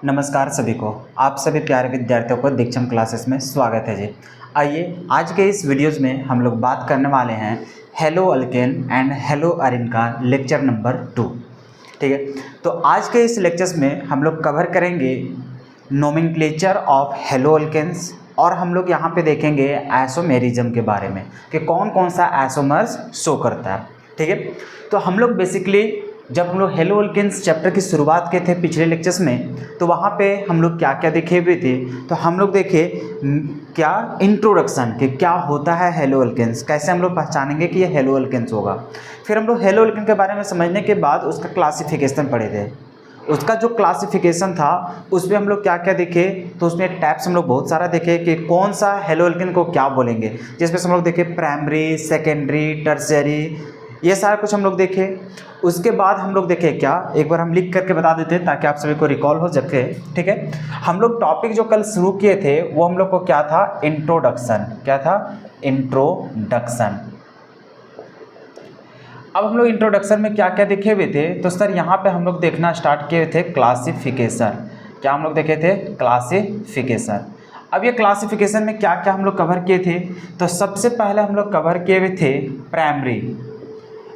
नमस्कार सभी को, आप सभी प्यारे विद्यार्थियों को दीक्षम क्लासेस में स्वागत है जी। आइए आज के इस वीडियोज़ में हम लोग बात करने वाले हैं हेलो अल्केन एंड हेलो अरिन का लेक्चर नंबर 2। ठीक है, तो आज के इस लेक्चर्स में हम लोग कवर करेंगे नोमेनक्लेचर ऑफ हेलो अल्केन्स और हम लोग यहाँ पे देखेंगे आइसोमेरिज्म के बारे में कि कौन कौन सा आइसोमर्स शो करता है। ठीक है, तो हम लोग बेसिकली जब हम लोग हेलो अल्केन्स चैप्टर की शुरुआत किए थे पिछले लेक्चर्स में, तो वहाँ पे हम लोग क्या क्या देखे हुए थे। तो हम लोग देखे क्या इंट्रोडक्शन कि क्या होता है हेलो अल्केन्स, कैसे हम लोग पहचानेंगे कि ये हेलो अल्केन्स होगा। फिर हम लोग हेलो अल्केन के बारे में समझने के बाद उसका क्लासिफिकेशन पढ़े थे। उसका जो क्लासिफिकेशन था उसमें हम लोग क्या क्या देखे, तो उसमें टैप्स हम लोग बहुत सारा देखे कि कौन सा हेलो अल्केन को क्या बोलेंगे, जिसमें हम लोग देखे प्राइमरी, सेकेंडरी, टर्शियरी, ये सारा कुछ हम लोग देखे। उसके बाद हम लोग देखे क्या, एक बार हम लिख करके बता देते हैं ताकि आप सभी को रिकॉल हो सके। ठीक है, हम लोग टॉपिक जो कल शुरू किए थे वो हम लोग को क्या था, इंट्रोडक्शन। क्या था, इंट्रोडक्शन। अब हम लोग इंट्रोडक्शन में क्या क्या देखे हुए थे, तो सर यहाँ पे हम लोग देखना स्टार्ट किए थे क्लासिफिकेशन। क्या हम लोग देखे थे, क्लासिफिकेशन। अब ये क्लासिफिकेशन में क्या क्या हम लोग कवर किए थे, तो सबसे पहले हम लोग कवर किए हुए थे प्राइमरी,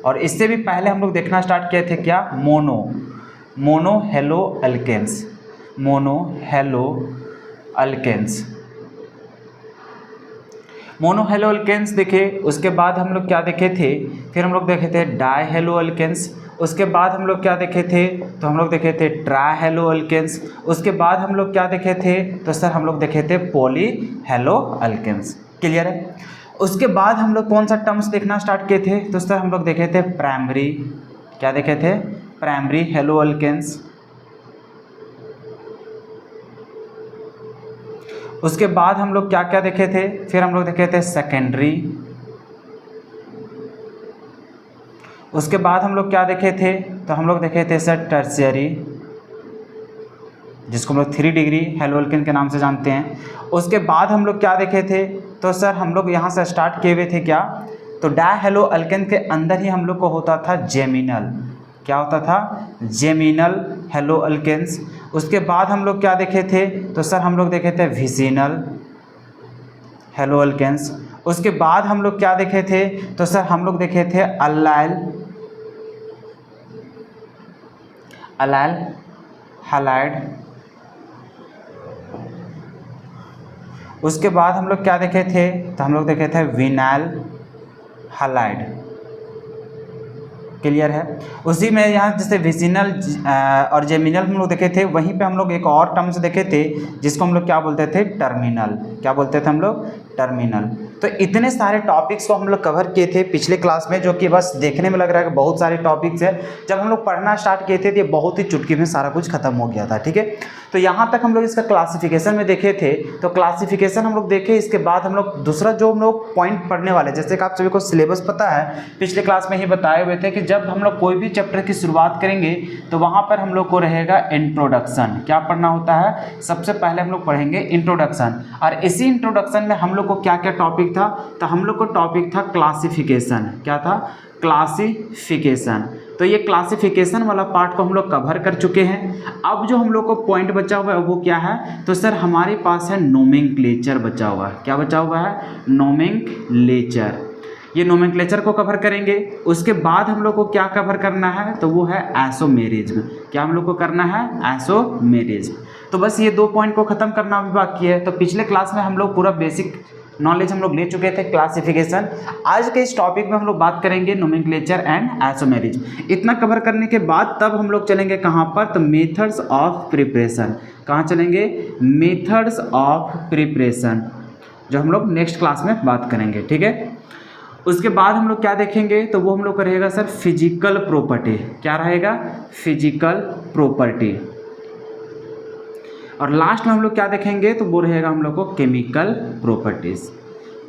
और इससे भी पहले हम लोग देखना स्टार्ट किए थे क्या, mono halo alkanes. Mono halo alkanes देखे। उसके बाद हम लोग क्या देखे थे, फिर हम लोग देखे थे डाई हेलो अल्केन्स। उसके बाद हम लोग क्या देखे थे, तो हम लोग देखे थे ट्राई हेलो अल्केन्स। उसके बाद हम लोग क्या देखे थे, तो सर हम लोग देखे थे पॉली हेलो अल्केन्स। क्लियर है। उसके बाद हम लोग कौन सा टर्म्स देखना स्टार्ट किए थे, तो सर हम लोग देखे थे प्राइमरी। क्या देखे थे, प्राइमरी हेलो अल्केन्स। उसके बाद हम लोग क्या क्या देखे थे, फिर हम लोग देखे थे सेकेंडरी। उसके बाद हम लोग क्या देखे थे, तो हम लोग देखे थे सर टर्शियरी, जिसको हम लोग 3 डिग्री हेलो अल्केन के नाम से जानते हैं। उसके बाद हम लोग क्या देखे थे, तो सर हम लोग यहाँ से स्टार्ट किए हुए थे क्या, तो डाई हेलो अल्केन के अंदर ही हम लोग को होता था जेमिनल। क्या होता था, जेमिनल हेलो अल्केन्स। उसके बाद हम लोग क्या देखे थे, तो सर हम लोग देखे थे विसिनल हेलो अल्केन्स। उसके बाद हम लोग क्या देखे थे, तो सर हम लोग देखे थे अलाइल हैलाइड। उसके बाद हम लोग क्या देखे थे, तो हम लोग देखे थे विनाइल हैलाइड। क्लियर है। उसी में यहाँ जैसे विसिनल और जेमिनल हम लोग देखे थे, वहीं पे हम लोग एक और टर्म्स देखे थे जिसको हम लोग क्या बोलते थे, टर्मिनल। क्या बोलते थे हम लोग, टर्मिनल। तो इतने सारे टॉपिक्स को हम लोग कवर किए थे पिछले क्लास में, जो कि बस देखने में लग रहा है कि बहुत सारे टॉपिक्स है। जब हम लोग पढ़ना स्टार्ट किए थे तो ये बहुत ही चुटकी में सारा कुछ खत्म हो गया था। ठीक है, तो यहाँ तक हम लोग इसका क्लासिफिकेशन में देखे थे। तो क्लासिफिकेशन हम लोग देखे, इसके बाद हम लोग दूसरा जो हम लोग पॉइंट पढ़ने वाले, जैसे कि आप सभी को सिलेबस पता है, पिछले क्लास में ही बताए हुए थे कि जब हम लोग कोई भी चैप्टर की शुरुआत करेंगे तो वहाँ पर हम लोग को रहेगा इंट्रोडक्शन। क्या पढ़ना होता है, सबसे पहले हम लोग पढ़ेंगे इंट्रोडक्शन। और इसी इंट्रोडक्शन में हम लोग को क्या क्या टॉपिक था, तो हम लोग को टॉपिक था क्लासिफिकेशन। क्या था, क्लासिफिकेशन। तो ये क्लासिफिकेशन वाला पार्ट को हम लोग कवर कर चुके हैं। अब जो हम लोग को पॉइंट बचा हुआ है वो क्या है, तो सर हमारे पास है नोमेनक्लेचर बचा हुआ है। क्या बचा हुआ है, नोमेनक्लेचर। ये नोमेनक्लेचर को कवर करेंगे। उसके बाद हम लोग को क्या कवर करना है, तो वो है आइसोमेरिज्म। क्या हम लोग को करना है, आइसोमेरिज्म। तो बस ये 2 पॉइंट को खत्म करना अभी बाकी है। तो पिछले क्लास में हम लोग पूरा बेसिक नॉलेज हम लोग ले चुके थे क्लासिफिकेशन। आज के इस टॉपिक में हम लोग बात करेंगे नोमेनक्लेचर एंड आइसोमेरिज्म। इतना कवर करने के बाद तब हम लोग चलेंगे कहाँ पर, तो मेथड्स ऑफ प्रिपरेशन। कहाँ चलेंगे, मेथड्स ऑफ प्रिपरेशन, जो हम लोग नेक्स्ट क्लास में बात करेंगे। ठीक है, उसके बाद हम लोग क्या देखेंगे, तो वो हम लोग का रहेगा सर फिजिकल प्रॉपर्टी। क्या रहेगा, फिजिकल प्रॉपर्टी। और लास्ट में हम लोग क्या देखेंगे, तो वो रहेगा हम लोग को केमिकल प्रॉपर्टीज।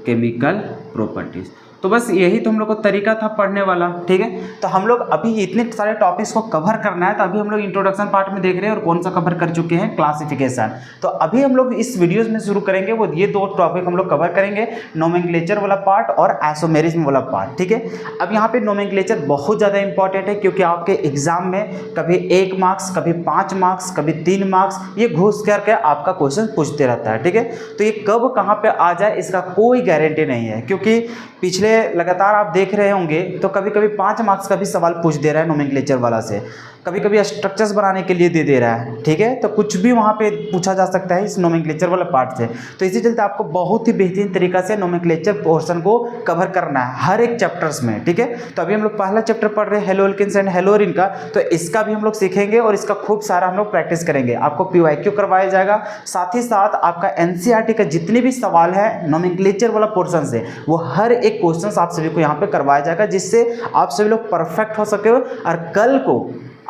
Chemical properties. तो बस यही तो हम लोग को तरीका था पढ़ने वाला, ठीक है। तो हम लोग अभी इतने सारे टॉपिक्स को कवर करना है, तो अभी हम लोग इंट्रोडक्शन पार्ट में देख रहे हैं और कौन सा कवर कर चुके हैं, क्लासिफिकेशन। तो अभी हम लोग इस वीडियोस में शुरू करेंगे वो ये 2 टॉपिक हम लोग कवर करेंगे, नोमेनक्लेचर वाला पार्ट और आइसोमेरिज्म वाला पार्ट, ठीक है। अब यहाँ पे नोमेनक्लेचर बहुत ज़्यादा इंपॉर्टेंट है, क्योंकि आपके एग्जाम में कभी 1 मार्क्स, कभी 5 मार्क्स, कभी 3 मार्क्स, ये घुस करके आपका क्वेश्चन पूछते रहता है, ठीक है। तो ये कब कहाँ पे आ जाए इसका कोई गारंटी नहीं है, क्योंकि पिछले लगातार आप देख रहे होंगे तो कभी कभी 5 मार्क्स का भी सवाल पूछ दे रहा है नोमेनक्लेचर वाला से, कभी कभी स्ट्रक्चर्स बनाने के लिए दे दे रहा है, ठीक है। तो कुछ भी वहाँ पे पूछा जा सकता है इस नोमेनक्लेचर वाला पार्ट से। तो इसी चलते आपको बहुत ही बेहतरीन तरीका से नोमेनक्लेचर पोर्शन को कवर करना है हर एक चैप्टर्स में, ठीक है। तो अभी हम लोग पहला चैप्टर पढ़ रहे हैं halo alkanes and halo arene का, तो इसका भी हम लोग सीखेंगे और इसका खूब सारा हम लोग प्रैक्टिस करेंगे। आपको PYQ करवाया जाएगा, साथ ही साथ आपका NCERT का जितने भी सवाल है नोमेनक्लेचर वाला पोर्शन से, वो हर एक क्वेश्चन आप सभी को यहाँ पे करवाया जाएगा, जिससे आप सभी लोग परफेक्ट हो सके और कल को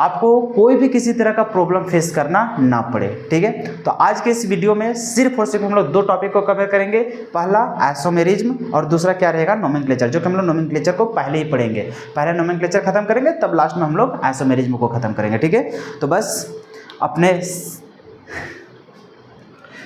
आपको कोई भी किसी तरह का प्रॉब्लम फेस करना ना पड़े, ठीक है। तो आज के इस वीडियो में सिर्फ और सिर्फ हम लोग 2 टॉपिक को कवर करेंगे, पहला आइसोमेरिज्म और दूसरा क्या रहेगा, नोमेनक्लेचर, जो कि हम लोग नोमेनक्लेचर को पहले ही पढ़ेंगे। पहले नोमेनक्लेचर खत्म करेंगे, तब लास्ट में हम लोग आइसोमेरिज्म को खत्म करेंगे, ठीक है। तो बस अपने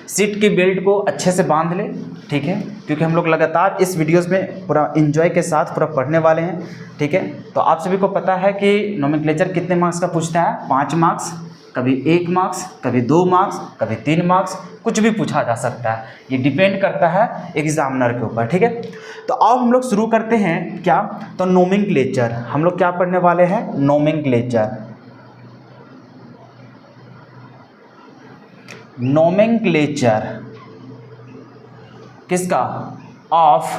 सीट की बेल्ट को अच्छे से बांध ले, ठीक है, क्योंकि हम लोग लगातार इस वीडियोस में पूरा एंजॉय के साथ पूरा पढ़ने वाले हैं, ठीक है। तो आप सभी को पता है कि नोमेनक्लेचर कितने मार्क्स का पूछता है, 5 मार्क्स, कभी 1 मार्क्स, कभी 2 मार्क्स, कभी 3 मार्क्स, कुछ भी पूछा जा सकता है, ये डिपेंड करता है एग्जामिनर के ऊपर, ठीक है। तो अब हम लोग शुरू करते हैं क्या, तो नोमेनक्लेचर हम लोग क्या पढ़ने वाले हैं, नोमेनक्लेचर। नोमेनक्लेचर किसका, ऑफ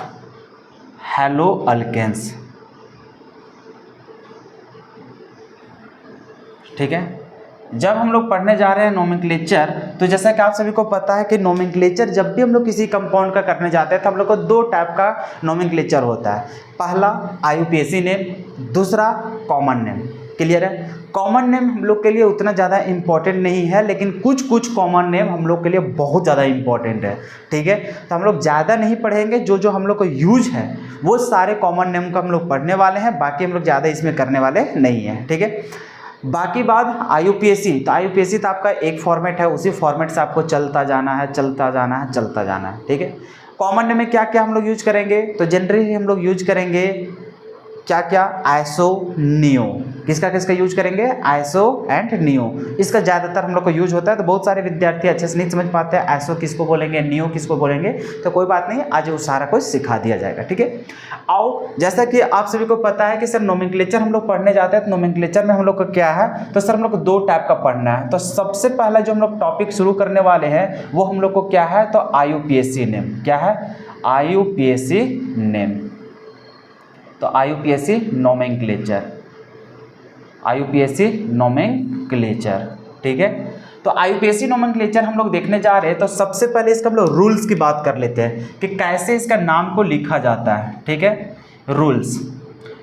हेलो एल्केन्स, ठीक है। जब हम लोग पढ़ने जा रहे हैं नोमेनक्लेचर, तो जैसा कि आप सभी को पता है कि नोमेनक्लेचर जब भी हम लोग किसी कंपाउंड का करने जाते हैं तो हम लोग को 2 टाइप का नोमेनक्लेचर होता है, पहला IUPAC नेम, दूसरा कॉमन नेम, क्लियर है। कॉमन नेम हम लोग के लिए उतना ज़्यादा इंपॉर्टेंट नहीं है, लेकिन कुछ कुछ कॉमन नेम हम लोग के लिए बहुत ज़्यादा इंपॉर्टेंट है, ठीक है। तो हम लोग ज़्यादा नहीं पढ़ेंगे, जो जो हम लोग को यूज है वो सारे कॉमन नेम का हम लोग पढ़ने वाले हैं, बाकी हम लोग ज़्यादा इसमें करने वाले नहीं हैं, ठीक है। बाकी बात IUPAC, तो IUPAC तो आपका एक फॉर्मेट है, उसी फॉर्मेट से आपको चलता जाना है, चलता जाना है, चलता जाना है, ठीक है। कॉमन नेम में क्या क्या हम लोग यूज करेंगे, तो जनरली हम लोग यूज करेंगे क्या क्या, आइसो नियो, किसका किसका यूज करेंगे, आइसो एंड नियो, इसका ज़्यादातर हम लोग को यूज होता है। तो बहुत सारे विद्यार्थी अच्छे से नहीं समझ पाते हैं आइसो किसको बोलेंगे, नियो किसको बोलेंगे, तो कोई बात नहीं, आज वो सारा कुछ सिखा दिया जाएगा, ठीक है। आओ, जैसा कि आप सभी को पता है कि सर नोमेनक्लेचर हम लोग पढ़ने जाते हैं, तो नोमेनक्लेचर में हम लोग को क्या है, तो सर हम लोग को 2 टाइप का पढ़ना है। तो सबसे पहला जो हम लोग टॉपिक शुरू करने वाले हैं वो हम लोग को क्या है, तो IUPAC नेम, क्या है, IUPAC नेम, तो IUPAC नोमेनक्लेचर, IUPAC नोमेनक्लेचर, ठीक है। तो IUPAC नोमेनक्लेचर हम लोग देखने जा रहे हैं, तो सबसे पहले इसका हम लोग रूल्स की बात कर लेते हैं कि कैसे इसका नाम को लिखा जाता है, ठीक है। रूल्स,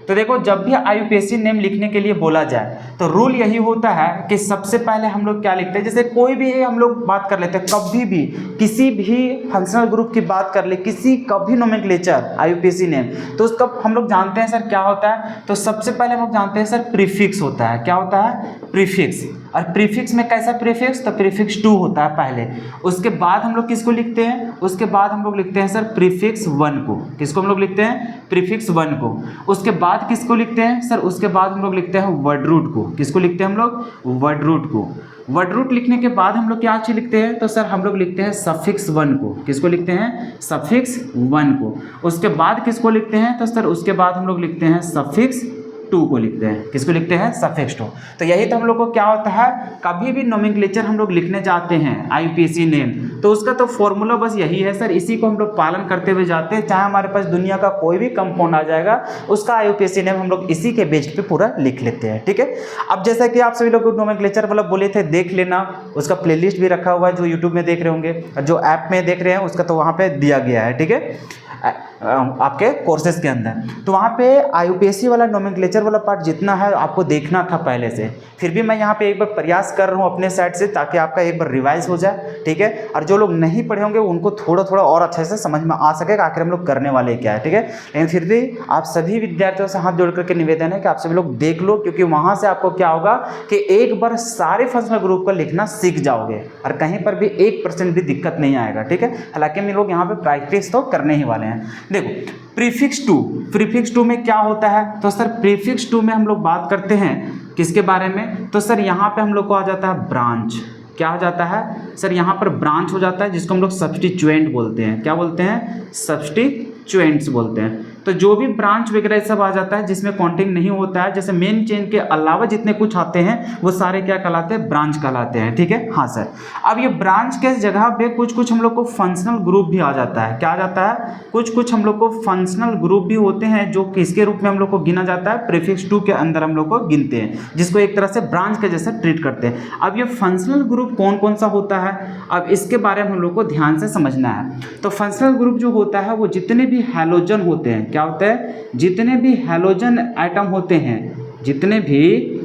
तो देखो जब भी IUPAC नेम लिखने के लिए बोला जाए तो रूल यही होता है कि सबसे पहले हम लोग क्या लिखते हैं, जैसे कोई भी हम लोग बात कर लेते हैं, कभी भी किसी भी फंक्शनल ग्रुप की बात कर ले, किसी कभी नोमेनक्लेचर IUPAC नेम, तो उसका हम लोग जानते हैं सर क्या होता है, तो सबसे पहले हम लोग जानते हैं सर प्रीफिक्स होता है, क्या होता है, प्रीफिक्स। और प्रीफिक्स में कैसा प्रीफिक्स, तो प्रीफिक्स 2 होता है पहले, उसके बाद हम लोग किसको लिखते हैं, उसके बाद हम लोग लिखते हैं सर प्रीफिक्स 1 को, किसको हम लोग लिखते हैं, प्रीफिक्स 1 को। उसके बाद किसको लिखते हैं सर, उसके बाद हम लोग लिखते हैं वर्ड रूट को, किसको लिखते हैं हम लोग, वर्ड रूट को। वर्ड रूट लिखने के बाद हम लोग क्या चीज लिखते हैं, तो सर हम लोग लिखते हैं सफिक्स 1 को, किसको लिखते हैं, सफिक्स 1 को। उसके बाद किसको लिखते हैं, तो सर उसके बाद हम लोग लिखते हैं सफिक्स 2 को लिखते हैं, किसको लिखते हैं, सफिक्स 2। तो यही तो हम लोग को क्या होता है, कभी भी नोमेनक्लेचर हम लोग लिखने जाते हैं IUPAC नेम, तो उसका तो फॉर्मूला बस यही है सर, इसी को हम लोग पालन करते हुए जाते हैं। चाहे हमारे पास दुनिया का कोई भी कंपाउंड आ जाएगा, उसका IUPAC नेम हम लोग इसी के बेस पे पूरा लिख लेते हैं, ठीक है। अब जैसा कि आप सभी लोग नोमेनक्लेचर वाला बोले थे, देख लेना, उसका प्लेलिस्ट भी रखा हुआ है, जो यूट्यूब में देख रहे होंगे, जो ऐप में देख रहे हैं उसका तो वहाँ पे दिया गया है, ठीक है, आपके कोर्सेज के अंदर। तो वहाँ पे IUPAC वाला नोमेनक्लेचर वाला पार्ट जितना है आपको देखना था पहले से, फिर भी मैं यहाँ पे एक बार प्रयास कर रहा हूँ अपने साइड से, ताकि आपका एक बार रिवाइज हो जाए, ठीक है। और जो लोग नहीं पढ़े होंगे उनको थोड़ा थोड़ा और अच्छे से समझ में आ सकेगा आखिर हम लोग करने वाले क्या है, ठीक है। लेकिन फिर भी आप सभी विद्यार्थियों से हाथ जोड़ करके निवेदन है कि आप सभी लोग देख लो, क्योंकि वहाँ से आपको क्या होगा कि एक बार सारे फंक्शनल ग्रुप को लिखना सीख जाओगे और कहीं पर भी 1% भी दिक्कत नहीं आएगा, ठीक है। हालांकि हम लोग यहाँ पे प्रैक्टिस तो करने ही वाले हैं। देखो प्रीफिक्स टू में क्या होता है, तो सर प्रीफिक्स टू में हम लोग बात करते हैं किसके बारे में, तो सर यहाँ पे हम लोग को आ जाता है ब्रांच। क्या हो जाता है सर, यहाँ पर ब्रांच हो जाता है, जिसको हम लोग सब्स्टिट्यूएंट बोलते हैं। क्या बोलते हैं, सब्स्टिट्यूएंट्स बोलते हैं। तो जो भी ब्रांच वगैरह सब आ जाता है जिसमें काउंटिंग नहीं होता है, जैसे मेन चेन के अलावा जितने कुछ आते हैं वो सारे क्या कहलाते हैं, ब्रांच कहलाते हैं, ठीक है। हाँ सर, अब ये ब्रांच के जगह पे कुछ हम लोग को फंक्शनल ग्रुप भी आ जाता है। क्या आ जाता है, कुछ हम लोग को फंक्शनल ग्रुप भी होते हैं, जो किसके रूप में हम लोग को गिना जाता है, प्रीफिक्स टू के अंदर हम लोग को गिनते हैं, जिसको एक तरह से ब्रांच के जैसे ट्रीट करते हैं। अब ये फंक्शनल ग्रुप कौन कौन सा होता है, अब इसके बारे में हम लोग को ध्यान से समझना है। तो फंक्शनल ग्रुप जो होता है वो जितने भी हैलोजन होते हैं, क्या होता है, जितने भी हैलोजन एटम होते हैं, जितने भी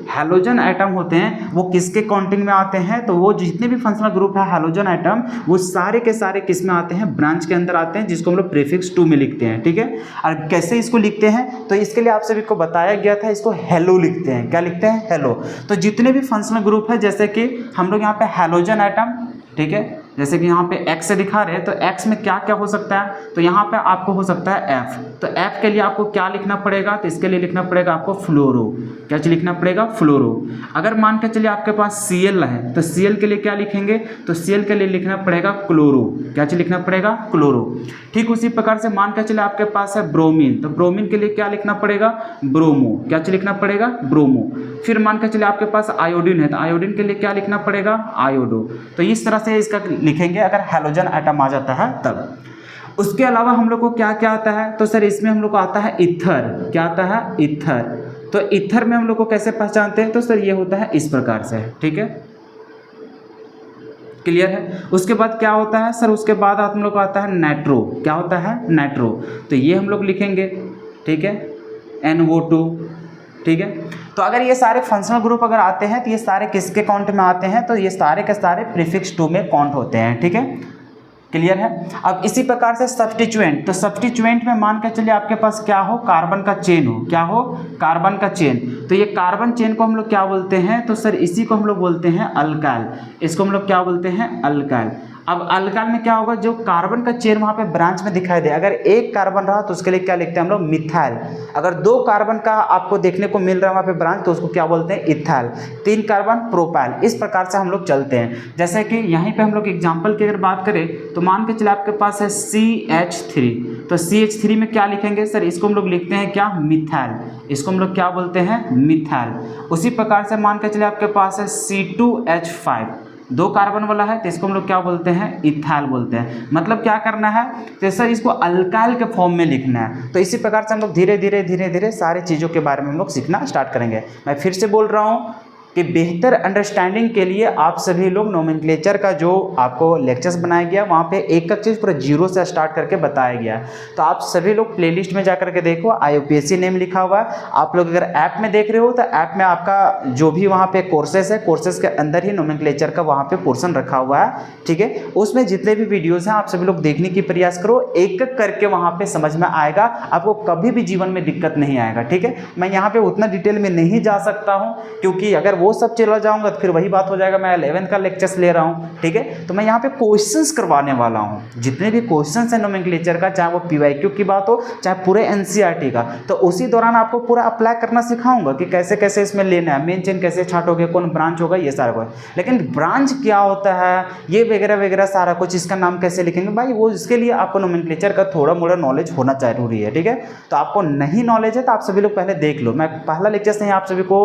हैलोजन एटम होते हैं वो किसके काउंटिंग में आते हैं, तो वो जितने भी फंक्शनल ग्रुप है हैलोजन एटम, वो सारे के सारे किस में आते हैं, ब्रांच के अंदर आते हैं, जिसको हम लोग प्रीफिक्स टू में लिखते हैं, ठीक है। और कैसे इसको लिखते हैं, तो इसके लिए आप सभी को बताया गया था, इसको हेलो लिखते हैं। क्या लिखते हैं, हेलो। तो जितने भी फंक्शनल ग्रुप है, जैसे कि हम लोग यहाँ पे हैलोजन एटम, ठीक है, जैसे कि यहाँ पे X से दिखा रहे हैं, तो X में क्या क्या हो सकता है, तो यहाँ पे आपको हो सकता है F। तो F के लिए आपको क्या लिखना पड़ेगा, तो इसके लिए लिखना पड़ेगा आपको फ्लोरो। क्या चीज लिखना पड़ेगा, फ्लोरो। अगर मान के चलिए आपके पास Cl है, तो Cl के लिए क्या लिखेंगे, तो Cl के लिए लिखना पड़ेगा क्लोरो। क्या चीज लिखना पड़ेगा, क्लोरो। ठीक उसी प्रकार से मान के चलिए आपके पास है ब्रोमीन, तो ब्रोमीन के लिए क्या लिखना पड़ेगा, ब्रोमो। क्या चीज लिखना पड़ेगा, ब्रोमो। फिर मान के चलिए आपके पास आयोडीन है, तो आयोडीन के लिए क्या लिखना पड़ेगा, आयोडो। तो इस तरह से इसका लिखेंगे अगर हैलोजन एटम आ जाता है तब। उसके अलावा हम लोग को क्या क्या आता है, तो सर इसमें हम लोग को आता है ईथर। क्या आता है, ईथर। तो ईथर में हम लोग को कैसे पहचानते हैं, तो सर ये होता है इस प्रकार से, ठीक है, क्लियर है। उसके बाद क्या होता है सर, उसके बाद हम लोग को आता है नाइट्रो। क्या होता है, नाइट्रो। तो ये हम लोग लिखेंगे, ठीक है, NO2, ठीक है। तो अगर ये सारे फंक्शनल ग्रुप अगर आते हैं तो ये सारे किसके काउंट में आते हैं, तो ये सारे के सारे प्रीफिक्स टू में काउंट होते हैं, ठीक है, क्लियर है। अब इसी प्रकार से सब्स्टिट्यूएंट, तो सब्स्टिट्यूएंट में मान के चलिए आपके पास क्या हो, कार्बन का चेन हो। क्या हो, कार्बन का चेन। तो ये कार्बन चेन को हम लोग क्या बोलते हैं, तो सर इसी को हम लोग बोलते हैं अल्काइल। इसको हम लोग क्या बोलते हैं, अल्काइल। अब अल्काइल में क्या होगा, जो कार्बन का चेन वहाँ पे ब्रांच में दिखाई दे, अगर एक कार्बन रहा तो उसके लिए क्या लिखते हैं हम लोग, मिथाइल। अगर 2 कार्बन का आपको देखने को मिल रहा है वहाँ पे ब्रांच, तो उसको क्या बोलते हैं, इथाइल। 3 carbon, propyl. इस प्रकार से हम लोग चलते हैं। जैसे कि यहीं पे हम लोग एग्जाम्पल की अगर बात करें, तो मान के चले आपके पास है CH3, तो CH3 में क्या लिखेंगे सर, इसको हम लोग लिखते हैं क्या, मिथाइल। इसको हम लोग क्या बोलते हैं, मिथाइल। उसी प्रकार से मान के चले आपके पास है C2H5, 2 कार्बन वाला है, तो इसको हम लोग क्या बोलते हैं, इथाइल बोलते हैं। मतलब क्या करना है, तो सर इसको अल्काइल के फॉर्म में लिखना है। तो इसी प्रकार से हम लोग धीरे धीरे सारी चीज़ों के बारे में हम लोग सीखना स्टार्ट करेंगे। मैं फिर से बोल रहा हूँ कि बेहतर अंडरस्टैंडिंग के लिए आप सभी लोग नोमेनक्लेचर का जो आपको लेक्चर्स बनाया गया, वहाँ पे एक एक चीज़ पूरा जीरो से स्टार्ट करके बताया गया है। तो आप सभी लोग प्लेलिस्ट में जा करके देखो, IUPAC नेम लिखा हुआ है। आप लोग अगर ऐप में देख रहे हो तो ऐप में आपका जो भी वहाँ पे कोर्सेस है, कोर्सेस के अंदर ही नोमेनक्लेचर का वहाँ पे पोर्शन रखा हुआ है, ठीक है। उसमें जितने भी वीडियोज़ हैं आप सभी लोग देखने की प्रयास करो, एक एक करके वहाँ पर समझ में आएगा, आपको कभी भी जीवन में दिक्कत नहीं आएगा, ठीक है। मैं यहाँ पर उतना डिटेल में नहीं जा सकता हूँ, क्योंकि अगर वो सब चला जाऊंगा तो फिर वही बात हो जाएगा, मैं 11th का लेक्चर्स ले रहा हूं, ठीक है। तो मैं यहाँ पे क्वेश्चंस करवाने वाला हूं, जितने भी क्वेश्चंस हैं नोमेनक्लेचर का, चाहे वो PYQ की बात हो, चाहे पूरे NCERT का, तो उसी दौरान आपको पूरा अप्लाई करना सिखाऊंगा कि कैसे कैसे इसमें लेना है, मेन चेन कैसे छांटोगे, कौन ब्रांच होगा, ये सारा कुछ। लेकिन ब्रांच क्या होता है, ये वगैरह वगैरह सारा कुछ, इसका नाम कैसे लिखेंगे भाई, वो इसके लिए आपको नोमेनक्लेचर का थोड़ा मोड़ा नॉलेज होना जरूरी है, ठीक है। तो आपको नहीं नॉलेज है तो आप सभी लोग पहले देख लो, मैं पहला लेक्चर से ही आप सभी को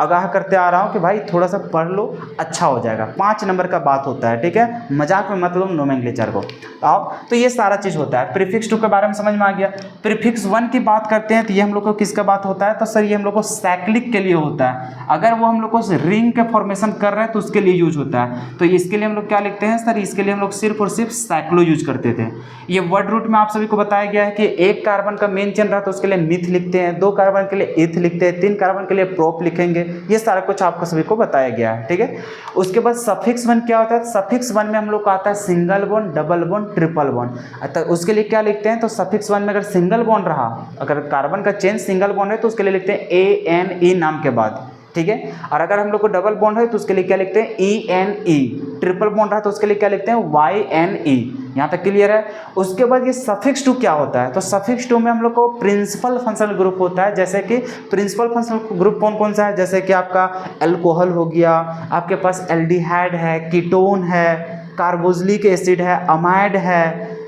आगाह करते आ रहा हूँ कि भाई थोड़ा सा पढ़ लो, अच्छा हो जाएगा। 5 नंबर का बात होता है, ठीक है, मजाक में मतलब नोमेनक्लेचर को आओ। तो ये सारा चीज होता है। प्रीफिक्स 2 के बारे में समझ में आ गया। प्रीफिक्स 1 की बात करते हैं तो ये हम लोग को किसका बात होता है, तो सर ये हम लोग को साइक्लिक के लिए होता है। अगर वो हम लोग को रिंग के फॉर्मेशन कर रहे हैं तो उसके लिए यूज होता है। तो इसके लिए हम लोग क्या लिखते हैं सर, इसके लिए हम लोग सिर्फ और सिर्फ साइक्लो यूज करते थे। ये वर्ड रूट में आप सभी को बताया गया है कि 1 कार्बन का मेन चेन रहा तो उसके लिए मिथ लिखते हैं, 2 कार्बन के लिए इथ लिखते हैं, 3 कार्बन के लिए प्रोप लिखेंगे, ये सारा कुछ आपको सभी को बताया गया है, ठीक है। उसके बाद सफिक्स वन क्या होता है, सफिक्स वन में हम लोग का आता है single bond, double bond, triple bond. तो उसके लिए क्या लिखते हैं, तो सफिक्स वन में अगर सिंगल बॉन्ड रहा, अगर कार्बन का चेन सिंगल बॉन्ड है तो उसके लिए लिखते हैं ANE नाम के बाद, ठीक है। और अगर हम लोग को डबल बॉन्ड है तो उसके लिए क्या लिखते हैं ENE, ट्रिपल बॉन्ड रहा तो उसके लिए क्या लिखते हैं YNE। यहाँ तक क्लियर है। उसके बाद ये सफिक्स टू क्या होता है, तो सफिक्स टू में हम लोग को प्रिंसिपल फंक्शनल ग्रुप होता है। जैसे कि प्रिंसिपल फंक्शनल ग्रुप कौन कौन सा है, जैसे कि आपका अल्कोहल हो गया, आपके पास एल्डिहाइड है, कीटोन है, कार्बोक्सिलिक एसिड है, अमाइड है,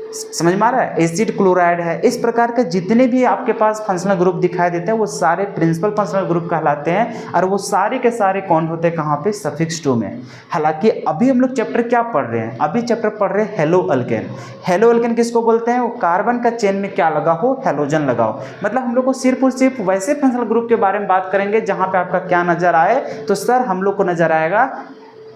समझ में आ रहा है, एसिड क्लोराइड है। इस प्रकार के जितने भी आपके पास फंक्शनल ग्रुप दिखाई देते हैं वो सारे प्रिंसिपल फंक्शनल ग्रुप कहलाते हैं, और वो सारे के सारे कौन होते हैं, कहाँ पे, सफिक्स टू में। हालांकि अभी हम लोग चैप्टर क्या पढ़ रहे हैं, अभी चैप्टर पढ़ रहे हैं हेलो अल्केन। हेलो अल्केन किसको बोलते हैं, वो कार्बन का चेन में क्या लगा हो, हेलोजन लगाओ। मतलब हम लोग को सिर्फ और सिर्फ वैसे फंक्शनल ग्रुप के बारे में बात करेंगे जहाँ पे आपका क्या नजर आए, तो सर हम लोग को नजर आएगा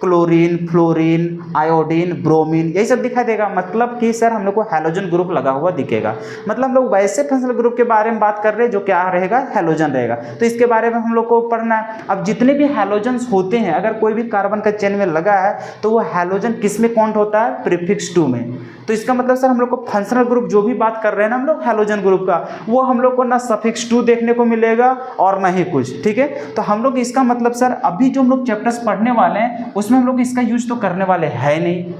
क्लोरीन, फ्लोरीन, आयोडीन, ब्रोमीन, यही सब दिखाई देगा। मतलब कि सर हम लोग को हैलोजन ग्रुप लगा हुआ दिखेगा। मतलब हम लोग वैसे फंक्शनल ग्रुप के बारे में बात कर रहे हैं जो क्या रहेगा, हैलोजन रहेगा। तो इसके बारे में हम लोग को पढ़ना है। अब जितने भी हैलोजन्स होते हैं, अगर कोई भी कार्बन का चेन में लगा है तो वो हैलोजन किस में काउंट होता है, प्रीफिक्स टू में। तो इसका मतलब सर हम लोग को फंक्शनल ग्रुप जो भी बात कर रहे हैं ना हम लोग हैलोजन ग्रुप का, वो हम लोग को ना सफिक्स टू देखने को मिलेगा और ना ही कुछ, ठीक है। तो हम लोग इसका मतलब सर अभी जो हम लोग चैप्टर्स पढ़ने वाले हैं उसमें हम लोग इसका यूज तो करने वाले है नहीं,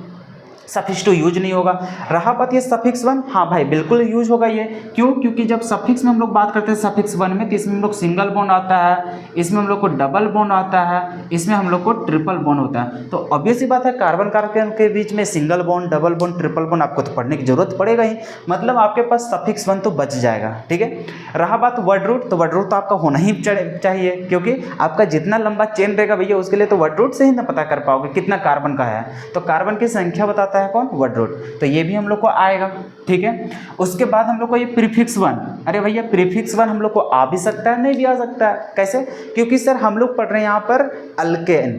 सफिक्स टू यूज नहीं होगा। रहा बात ये सफिक्स वन, हाँ भाई बिल्कुल यूज होगा ये। क्यों, क्योंकि जब सफिक्स में हम लोग बात करते हैं सफिक्स वन में, तो इसमें हम लोग सिंगल बॉन्ड आता है, इसमें हम लोग को डबल बॉन्ड आता है, इसमें हम लोग को ट्रिपल बॉन्ड होता है। तो ऑब्वियस सी बात है कार्बन कार्बन के बीच में single bond, double bond, triple bond आपको तो पढ़ने की जरूरत पड़ेगा ही। मतलब आपके पास सफिक्स वन तो बच जाएगा, ठीक है। रहा बात वर्ड रूट, तो वर्ड रूट तो आपका होना ही चाहिए, क्योंकि आपका जितना लंबा चेन रहेगा भैया उसके लिए तो वर्ड रूट से ही ना पता कर पाओगे कितना कार्बन का है। तो कार्बन की संख्या बताता है कौन, वर्ड रूट। तो ये भी हम लोग को आएगा, ठीक है। उसके बाद हम लोग को ये प्रीफिक्स वन, अरे भैया प्रीफिक्स वन हम लोग को आ भी सकता है, नहीं भी आ सकता है। कैसे, क्योंकि सर हम लोग पढ़ रहे हैं यहाँ पर अल्केन,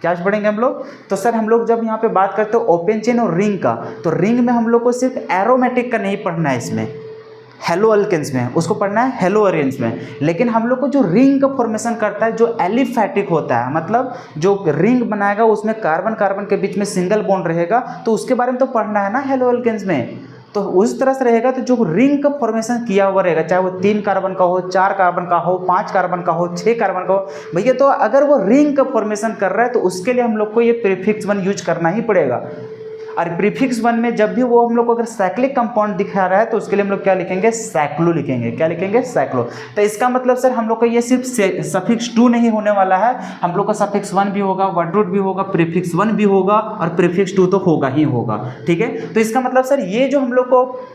क्या पढ़ेंगे हम लोग, तो सर हम लोग जब यहाँ पे बात करते हैं ओपन चेन और रिंग का, तो रिंग में हम लोग को सिर्फ एरोमेटिक का नहीं पढ़ना है, इसमें हेलो अल्केन्स में उसको पढ़ना है हेलो अरेंज में। लेकिन हम लोग को जो रिंग का फॉर्मेशन करता है, जो एलिफैटिक होता है, मतलब जो रिंग बनाएगा उसमें कार्बन कार्बन के बीच में सिंगल बॉन्ड रहेगा, तो उसके बारे में तो पढ़ना है ना हेलो अल्केन्स में। तो उस तरह से रहेगा, तो जो रिंग का फॉर्मेशन किया हुआ रहेगा, चाहे वो 3 कार्बन का हो, 4 कार्बन का हो, 5 कार्बन का हो, 6 कार्बन का हो भैया, तो अगर वो रिंग का फॉर्मेशन कर रहा है तो उसके लिए हम लोग को ये प्रीफिक्स वन यूज करना ही पड़ेगा। और प्रीफिक्स वन में जब भी वो हम लोग को अगर साइक्लिक कंपाउंड दिखा रहा है तो उसके लिए हम लोग क्या लिखेंगे, साइक्लो लिखेंगे। क्या लिखेंगे, साइक्लो। तो इसका मतलब सर हम लोग को ये सिर्फ सफिक्स टू नहीं होने वाला है, हम लोग का सफिक्स वन भी होगा, वर्ड रूट भी होगा, प्रीफिक्स वन भी होगा और प्रीफिक्स टू तो होगा ही होगा, ठीक है। तो इसका मतलब सर ये जो हम लोग को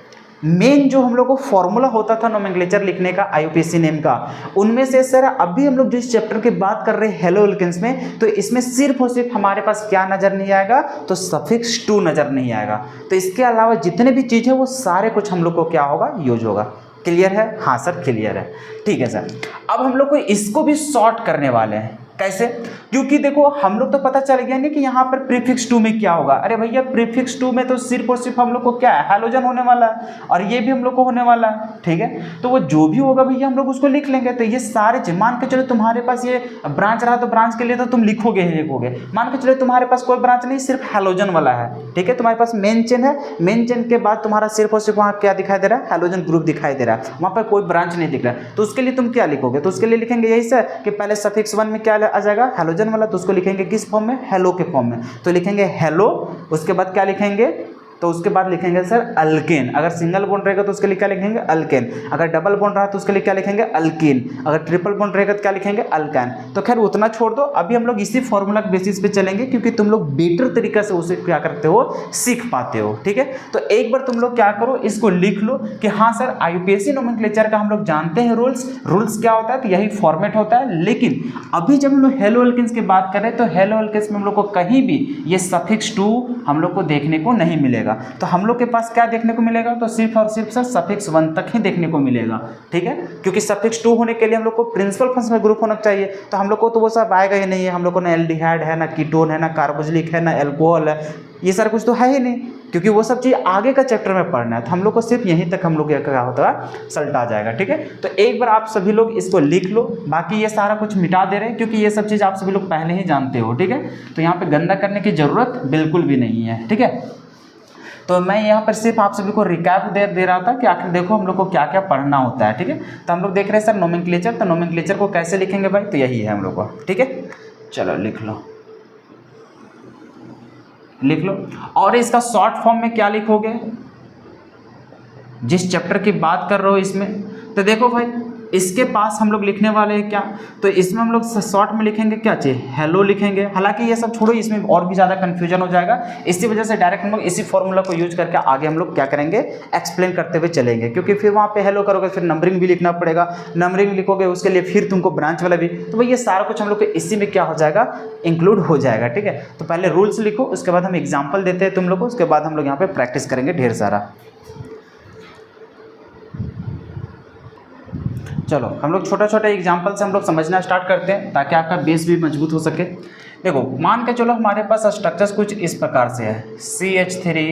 मेन जो हम लोग को फॉर्मूला होता था नोमेनक्लेचर लिखने का IUPAC नेम का, उनमें से सर अभी हम लोग जिस चैप्टर की बात कर रहे हैं हेलो अल्केन्स में, तो इसमें सिर्फ और सिर्फ हमारे पास क्या नज़र नहीं आएगा, तो सफिक्स टू नज़र नहीं आएगा। तो इसके अलावा जितने भी चीज़ है वो सारे कुछ हम लोग को क्या होगा, यूज होगा। क्लियर है, हाँ सर क्लियर है, ठीक है सर। अब हम लोग को इसको भी शॉर्ट करने वाले हैं। कैसे, क्योंकि देखो हम लोग तो पता चल गया नहीं कि यहाँ पर प्रीफिक्स टू में क्या होगा। अरे भैया प्रीफिक्स टू में तो सिर्फ और सिर्फ हम लोग को क्या है, हैलोजन होने वाला है, और ये भी हम लोग को होने वाला है, ठीक है। तो वो जो भी होगा भैया हम लोग उसको लिख लेंगे। तो ये सारे चीज मान के चलो तुम्हारे पास ये ब्रांच रहा तो ब्रांच के लिए तो तुम लिखोगे ही लिखोगे। मान के चलो तुम्हारे पास कोई ब्रांच नहीं, सिर्फ हैलोजन वाला है, ठीक है। तुम्हारे पास मेन चेन है, मेन चेन के बाद तुम्हारा सिर्फ और सिर्फ वहाँ क्या दिखाई दे रहा है, हैलोजन ग्रुप दिखाई दे रहा है, वहाँ पर कोई ब्रांच नहीं दिख रहा है। तो उसके लिए तुम क्या लिखोगे, तो उसके लिए लिखेंगे यही सर कि पहले सफिक्स वन में क्या आ जाएगा, हैलोजन वाला, तो उसको लिखेंगे किस फॉर्म में, हेलो के फॉर्म में। तो लिखेंगे हेलो, उसके बाद क्या लिखेंगे, तो उसके बाद लिखेंगे सर अल्केन। अगर सिंगल बॉन्ड रहेगा तो उसके लिए क्या लिखेंगे, अल्केन। अगर डबल बॉन्ड रहा तो उसके लिए क्या लिखेंगे, अल्कीन। अगर ट्रिपल बॉन्ड रहेगा तो क्या लिखेंगे, अल्कान। तो खैर उतना छोड़ दो, अभी हम लोग इसी फॉर्मूला के बेसिस पे चलेंगे, क्योंकि तुम लोग बेटर तरीका से उसे क्या करते हो, सीख पाते हो, ठीक है। तो एक बार तुम लोग क्या करो, इसको लिख लो कि हाँ सर IUPAC नोमेनक्लेचर का हम लोग जानते हैं रूल्स क्या होता है, तो यही फॉर्मेट होता है। लेकिन अभी जब हम लोग हेलो अल्केन्स की बात करें तो हेलो अल्केन्स में हम लोग को कहीं भी ये सफिक्स टू हम लोग को देखने को नहीं मिलेगा। तो हम लोग के पास क्या देखने को मिलेगा, तो सिर्फ और सिर्फ सर सफिक्स वन तक ही देखने को मिलेगा, ठीक है। क्योंकि सफिक्स टू होने के लिए हम लोग को प्रिंसिपल फंक्शनल ग्रुप होना चाहिए, तो हम लोग को तो वो सब आएगा ही नहीं है। हम लोग को ना एल्डिहाइड है, ना कीटोन है, ना कार्बोक्सिलिक है, ना अल्कोहल है, ये सारा कुछ तो है ही नहीं। क्योंकि वो सब चीज़ आगे का चैप्टर में पढ़ना है, तो हम लोग को सिर्फ यहीं तक हम लोग क्या होता है सल्टा जाएगा, ठीक है। तो एक बार आप सभी लोग इसको लिख लो, बाकी ये सारा कुछ मिटा दे रहे हैं क्योंकि ये सब चीज़ आप सभी लोग पहले ही जानते हो, ठीक है। तो यहाँ पे गंदा करने की ज़रूरत बिल्कुल भी नहीं है, ठीक है। तो मैं यहाँ पर सिर्फ आप सभी को रिकैप दे रहा था कि आखिर देखो हम लोग को क्या क्या पढ़ना होता है, ठीक है। तो हम लोग देख रहे हैं सर नोमेनक्लेचर, तो नोमेनक्लेचर को कैसे लिखेंगे भाई, तो यही है हम लोग को, ठीक है। चलो लिख लो, लिख लो। और इसका शॉर्ट फॉर्म में क्या लिखोगे, जिस चैप्टर की बात कर रहे हो इसमें, तो देखो भाई इसके पास हम लोग लिखने वाले हैं क्या, तो इसमें हम लोग शॉर्ट में लिखेंगे क्या चाहिए, हेलो लिखेंगे। हालांकि ये सब छोड़ो, इसमें और भी ज़्यादा कन्फ्यूजन हो जाएगा, इसी वजह से डायरेक्ट हम लोग इसी फॉर्मूला को यूज करके आगे हम लोग क्या करेंगे, एक्सप्लेन करते हुए चलेंगे। क्योंकि फिर वहाँ पे हेलो करोगे फिर नंबरिंग भी लिखना पड़ेगा, नंबरिंग लिखोगे उसके लिए फिर तुमको ब्रांच वाला भी, तो भाई ये सारा कुछ हम लोग को इसी में क्या हो जाएगा, इंक्लूड हो जाएगा, ठीक है। तो पहले रूल्स लिखो, उसके बाद हम एग्जाम्पल देते हैं तुम लोग को, उसके बाद हम लोग यहाँ पे प्रैक्टिस करेंगे ढेर सारा। चलो हम लोग छोटा छोटा एग्जाम्पल से हम लोग समझना स्टार्ट करते हैं ताकि आपका बेस भी मजबूत हो सके। देखो मान के चलो हमारे पास स्ट्रक्चर्स कुछ इस प्रकार से है, CH3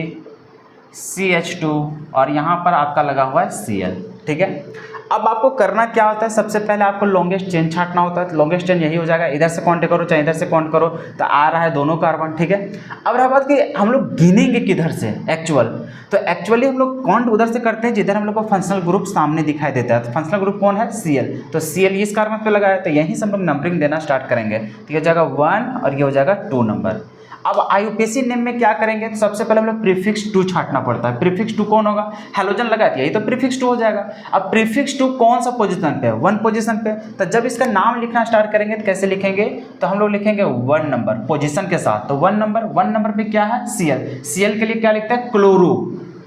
CH2 और यहाँ पर आपका लगा हुआ है Cl, ठीक है। अब आपको करना क्या होता है, सबसे पहले आपको लॉन्गेस्ट चेन छांटना होता है। तो लॉन्गेस्ट चेन यही हो जाएगा, इधर से काउंट करो चाहे इधर से काउंट करो, तो आ रहा है दोनों कार्बन, ठीक है। अब रहा बात कि हम लोग गिनेंगे किधर से एक्चुअल, तो एक्चुअली हम लोग काउंट उधर से करते हैं जिधर हम लोग को फंक्शनल ग्रुप सामने दिखाई देता है। तो फंक्शनल ग्रुप कौन है, Cl, तो Cl इस कार्बन पे लगा है, तो यहीं से हम लोग नंबरिंग देना स्टार्ट करेंगे। तो ये हो जाएगा 1 और ये हो जाएगा 2 नंबर। अब IUPAC नेम में क्या करेंगे, तो सबसे पहले हम लोग प्रीफिक्स 2 छांटना पड़ता है। प्रीफिक्स 2 कौन होगा, हेलोजन लगा दिया, ये तो प्रीफिक्स 2 हो जाएगा। अब प्रीफिक्स 2 कौन सा पोजीशन पे है, 1 पोजीशन पे। तो जब इसका नाम लिखना स्टार्ट करेंगे तो कैसे लिखेंगे, तो हम लोग लिखेंगे 1 नंबर पोजीशन के साथ। तो 1 नंबर पे क्या है, Cl के लिए क्या लिखते हैं, क्लोरो।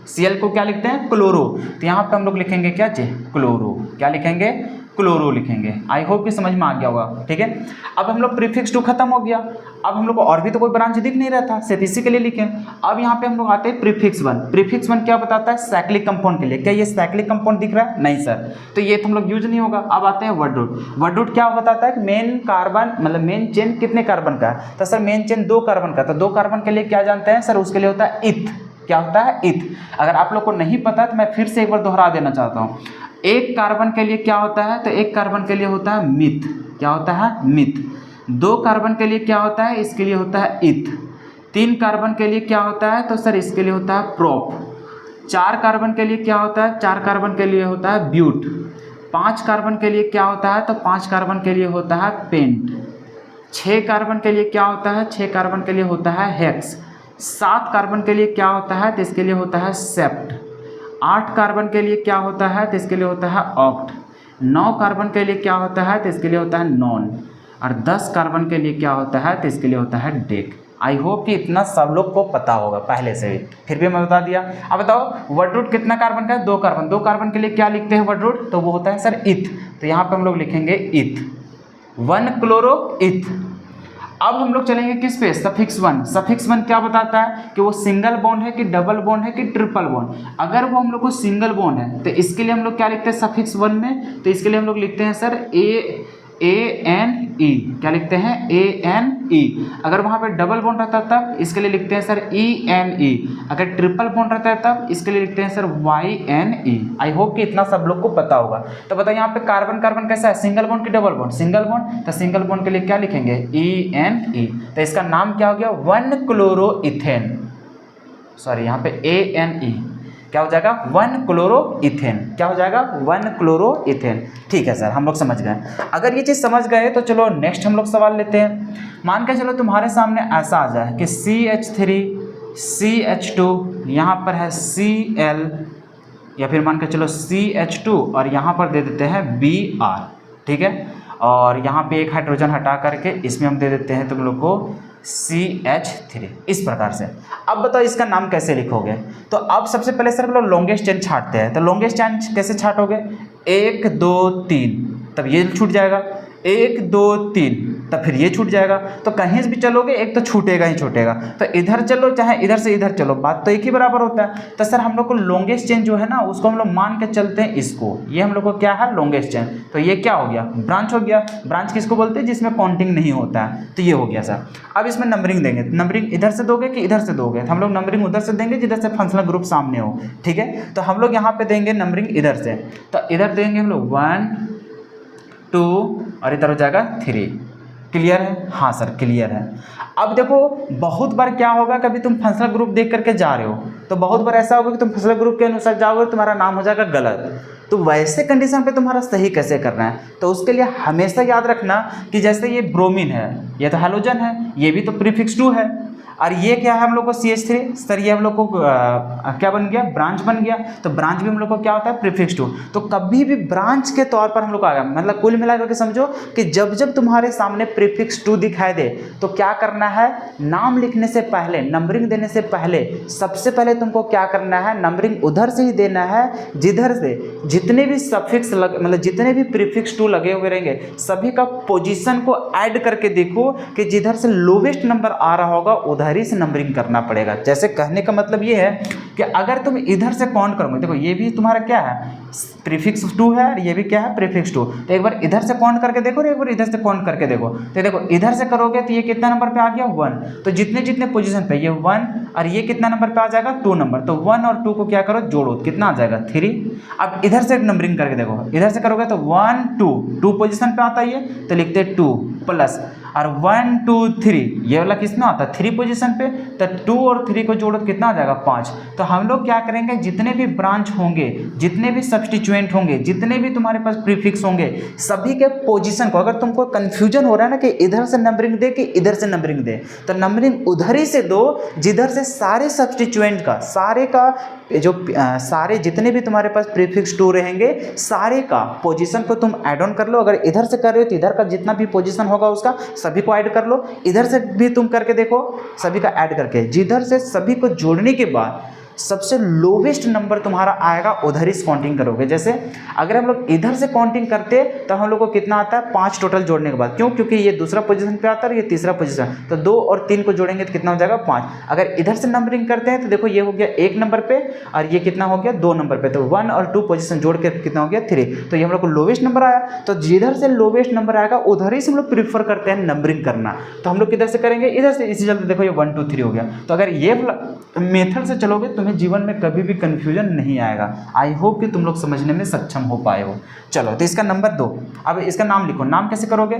Cl को क्या लिखते हैं, क्लोरो। तो यहाँ पे हम लोग लिखेंगे क्या जी, क्लोरो। क्या लिखेंगे, क्लोरो लिखेंगे। आई होप कि समझ में आ गया होगा, ठीक है। अब हम लोग प्रीफिक्स 2 खत्म हो गया, अब हम लोग को और भी तो कोई ब्रांच दिख नहीं रहा था, सिर्फ इसी के लिए लिखें। अब यहाँ पे हम लोग आते हैं प्रीफिक्स 1। प्रीफिक्स 1 क्या बताता है, साइक्लिक कंपाउंड के लिए। क्या ये साइक्लिक कंपाउंड दिख रहा है, नहीं सर, तो ये तो हम लोग यूज नहीं होगा। अब आते हैं वर्ड रूट। वर्ड रूट क्या बताता है कि मेन कार्बन मतलब मेन चेन कितने कार्बन का है, तो सर मेन चेन 2 कार्बन का। तो 2 कार्बन के लिए क्या जानते हैं सर, उसके लिए होता है इथ। क्या होता है, इथ। अगर आप लोग को नहीं पता तो मैं फिर से एक बार दोहरा देना चाहता हूँ। 1 कार्बन के लिए क्या होता है, तो 1 कार्बन के लिए होता है मिथ। क्या होता है, मिथ। 2 कार्बन के लिए क्या होता है, इसके लिए होता है इथ। 3 कार्बन के लिए क्या होता है, तो सर इसके लिए होता है प्रोप। 4 कार्बन के लिए क्या होता है, 4 कार्बन के लिए होता है ब्यूट। 5 कार्बन के लिए क्या होता है, तो 5 कार्बन के लिए होता है पेंट। 6 कार्बन के लिए क्या होता है, 6 कार्बन के लिए होता है हेक्स। 7 कार्बन के लिए क्या होता है, तो इसके लिए होता है सेप्ट। 8 कार्बन के लिए क्या होता है, तो इसके लिए होता है ऑक्ट। 9 कार्बन के लिए क्या होता है, तो इसके लिए होता है नॉन। और 10 कार्बन के लिए क्या होता है, तो इसके लिए होता है डेक। आई होप कि इतना सब लोग को पता होगा पहले से भी, फिर भी मैं बता दिया। अब बताओ वर्ड रूट कितना कार्बन का है, 2 कार्बन। 2 कार्बन के लिए क्या लिखते हैं वर्ड रूट, तो वो होता है सर इथ। तो यहाँ पे हम लोग लिखेंगे इथ, 1 क्लोरो इथ। अब हम लोग चलेंगे किस पे, सफिक्स 1। सफिक्स 1 क्या बताता है कि वो सिंगल बॉन्ड है कि डबल बॉन्ड है कि ट्रिपल बॉन्ड। अगर वो हम लोग को सिंगल बॉन्ड है तो इसके लिए हम लोग क्या लिखते हैं सफिक्स 1 में, तो इसके लिए हम लोग लिखते हैं सर ANE। क्या लिखते हैं, ANE। अगर वहाँ पे डबल बॉन्ड रहता है तब इसके लिए लिखते हैं सर ENE। अगर ट्रिपल बॉन्ड रहता है तब इसके लिए लिखते हैं सर YNE। आई होप कि इतना सब लोग को पता होगा। तो बताइए यहाँ पे कार्बन कार्बन कैसा है, सिंगल बॉन्ड की डबल बॉन्ड, सिंगल बॉन्ड। तो सिंगल बॉन्ड के लिए क्या लिखेंगे, ENE। तो इसका नाम क्या हो गया, 1 क्लोरोइथेन। सॉरी यहाँ पे ANE क्या हो जाएगा, 1 क्लोरोइथेन। क्या हो जाएगा, 1 क्लोरोइथेन। ठीक है सर, हम लोग समझ गए। अगर ये चीज़ समझ गए तो चलो नेक्स्ट हम लोग सवाल लेते हैं। मान के चलो तुम्हारे सामने ऐसा आ जाए कि CH3 CH2 यहाँ पर है Cl, या फिर मान के चलो CH2 और यहाँ पर दे देते हैं Br, ठीक है। और यहाँ पे एक हाइड्रोजन हटा करके इसमें हम दे देते हैं तुम लोग को CH3, इस प्रकार से। अब बताओ इसका नाम कैसे लिखोगे। तो अब सबसे पहले सर हम लोग लॉन्गेस्ट चेन छांटते हैं। तो लॉन्गेस्ट चेन कैसे छांटोगे, 1 2 3, तब ये छूट जाएगा, 1 2 3, तब फिर ये छूट जाएगा। तो कहीं से भी चलोगे एक तो छूटेगा ही छूटेगा। तो इधर चलो चाहे इधर से इधर चलो, बात तो एक ही बराबर होता है। तो सर हम लोग को लॉन्गेस्ट चेन जो है ना उसको हम लोग मान के चलते हैं इसको, ये हम लोग को क्या है लॉन्गेस्ट चेन। तो ये क्या हो गया ब्रांच हो गया। ब्रांच किसको बोलते हैं जिसमें काउंटिंग नहीं होता है। तो ये हो गया सर। अब इसमें नंबरिंग देंगे, नंबरिंग इधर से दोगे कि इधर से दोगे। तो हम लोग नंबरिंग उधर से देंगे जिधर से फंक्शनल ग्रुप सामने हो, ठीक है। तो हम लोग यहाँ पे देंगे नंबरिंग इधर से, तो इधर देंगे हम लोग 1 2 और इधर हो जाएगा 3। क्लियर है? हाँ सर क्लियर है। अब देखो बहुत बार क्या होगा, कभी तुम फंक्शनल ग्रुप देख करके जा रहे हो तो बहुत बार ऐसा होगा कि तुम फंक्शनल ग्रुप के अनुसार जाओगे, तुम्हारा नाम हो जाएगा गलत। तो वैसे कंडीशन पे तुम्हारा सही कैसे करना है, तो उसके लिए हमेशा याद रखना कि जैसे ये ब्रोमीन है, ये तो हैलोजन है, ये भी तो प्रीफिक्स 2 है, और ये क्या है हम लोग को CH3 सर, ये हम लोग को क्या बन गया ब्रांच बन गया। तो ब्रांच भी हम लोग को क्या होता है प्रीफिक्स 2। तो कभी भी ब्रांच के तौर पर हम लोग को आएगा, मतलब कुल मिलाकर के समझो कि जब जब तुम्हारे सामने प्रीफिक्स 2 दिखाई दे तो क्या करना है, नाम लिखने से पहले नंबरिंग देने से पहले सबसे पहले तुमको क्या करना है, नंबरिंग उधर से ही देना है जिधर से जितने भी सफिक्स मतलब जितने भी प्रीफिक्स 2 लगे हुए रहेंगे सभी का पोजीशन को ऐड करके देखो कि जिधर से लोवेस्ट नंबर आ रहा होगा उधर ही से नंबरिंग करना पड़ेगा। जैसे कहने का मतलब ये है कि अगर तुम इधर से काउंट करोगे, देखो ये भी तुम्हारा क्या है प्रीफिक्स 2 है और ये भी क्या है प्रीफिक्स 2। तो एक बार इधर से काउंट करके देखो और एक बार इधर से काउंट करके देखो। तो देखो इधर से करोगे तो ये कितना नंबर पे आ गया 1। तो जितने जितने पोजीशन पे ये 1 और ये कितना नंबर पे आ जाएगा 2 नंबर। तो 1 और 2 को क्या करो जोड़ो, कितना आ जाएगा 3। अब इधर से नंबरिंग करके देखो, इधर से करोगे तो 1 2 पोजीशन पे आता है, तो लिखते 2 प्लस और 1 2 3 ये वाला कितना आता है 3 पोजीशन पे। तो 2 और 3 को जोड़ो तो कितना आ जाएगा 5। तो हम लोग क्या करेंगे, जितने भी ब्रांच होंगे, जितने भी सब्स्टिट्यूएंट होंगे, जितने भी तुम्हारे पास प्रीफिक्स होंगे, सभी के पोजीशन को, अगर तुमको कंफ्यूजन हो रहा है ना कि इधर से नंबरिंग दे कि इधर से नंबरिंग दे, तो नंबरिंग उधर ही से दो जिधर से सारे सब्स्टिट्यूएंट का, सारे का जो सारे जितने भी तुम्हारे पास प्रीफिक्स 2 रहेंगे सारे का पोजीशन को तुम ऐड ऑन कर लो। अगर इधर से कर रहे हो तो इधर का जितना भी पोजीशन होगा उसका सभी को ऐड कर लो। इधर से भी तुम करके देखो, सभी का ऐड करके जिधर से सभी को जोड़ने के बाद सबसे लोवेस्ट नंबर तुम्हारा आएगा उधर ही काउंटिंग करोगे। जैसे अगर हम लोग इधर से काउंटिंग करते तो हम लोग को कितना आता है 5 टोटल जोड़ने के बाद, क्यों, क्योंकि ये दूसरा पोजीशन पे आता है और ये तीसरा पोजीशन, तो 2 और 3 को जोड़ेंगे तो कितना हो जाएगा 5। अगर इधर से नंबरिंग करते हैं तो देखो ये हो गया 1 नंबर पे और ये कितना हो गया 2 नंबर पे, तो 1 और 2 पोजीशन जोड़ के कितना हो गया 3। तो ये हम लोग को लोवेस्ट नंबर आया। तो जिधर से लोवेस्ट नंबर आएगा उधर ही से हम लोग प्रीफर करते हैं नंबरिंग करना। तो हम लोग किधर से करेंगे, इधर से। इसी चलते देखो ये 1 2 3 हो गया। तो अगर ये मेथड से चलोगे तुम्हें जीवन में कभी भी कंफ्यूजन नहीं आएगा। आई होप कि तुम लोग समझने में सक्षम हो पाए हो। चलो तो इसका नंबर 2। अब इसका नाम लिखो। नाम कैसे करोगे,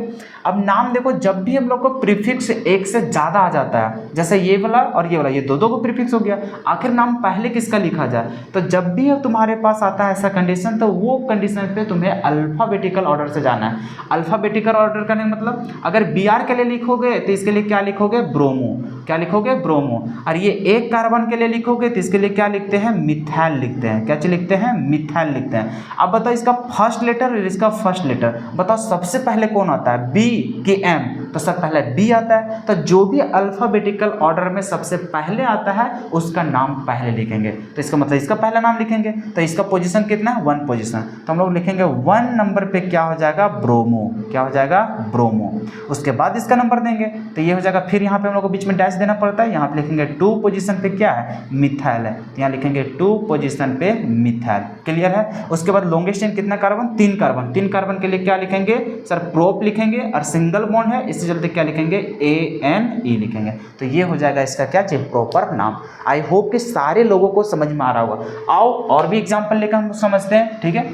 अब नाम देखो जब भी हम लोग को प्रीफिक्स 1 से ज़्यादा आ जाता है, जैसे ये वाला और ये वाला, ये दो को प्रीफिक्स हो गया, आखिर नाम पहले किसका लिखा जाए। तो जब भी तुम्हारे पास आता है ऐसा कंडीशन, तो वो कंडीशन पे तुम्हें अल्फ़ाबेटिकल ऑर्डर से जाना है। अल्फ़ाबेटिकल ऑर्डर करने का मतलब अगर Br के लिए लिखोगे तो इसके लिए क्या लिखोगे ब्रोमो, क्या लिखोगे ब्रोमो। और ये 1 कार्बन के लिए लिखोगे तो इसके लिए क्या लिखते हैं मिथाइल लिखते हैं। क्या चीज लिखते हैं मिथाइल लिखते हैं। अब बताओ इसका फर्स्ट लेटर और इसका फर्स्ट लेटर, बताओ सबसे पहले कौन आता है, बी कि एम। तो सब पहले बी आता है। तो जो भी अल्फाबेटिकल ऑर्डर में सबसे पहले आता है उसका नाम पहले लिखेंगे। तो इसका मतलब इसका पहला नाम लिखेंगे। तो इसका पोजीशन कितना है 1 पोजीशन। तो हम लोग लिखेंगे 1 नंबर पे क्या हो जाएगा ब्रोमो, क्या हो जाएगा ब्रोमो। उसके बाद इसका नंबर देंगे तो ये हो जाएगा। फिर यहाँ पे हम लोग को बीच में डैश देना पड़ता है। यहाँ पे लिखेंगे 2 पोजीशन पे क्या है मिथाइल है, तो यहाँ लिखेंगे 2 पोजीशन पे मिथाइल। क्लियर है। उसके बाद लॉन्गेस्ट चेन कितना कार्बन 3 कार्बन। 3 कार्बन के लिए क्या लिखेंगे सर प्रोप लिखेंगे और सिंगल बॉन्ड है इससे चलते क्या लिखेंगे ANE लिखेंगे। तो ये हो जाएगा इसका क्या चाहिए प्रॉपर नाम। आई होप कि सारे लोगों को समझ में आ रहा होगा। आओ और भी एग्जाम्पल लेकर हम समझते हैं। ठीक है,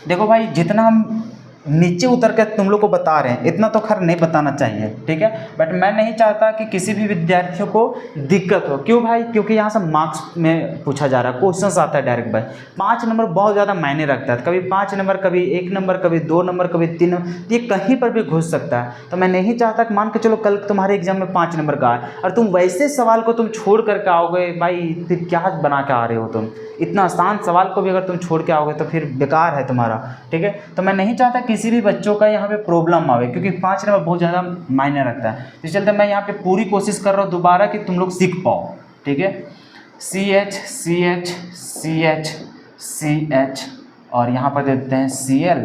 देखो भाई जितना हम नीचे उतर के तुम लोग को बता रहे हैं इतना तो खैर नहीं बताना चाहिए, ठीक है, बट मैं नहीं चाहता कि किसी भी विद्यार्थियों को दिक्कत हो। क्यों भाई, क्योंकि यहाँ से मार्क्स में पूछा जा रहा है, क्वेश्चंस आता है डायरेक्ट भाई। 5 नंबर बहुत ज़्यादा मायने रखता है, कभी 5 नंबर, कभी 1 नंबर, कभी 2 नंबर, कभी 3 नंबर, ये कहीं पर भी घुस सकता है। तो मैं नहीं चाहता कि मान के चलो कल तुम्हारे एग्जाम में 5 नंबर का है और तुम वैसे सवाल को तुम छोड़ करके आओगे, भाई फिर क्या बना के आ रहे हो तुम। इतना आसान सवाल को भी अगर तुम छोड़ के आओगे तो फिर बेकार है तुम्हारा, ठीक है। तो मैं नहीं चाहता किसी भी बच्चों का यहाँ पे प्रॉब्लम आवे, क्योंकि 5 नंबर बहुत ज़्यादा मायने रखता है। तो चलते मैं यहाँ पे पूरी कोशिश कर रहा हूँ दोबारा कि तुम लोग सीख पाओ, ठीक है। CH CH CH CH और यहाँ पर दे देते हैं Cl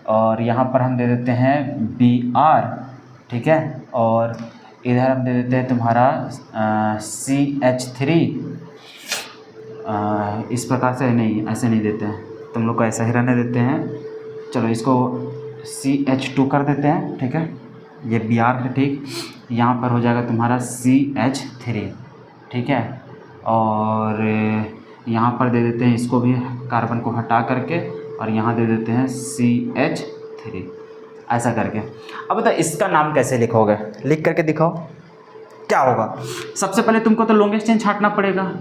और यहाँ पर हम दे देते हैं Br ठीक है। और इधर हम दे देते हैं तुम्हारा CH3, इस प्रकार से नहीं, ऐसे नहीं देते हैं, तुम लोग को ऐसा ही रहने देते हैं। चलो इसको CH2 कर देते हैं, ठीक है, ये Br है, ठीक। यहाँ पर हो जाएगा तुम्हारा CH3, ठीक है। और यहाँ पर दे देते हैं इसको भी, कार्बन को हटा करके, और यहाँ दे देते हैं CH3, ऐसा करके। अब बता इसका नाम कैसे लिखोगे, लिख करके दिखाओ क्या होगा। सबसे पहले तुमको तो लॉन्गेस्ट चेन छांटना पड़ेगा,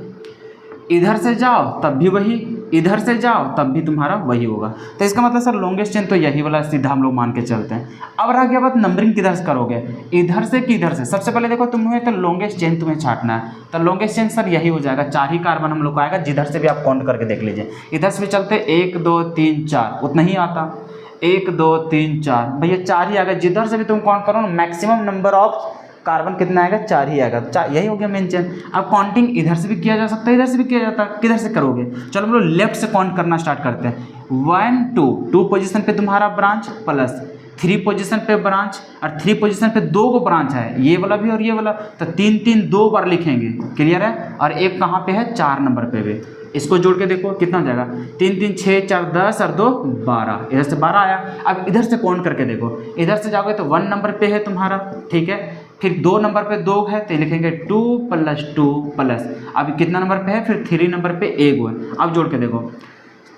इधर से जाओ तब भी वही, इधर से जाओ तब भी तुम्हारा वही होगा। तो इसका मतलब सर लॉन्गेस्ट चेन तो यही वाला सीधा हम लोग मान के चलते हैं। अब रह गया बात नंबरिंग किधर से करोगे, इधर से कि इधर से। सबसे पहले देखो तुम्हें तो लॉन्गेस्ट चेन तुम्हें छांटना है, तो लॉन्गेस्ट चेन सर यही हो जाएगा, 4 ही कार्बन हम लोग को आएगा, जिधर से भी आप काउंट करके देख लीजिए। इधर से भी चलते 1 2 3 4, उतना ही आता, 1 2 3 4, भैया 4 ही आएगा। जिधर से भी तुम काउंट करो ना, मैक्सिमम नंबर ऑफ कार्बन कितना आएगा, 4 ही आएगा, यही हो गया मेन चेन। अब काउंटिंग इधर से भी किया जा सकता है, इधर से भी किया जाता है, किधर से करोगे। चलो हम लोग लेफ्ट से काउंट करना स्टार्ट करते हैं। 1 2 पोजीशन पे तुम्हारा ब्रांच, प्लस 3 पोजीशन पे ब्रांच, और 3 पोजीशन पे 2 को ब्रांच है, ये वाला भी और ये वाला, तो 3 3 2 बार लिखेंगे, क्लियर है। और एक कहाँ पे है, 4 नंबर पे भी, इसको जोड़ के देखो कितना हो जाएगा, 3 3 6 4 10 और 2 12, इधर से 12 आया। अब इधर से काउंट करके देखो, इधर से जाओगे तो 1 नंबर पे है तुम्हारा, ठीक है। फिर 2 नंबर पे 2 है तो लिखेंगे 2 + 2 प्लस, अब कितना नंबर पे है, फिर 3 नंबर पे 1 है। अब जोड़ के देखो,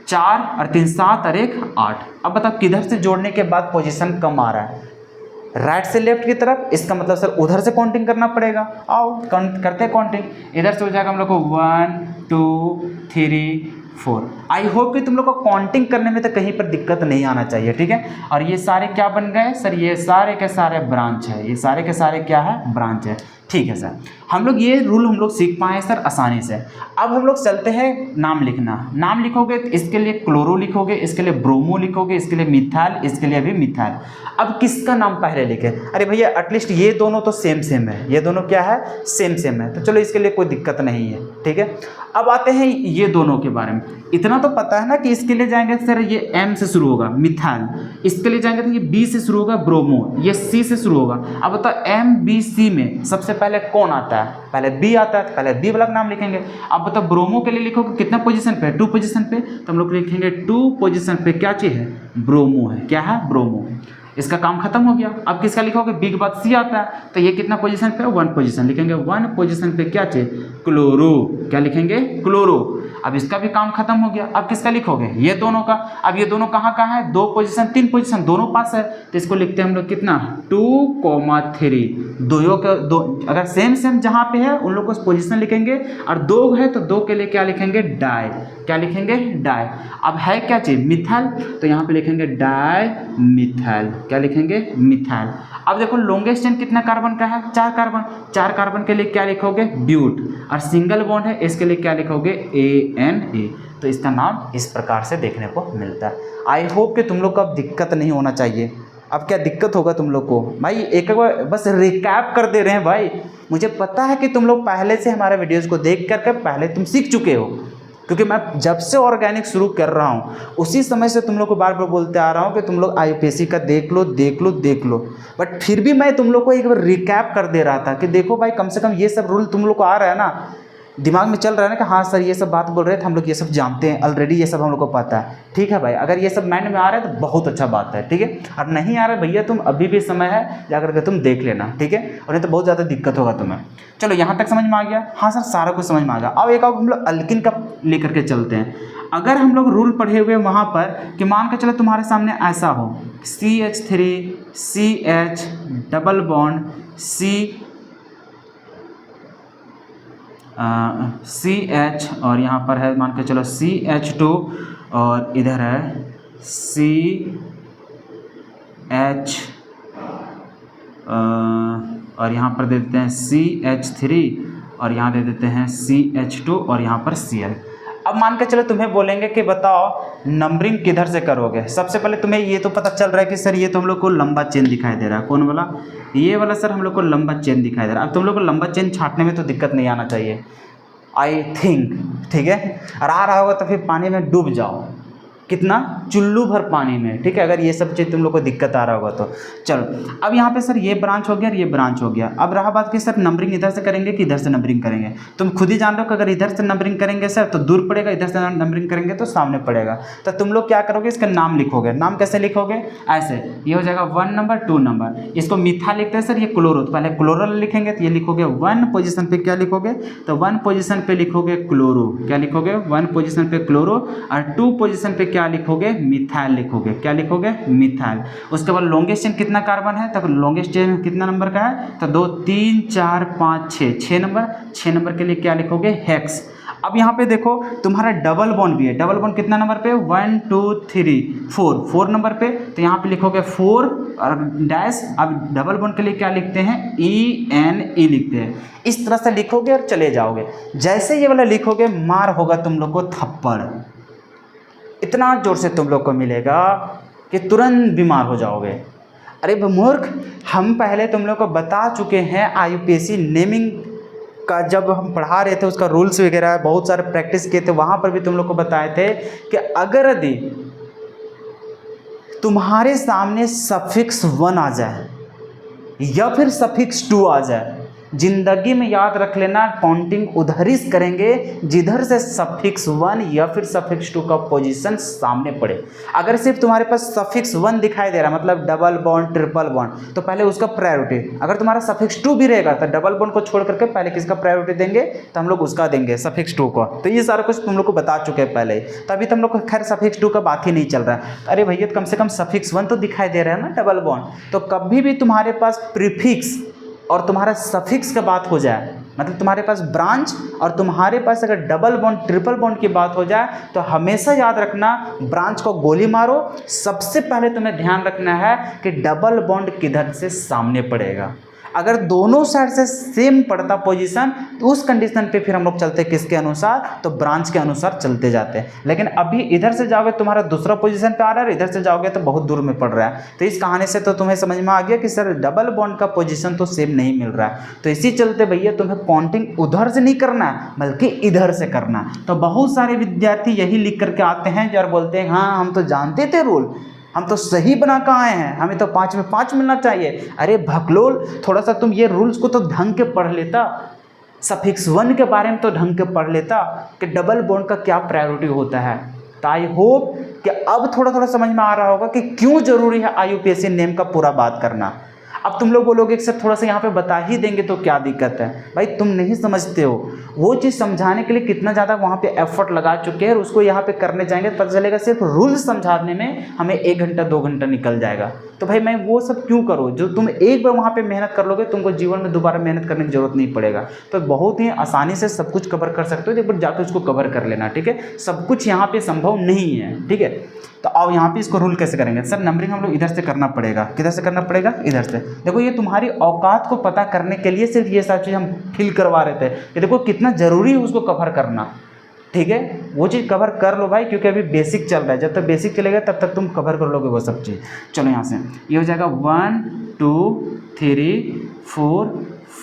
4 और 3 7 और 1 8। अब बताओ किधर से जोड़ने के बाद पोजीशन कम आ रहा है, राइट से लेफ्ट की तरफ, इसका मतलब सर उधर से काउंटिंग करना पड़ेगा। आओ करते हैं काउंटिंग। इधर से हो जाएगा हम लोग को 1 2 3 4। आई होप कि तुम लोग को काउंटिंग करने में तो कहीं पर दिक्कत नहीं आना चाहिए, ठीक है। और ये सारे क्या बन गए सर, ये सारे के सारे ब्रांच है, ये सारे के सारे क्या है, ब्रांच है, ठीक है सर। हम लोग ये रूल हम लोग सीख पाए सर आसानी से। अब हम लोग चलते हैं नाम लिखना। नाम लिखोगे तो इसके लिए क्लोरो लिखोगे, इसके लिए ब्रोमो लिखोगे, इसके लिए मिथाइल, इसके लिए भी मिथाइल। अब किसका नाम पहले लिखे, अरे भैया एटलीस्ट ये दोनों तो सेम सेम है, ये दोनों क्या है, सेम सेम है, तो चलो इसके लिए कोई दिक्कत नहीं है, ठीक है। अब आते हैं ये दोनों के बारे में। इतना तो पता है ना कि इसके लिए जाएंगे सर ये M से शुरू होगा, मिथाइल, इसके लिए जाएंगे तो ये B से शुरू होगा, ब्रोमो, ये C से शुरू होगा। अब बताओ MBC में सबसे पहले कौन आता है, पहले B आता है, तो पहले B वाला नाम लिखेंगे। अब बताओ ब्रोमो के लिए लिखोगे कितना पोजीशन पे, 2 पोजीशन पे, तो हम लोग लिखेंगे 2 पोजीशन पे क्या चीज़ है, ब्रोमो है, क्या है, ब्रोमो। इसका काम खत्म हो गया। अब किसका लिखोगे, B के बाद C आता है, तो ये कितना पोजीशन पे, 1 पोजीशन, लिखेंगे 1 पोजीशन पे क्या चाहिए, क्लोरो, क्या लिखेंगे, क्लोरो। अब इसका भी काम खत्म हो गया। अब किसका लिखोगे, ये दोनों का। अब ये दोनों कहाँ कहाँ है, 2 पोजीशन 3 पोजीशन दोनों पास है, तो इसको लिखते हैं हम लोग कितना, 2,3। दो का दो, अगर सेम सेम जहाँ पे है उन लोग को पोजीशन लिखेंगे, और 2 है तो 2 के लिए क्या लिखेंगे, डाई, क्या लिखेंगे, डाई। अब है क्या चीज़, मिथाइल, तो यहाँ पे लिखेंगे डाई मिथाइल, क्या लिखेंगे, मिथाइल। अब देखो लॉन्गेस्ट चेन कितना कार्बन का है, 4 कार्बन, 4 कार्बन के लिए क्या लिखोगे, ब्यूट, और सिंगल बॉन्ड है इसके लिए क्या लिखोगे, ANA। तो इसका नाम इस प्रकार से देखने को मिलता है। आई होप कि तुम लोग को अब दिक्कत नहीं होना चाहिए। अब क्या दिक्कत होगा तुम लोग को, भाई एक बार बस रिकैप कर दे रहे हैं भाई। मुझे पता है कि तुम लोग पहले से हमारे वीडियोज़ को देख करके पहले तुम सीख चुके हो, क्योंकि मैं जब से ऑर्गेनिक शुरू कर रहा हूँ उसी समय से तुम लोग को बार बार बोलते आ रहा हूँ कि तुम लोग IUPAC का देख लो देख लो देख लो। बट फिर भी मैं तुम लोग को एक बार रिकैप कर दे रहा था कि देखो भाई कम से कम ये सब रूल तुम लोग को आ रहा है ना, दिमाग में चल रहा है ना कि हाँ सर ये सब बात बोल रहे थे, हम लोग ये सब जानते हैं ऑलरेडी, ये सब हम लोग को पता है, ठीक है भाई। अगर ये सब माइंड में आ रहा है तो बहुत अच्छा बात है, ठीक है। और नहीं आ रहा है भैया, तुम अभी भी समय है जाकर के तुम देख लेना, ठीक है, और नहीं तो बहुत ज़्यादा दिक्कत होगा तुम्हें। चलो यहाँ तक समझ में आ गया, हाँ सर सारा कुछ समझ में आ गया। अब एक हम लोग अल्किन का लेकर के चलते हैं। अगर हम लोग रूल पढ़े हुए वहाँ पर कि मान के चलो तुम्हारे सामने ऐसा हो, CH3 CH double bond CH, और यहाँ पर है मान के चलो CH2, और इधर है CH, और यहाँ पर दे देते हैं CH3, और यहाँ दे देते हैं CH2, और यहाँ पर Cl। अब मान के चलो तुम्हें बोलेंगे कि बताओ नंबरिंग किधर से करोगे। सबसे पहले तुम्हें ये तो पता चल रहा है कि सर ये तो हम लोग को लंबा चेन दिखाई दे रहा है, कौन वाला, ये वाला सर हम लोग को लंबा चेन दिखाई दे रहा है। अब तुम लोग को लंबा चेन छाटने में तो दिक्कत नहीं आना चाहिए आई थिंक, ठीक है। और आ रहा होगा तो फिर पानी में डूब जाओ, कितना, चुल्लू भर पानी में, ठीक है। अगर ये सब चीज़ तुम लोग को दिक्कत आ रहा होगा तो चलो। अब यहाँ पे सर ये ब्रांच हो गया और ये ब्रांच हो गया। अब रहा बात कि सर नंबरिंग इधर से करेंगे कि इधर से नंबरिंग करेंगे। तुम खुद ही जान रहे हो कि अगर इधर से नंबरिंग करेंगे सर तो दूर पड़ेगा, इधर से नंबरिंग करेंगे तो सामने पड़ेगा। तो तुम लोग क्या करोगे, इसका नाम लिखोगे। नाम कैसे लिखोगे, ऐसे, ये हो जाएगा 1 नंबर 2 नंबर। इसको मिथाइल लिखते हैं सर, ये क्लोरो, तो पहले क्लोरल लिखेंगे तो ये लिखोगे 1 पोजीशन पे क्या लिखोगे, तो 1 पोजीशन पे लिखोगे क्लोरो, क्या लिखोगे 1 पोजीशन पे क्लोरो, और 2 पोजीशन पे क्या लिखोगे, मिथाइल लिखोगे, क्या लिखोगे, मिथाइल। उसके बाद लॉन्गेस्ट चेन कितना कार्बन है, तो लॉन्गेस्ट चेन कितना नंबर का है, तो 2 3 4 5 6, 6 नंबर के लिए क्या लिखोगे, हेक्स। अब यहाँ पे देखो तुम्हारा डबल बॉन्ड भी है। डबल बॉन्ड कितना नंबर पे, 1 2 3 4 नंबर पे, तो यहाँ पे लिखोगे 4 और डैश। अब डबल बॉन्ड के लिए क्या लिखते हैं, ENE लिखते हैं। इस तरह से लिखोगे और चले जाओगे। जैसे ये वाला लिखोगे मार होगा तुम लोग को थप्पड़, इतना जोर से तुम लोग को मिलेगा कि तुरंत बीमार हो जाओगे। अरे मूर्ख, हम पहले तुम लोग को बता चुके हैं IUPAC नेमिंग का, जब हम पढ़ा रहे थे उसका रूल्स वगैरह बहुत सारे प्रैक्टिस किए थे, वहाँ पर भी तुम लोग को बताए थे कि अगर यदि तुम्हारे सामने सफिक्स 1 आ जाए या फिर सफिक्स 2 आ जाए, जिंदगी में याद रख लेना, काउंटिंग उधर ही करेंगे जिधर से सफिक्स 1 या फिर सफिक्स 2 का पोजीशन सामने पड़े। अगर सिर्फ तुम्हारे पास सफिक्स 1 दिखाई दे रहा है, मतलब डबल बॉन्ड ट्रिपल बॉन्ड, तो पहले उसका प्रायोरिटी। अगर तुम्हारा सफिक्स 2 भी रहेगा तो डबल बॉन्ड को छोड़ करके पहले किसका प्रायोरिटी देंगे, तो हम लोग उसका देंगे, सफिक्स 2 को। तो ये सारा कुछ तुम लोग को बता चुके हैं पहले, तभी तुम लोग को खैर सफिक्स 2 का बात ही नहीं चल रहा है। अरे भैया कम से कम सफिक्स 1 तो दिखाई दे रहा है ना, डबल बॉन्ड। तो कभी भी तुम्हारे पास प्रीफिक्स और तुम्हारा सफिक्स का बात हो जाए, मतलब तुम्हारे पास ब्रांच और तुम्हारे पास अगर डबल बॉन्ड ट्रिपल बॉन्ड की बात हो जाए, तो हमेशा याद रखना ब्रांच को गोली मारो। सबसे पहले तुम्हें ध्यान रखना है कि डबल बॉन्ड किधर से सामने पड़ेगा। अगर दोनों साइड से सेम पड़ता पोजीशन, तो उस कंडीशन पे फिर हम लोग चलते किसके अनुसार, तो ब्रांच के अनुसार चलते जाते हैं। लेकिन अभी इधर से जाओगे तुम्हारा दूसरा पोजीशन पे आ रहा है, इधर से जाओगे तो बहुत दूर में पड़ रहा है। तो इस कहानी से तो तुम्हें समझ में आ गया कि सर डबल बॉन्ड का पोजीशन तो सेम नहीं मिल रहा है। तो इसी चलते भैया तुम्हें काउंटिंग उधर से नहीं करना है, बल्कि इधर से करना है। तो बहुत सारे विद्यार्थी यही लिख करके आते हैं और बोलते हैं हाँ हम तो जानते थे रूल, हम तो सही बना कर आए हैं, हमें तो 5 में 5 मिलना चाहिए। अरे भकलोल, थोड़ा सा तुम ये रूल्स को तो ढंग के पढ़ लेता, सफिक्स 1 के बारे में तो ढंग के पढ़ लेता कि डबल बॉन्ड का क्या प्रायोरिटी होता है। तो आई होप कि अब थोड़ा थोड़ा समझ में आ रहा होगा कि क्यों ज़रूरी है IUPAC नेम का पूरा बात करना। अब तुम लोग बोलोगे कि सर थोड़ा सा यहाँ पे बता ही देंगे तो क्या दिक्कत है। भाई तुम नहीं समझते हो, वो चीज़ समझाने के लिए कितना ज़्यादा वहाँ पे एफर्ट लगा चुके हैं, और उसको यहाँ पे करने जाएंगे तो पता चलेगा सिर्फ रूल्स समझाने में हमें 1 घंटा 2 घंटा निकल जाएगा। तो भाई मैं वो सब क्यों करूँ, जो तुम एक बार वहाँ पे मेहनत कर लोगे तुमको जीवन में दोबारा मेहनत करने की जरूरत नहीं पड़ेगा। तो बहुत ही आसानी से सब कुछ कवर कर सकते हो, एक बार जाकर उसको कवर कर लेना, ठीक है। सब कुछ यहाँ पे संभव नहीं है, ठीक है। तो आओ यहाँ पे इसको रूल कैसे करेंगे। सर नंबरिंग हम लोग इधर से करना पड़ेगा, किधर से करना पड़ेगा, इधर से। देखो ये तुम्हारी औकात को पता करने के लिए सिर्फ ये सारी चीज़ हम फील करवा रहे थे कि देखो कितना ज़रूरी है उसको कवर करना, ठीक है। वो चीज़ कवर कर लो भाई, क्योंकि अभी बेसिक चल रहा है। जब तक बेसिक चलेगा तब तक तुम कवर कर लोगे वो सब चीज़। चलो यहाँ से ये हो जाएगा 1 2 3 4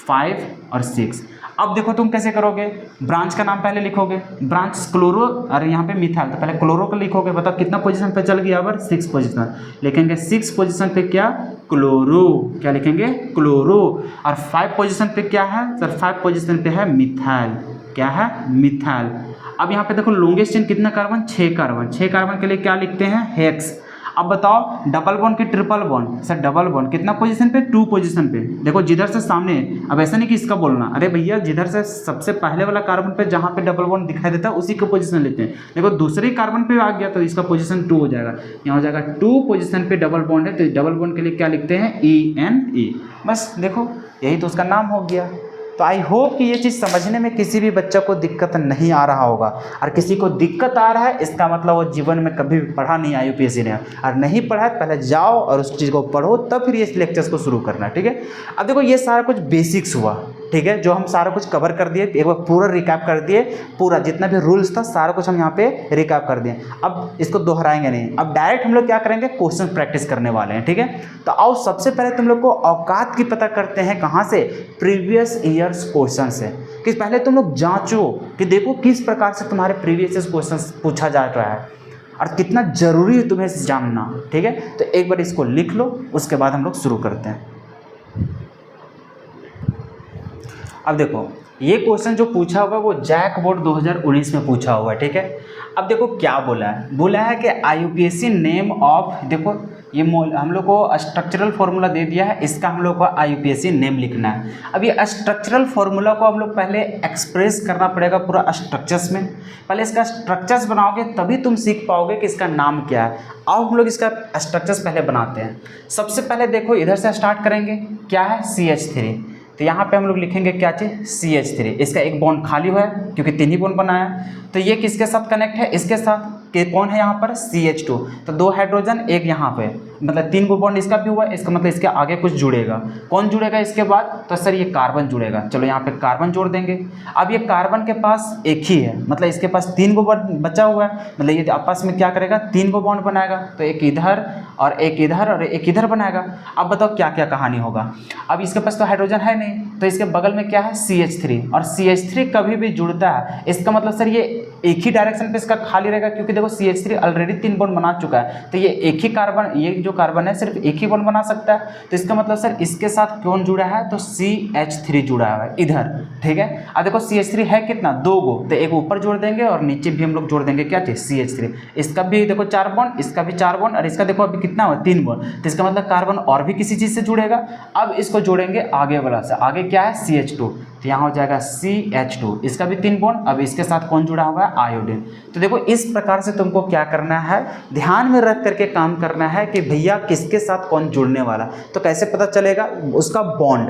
5 और 6। अब देखो तुम कैसे करोगे, ब्रांच का नाम पहले लिखोगे, ब्रांच क्लोरो, और यहाँ पे मिथाइल, तो पहले क्लोरो को लिखोगे। बताओ कितना पोजीशन पे चल गया, अब 6 पोजीशन लिखेंगे। 6 पोजीशन पे क्या, क्लोरो, क्या लिखेंगे, क्लोरो। और 5 पोजीशन पे क्या है सर, 5 पोजीशन पे है मिथाइल, क्या है, मिथाइल। अब यहाँ पे देखो लॉन्गेस्ट चेन कितना कार्बन, 6 कार्बन। 6 कार्बन के लिए क्या लिखते हैं, हेक्स। अब बताओ डबल बॉन्ड की triple bond, sir double bond कितना पोजीशन पे, 2 पोजीशन पे। देखो जिधर से सामने, अब ऐसा नहीं कि इसका बोलना, अरे भैया जिधर से सबसे पहले वाला कार्बन पे जहाँ पे डबल बॉन्ड दिखाई देता है उसी का पोजीशन लेते हैं। देखो दूसरे कार्बन पे आ गया तो इसका पोजीशन 2 हो जाएगा। यहाँ हो जाएगा 2 पोजीशन पे डबल बॉन्ड है, तो डबल बॉन्ड के लिए क्या लिखते हैं, ENE। बस देखो यही तो उसका नाम हो गया। तो आई होप कि ये चीज़ समझने में किसी भी बच्चा को दिक्कत नहीं आ रहा होगा। और किसी को दिक्कत आ रहा है इसका मतलब वो जीवन में कभी भी पढ़ा नहीं IUPAC ने, और नहीं पढ़ा है पहले जाओ और उस चीज़ को पढ़ो, तब फिर ये लेक्चर्स को शुरू करना, ठीक है। अब देखो ये सारा कुछ बेसिक्स हुआ, ठीक है, जो हम सारा कुछ कवर कर दिए, एक बार पूरा रिकैप कर दिए, पूरा जितना भी रूल्स था सारा कुछ हम यहाँ पे रिकैप कर दिए। अब इसको दोहराएंगे नहीं, अब डायरेक्ट हम लोग क्या करेंगे, क्वेश्चन प्रैक्टिस करने वाले हैं, ठीक है। तो आओ सबसे पहले तुम लोग को औकात की पता करते हैं, कहाँ से, प्रीवियस ईयर्स क्वेश्चन से। कि पहले तुम लोग जांचो कि देखो किस प्रकार से तुम्हारे प्रीवियस क्वेश्चन पूछा जा रहा है। और कितना ज़रूरी है तुम्हें जानना, ठीक है। तो एक बार इसको लिख लो, उसके बाद हम लोग शुरू करते हैं। अब देखो ये क्वेश्चन जो पूछा हुआ वो जैक बोर्ड 2019 में पूछा हुआ है, ठीक है। अब देखो क्या बोला है कि IUPAC नेम ऑफ, देखो ये हम लोग को स्ट्रक्चरल फार्मूला दे दिया है, इसका हम लोग को IUPAC नेम लिखना है। अब ये स्ट्रक्चरल फार्मूला को हम लोग पहले एक्सप्रेस करना पड़ेगा पूरा स्ट्रक्चर्स में, पहले इसका स्ट्रक्चर्स बनाओगे तभी तुम सीख पाओगे कि इसका नाम क्या है। आओ हम लोग इसका स्ट्रक्चर्स पहले बनाते हैं। सबसे पहले देखो इधर से स्टार्ट करेंगे, क्या है CH3, तो यहाँ पे हम लोग लिखेंगे क्या चीज़ CH3, इसका एक बॉन्ड खाली हुआ है क्योंकि 3 ही बॉन्ड बनाया है। तो ये किसके साथ कनेक्ट है, इसके साथ, कि कौन है यहाँ पर CH2, तो 2 हाइड्रोजन एक यहाँ पे, मतलब 3 को बॉन्ड इसका भी हुआ है, इसका मतलब इसके आगे कुछ जुड़ेगा। कौन जुड़ेगा इसके बाद, तो सर ये कार्बन जुड़ेगा। चलो यहाँ पे कार्बन जोड़ देंगे। अब ये कार्बन के पास एक ही है, मतलब इसके पास 3 को बॉन्ड बचा हुआ है, मतलब ये आपस में क्या करेगा 3 को बॉन्ड बनाएगा, तो एक इधर और एक इधर और एक इधर बनाएगा। अब बताओ क्या क्या कहानी होगा। अब इसके पास तो हाइड्रोजन है नहीं, तो इसके बगल में क्या है CH3, और CH3 कभी भी जुड़ता है, इसका मतलब सर ये एक ही डायरेक्शन पे इसका खाली रहेगा, क्योंकि देखो CH3 ऑलरेडी 3 बॉन्ड बना चुका है, तो ये एक ही कार्बन, ये जो कार्बन है सिर्फ एक ही बॉन्ड बना सकता है। तो इसका मतलब सर इसके साथ कौन जुड़ा है, तो CH3 जुड़ा है इधर, ठीक है। अब देखो CH3 है कितना, 2 गो, तो एक ऊपर जोड़ देंगे और नीचे भी हम लोग जोड़ देंगे क्या चीज़ CH3। इसका भी देखो 4 बॉन्ड, इसका भी 4 बॉन्ड, और इसका देखो अभी कितना हुआ 3 बॉन्ड, तो इसका मतलब कार्बन और भी किसी चीज़ से जुड़ेगा। अब इसको जोड़ेंगे आगे वाला से, आगे क्या है CH2, तो यहाँ हो जाएगा CH2, इसका भी 3 बॉन्ड। अब इसके साथ कौन जुड़ा हुआ है, आयोडीन। तो देखो इस प्रकार से तुमको क्या करना है, ध्यान में रख करके काम करना है कि भैया किसके साथ कौन जुड़ने वाला। तो कैसे पता चलेगा, उसका बॉन्ड,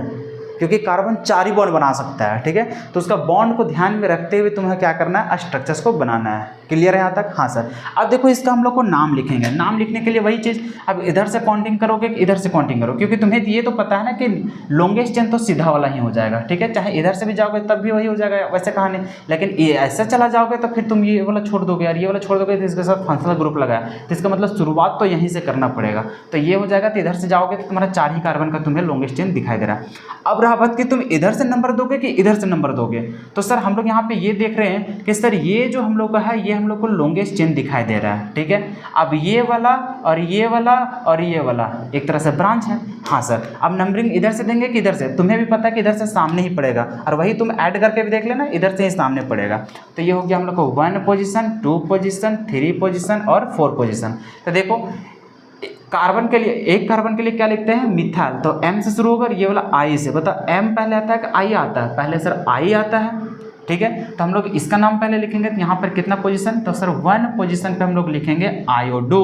क्योंकि कार्बन 4 ही बॉन्ड बना सकता है, ठीक है। तो उसका बॉन्ड को ध्यान में रखते हुए तुम्हें क्या करना है, स्ट्रक्चर्स को बनाना है। क्लियर है यहाँ तक, हाँ सर। अब देखो इसका हम लोग को नाम लिखेंगे, नाम लिखने के लिए वही चीज़, अब इधर से काउंटिंग करोगे इधर से काउंटिंग करो, क्योंकि तुम्हें ये तो पता है ना कि लॉन्गेस्ट चेन तो सीधा वाला ही हो जाएगा, ठीक है। चाहे इधर से भी जाओगे तब भी वही हो जाएगा, वैसे कहानी। लेकिन ये ऐसे चला जाओगे तो फिर तुम ये वाला छोड़ दोगे, यार ये वाला छोड़ दोगे तो इसके साथ फंक्शनल ग्रुप लगाया, तो इसका मतलब शुरुआत तो यहीं से करना पड़ेगा। तो ये हो जाएगा, तो इधर से जाओगे तो तुम्हारा 4 ही कार्बन का तुम्हें लॉन्गेस्ट चेन दिखाई दे रहा है। अब रहा बात कि तुम इधर से नंबर दोगे कि इधर से नंबर दोगे, तो सर हम लोग यहाँ पे ये देख रहे हैं कि सर ये जो हम लोग का है ये हम लोग को लॉन्गेस्ट चेन दिखाई दे रहा है, ठीक है। अब ये वाला और ये वाला और ये वाला एक तरह से ब्रांच है, हाँ सर। अब नंबरिंग इधर से देंगे कि इधर से, तुम्हें भी पता है कि इधर से सामने ही पड़ेगा, और वही तुम ऐड करके भी देख लेना, इधर से ही सामने पड़ेगा। तो ये हो गया हम लोग को 1 पोजीशन, 2 पोजीशन, 3 पोजीशन और 4 पोजीशन। तो देखो कार्बन के लिए, एक कार्बन के लिए क्या लिखते हैं, मिथाइल, तो M से शुरू होगा, ये वाला I से, बताओ M पहले आता है कि I आता है, पहले सर I आता है, ठीक है। तो हम लोग इसका नाम पहले लिखेंगे, तो यहाँ पर कितना पोजीशन, तो सर 1 पोजीशन पे हम लोग लिखेंगे आयोडो,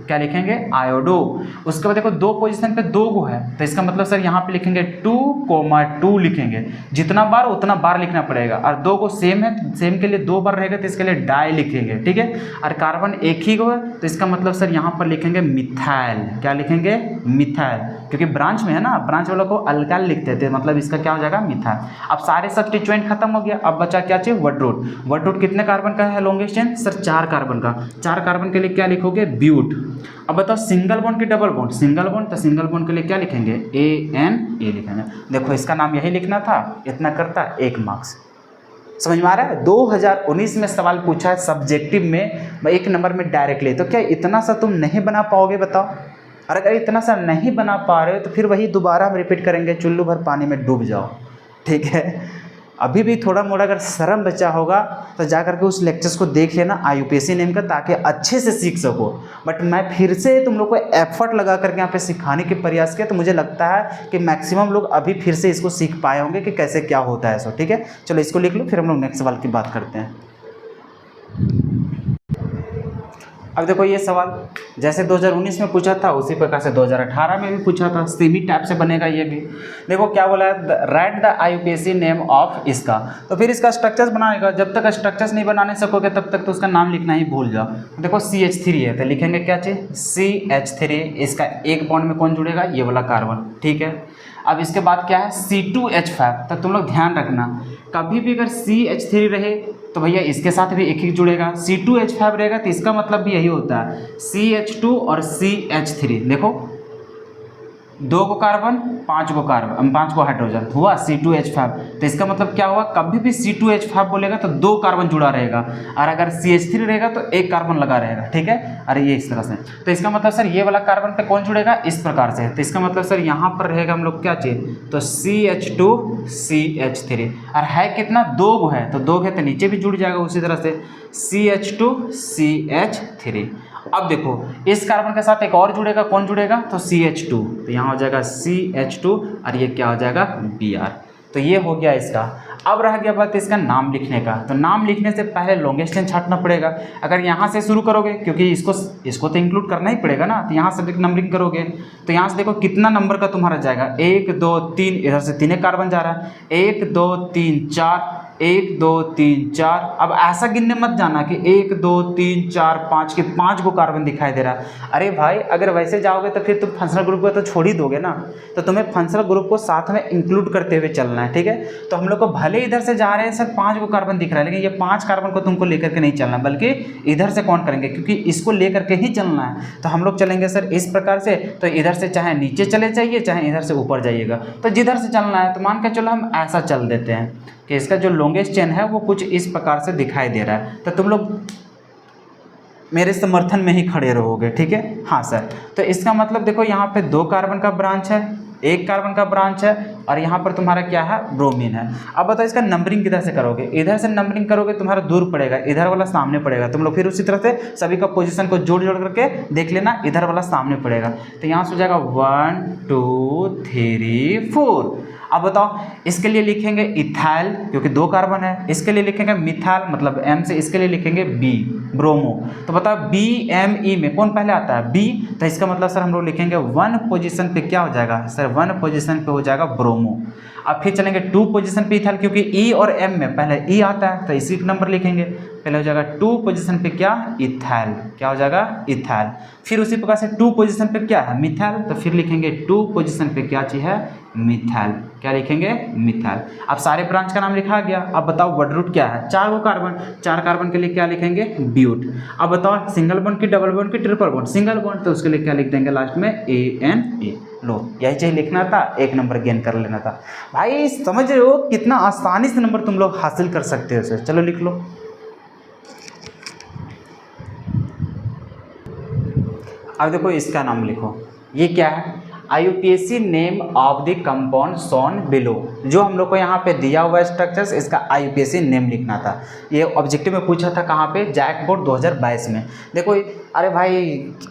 क्या लिखेंगे, आयोडो। उसके बाद देखो 2 पोजीशन पे 2 गो है, तो इसका मतलब सर यहाँ पे लिखेंगे 2,2 लिखेंगे, जितना बार उतना बार लिखना पड़ेगा। और 2 गो सेम है, तो सेम के लिए 2 बार रहेगा, तो इसके लिए डाई लिखेंगे, ठीक है। और कार्बन एक ही गो है, तो इसका मतलब सर यहाँ पर लिखेंगे मिथाइल, क्या लिखेंगे, मिथाइल, क्योंकि ब्रांच में है ना, ब्रांच वालों को अल्काइल लिखते थे, मतलब इसका क्या हो जाएगा, मिथाइल। अब सारे सब्स्टिट्यूएंट खत्म हो गया, अब बचा क्या चाहिए, वड रूट। वड रूट कितने कार्बन का है लॉन्गेस्ट चेन, सर 4 कार्बन का। 4 कार्बन के लिए क्या लिखोगे, ब्यूट। अब बताओ सिंगल बॉन्ड की डबल बॉन्ड, सिंगल बॉन्ड, तो सिंगल बॉन्ड के लिए क्या लिखेंगे, ANA लिखेंगे। देखो इसका नाम यही लिखना था, इतना करता 1 मार्क्स। समझ में आ रहा है। 2019 में सवाल पूछा है सब्जेक्टिव में 1 नंबर में डायरेक्टली, तो क्या इतना सा तुम नहीं बना पाओगे, बताओ। और अगर इतना सा नहीं बना पा रहे हो तो फिर वही दोबारा हम रिपीट करेंगे, चुल्लू भर पानी में डूब जाओ, ठीक है। अभी भी थोड़ा मोड़ा अगर शर्म बचा होगा तो जा करके उस लेक्चर्स को देख लेना IUPAC नेम का, ताकि अच्छे से सीख सको। बट मैं फिर से तुम लोग को एफर्ट लगा करके यहाँ पे सिखाने के प्रयास किया, तो मुझे लगता है कि मैक्सिमम लोग अभी फिर से इसको सीख पाए होंगे कि कैसे क्या होता है सो, ठीक है। चलो इसको लिख लो, फिर हम लोग नेक्स्ट सवाल की बात करते हैं। अब देखो ये सवाल जैसे 2019 में पूछा था उसी प्रकार से 2018 में भी पूछा था, सेमी टाइप से बनेगा ये भी। देखो क्या बोला है, right the IUPAC name of इसका, तो फिर इसका स्ट्रक्चर्स बनाएगा। जब तक स्ट्रक्चर्स नहीं बनाने सकोगे तब तक तो उसका नाम लिखना ही भूल जाओ। देखो CH3 है, तो लिखेंगे क्या चाहिए, CH3, इसका एक बॉन्ड में कौन जुड़ेगा, ये वाला कार्बन, ठीक है। अब इसके बाद क्या है, C2H5, तो तुम लोग ध्यान रखना, कभी भी अगर CH3 रहे तो भैया इसके साथ भी एक ही जुड़ेगा, C2H5 रहेगा तो इसका मतलब भी यही होता है, CH2 और CH3। देखो 2 को कार्बन 5 को कार्बन 5 को हाइड्रोजन हुआ C2H5। तो इसका मतलब क्या हुआ, कभी भी C2H5 बोलेगा तो 2 कार्बन जुड़ा रहेगा, और अगर CH3 रहेगा तो 1 कार्बन लगा रहेगा, ठीक है। अरे ये इस तरह से, तो इसका मतलब सर ये वाला कार्बन पे कौन जुड़ेगा, इस प्रकार से। तो इसका मतलब सर यहाँ पर रहेगा हम लोग क्या चीज़, तो CH2 CH3, और है कितना, 2 है, तो 2 है तो नीचे भी जुड़ जाएगा उसी तरह से CH2 CH3। अब देखो इस कार्बन के साथ एक और जुड़ेगा, कौन जुड़ेगा, तो CH2, तो यहाँ हो जाएगा CH2 और ये क्या हो जाएगा Br। तो ये हो गया इसका। अब रह गया बात इसका नाम लिखने का। तो नाम लिखने से पहले लॉन्गेस्ट चेन छांटना पड़ेगा। अगर यहाँ से शुरू करोगे, क्योंकि इसको तो इंक्लूड करना ही पड़ेगा ना, तो यहाँ से नंबरिंग करोगे तो यहाँ से देखो कितना नंबर का तुम्हारा जाएगा, 1 2 3, इधर से 3 कार्बन जा रहा है, 1 2 3 4, 1 2 3 4। अब ऐसा गिनने मत जाना कि 1 2 3 4 5 के 5 को कार्बन दिखाई दे रहा है। अरे भाई अगर वैसे जाओगे तो फिर तुम फंक्शनल ग्रुप को तो छोड़ ही दोगे ना, तो तुम्हें फंक्शनल ग्रुप को साथ में इंक्लूड करते हुए चलना है, ठीक है। तो हम लोग को भले इधर से जा रहे हैं सर 5 को कार्बन दिख रहा है, लेकिन ये 5 कार्बन को तुमको लेकर के नहीं चलना, बल्कि इधर से कौन करेंगे, क्योंकि इसको लेकर के ही चलना है। तो हम लोग चलेंगे सर इस प्रकार से, तो इधर से चाहे नीचे चले जाइए चाहे इधर से ऊपर जाइएगा, तो जिधर से चलना है। तो मान के चलो हम ऐसा चल देते हैं कि इसका जो लॉन्गेस्ट चेन है वो कुछ इस प्रकार से दिखाई दे रहा है, तो तुम लोग मेरे समर्थन में ही खड़े रहोगे, ठीक है। हाँ सर, तो इसका मतलब देखो यहाँ पे 2 कार्बन का ब्रांच है, 1 कार्बन का ब्रांच है, और यहाँ पर तुम्हारा क्या है, ब्रोमीन है। अब बताओ इसका नंबरिंग किधर से करोगे, इधर से नंबरिंग करोगे तुम्हारा दूर पड़ेगा, इधर वाला सामने पड़ेगा। तुम लोग फिर उसी तरह से सभी का पोजीशन को जोड़ जोड़ करके देख लेना, इधर वाला सामने पड़ेगा। तो यहाँ से हो जाएगा 1 2 3 4। अब बताओ इसके लिए लिखेंगे इथाइल, क्योंकि 2 कार्बन है। इसके लिए लिखेंगे मिथाइल, मतलब M से, इसके लिए लिखेंगे B ब्रोमो। तो बताओ BME में कौन पहले आता है, B। तो इसका मतलब सर हम लोग लिखेंगे 1 पोजीशन पे क्या हो जाएगा सर, 1 पोजीशन पे हो जाएगा ब्रोमो। अब फिर चलेंगे 2 पोजीशन पे इथाइल, क्योंकि E और M में पहले E आता है, तो इसी नंबर लिखेंगे। पहले हो जाएगा 2 पोजीशन पे क्या, इथाइल, क्या हो जाएगा, इथाइल। फिर उसी प्रकार से 2 पोजीशन पे क्या है, मिथाइल, तो फिर लिखेंगे 2 पोजीशन पे क्या चीज़ है, मिथाइल। क्या लिखेंगे, मिथाइल। अब सारे ब्रांच का नाम लिखा गया। अब बताओ वर्ड रूट क्या है, 4 को कार्बन, 4 कार्बन के लिए क्या लिखेंगे, ब्यूट। अब बताओ सिंगल बॉन्ड की, डबल बॉन्ड की, ट्रिपल बॉन्ड, सिंगल बॉन्ड, तो उसके लिए क्या लिख देंगे लास्ट में, ANA। लो यही चाहिए लिखना था, 1 नंबर गेन कर लेना था। भाई समझ रहे हो कितना आसानी से नंबर तुम लोग हासिल कर सकते हो सर। चलो लिख लो। अब देखो इसका नाम लिखो, ये क्या है, IUPAC name of the compound shown below. जो हम लोग को यहाँ पे दिया हुआ स्ट्रक्चर्स, इसका IUPAC नेम लिखना था। ये ऑब्जेक्टिव में पूछा था कहाँ पे, जैक बोर्ड 2022 में। देखो अरे भाई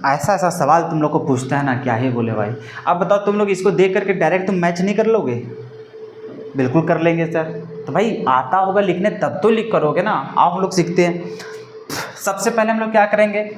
ऐसा ऐसा सवाल तुम लोग को पूछता है ना, क्या ही बोले भाई। अब बताओ तुम लोग इसको देख करके डायरेक्ट तुम मैच नहीं कर लोगे, बिल्कुल कर लेंगे सर। तो भाई आता होगा लिखने तब तो लिख करोगे ना। आओ हम लोग सीखते हैं। सबसे पहले हम लोग क्या करेंगे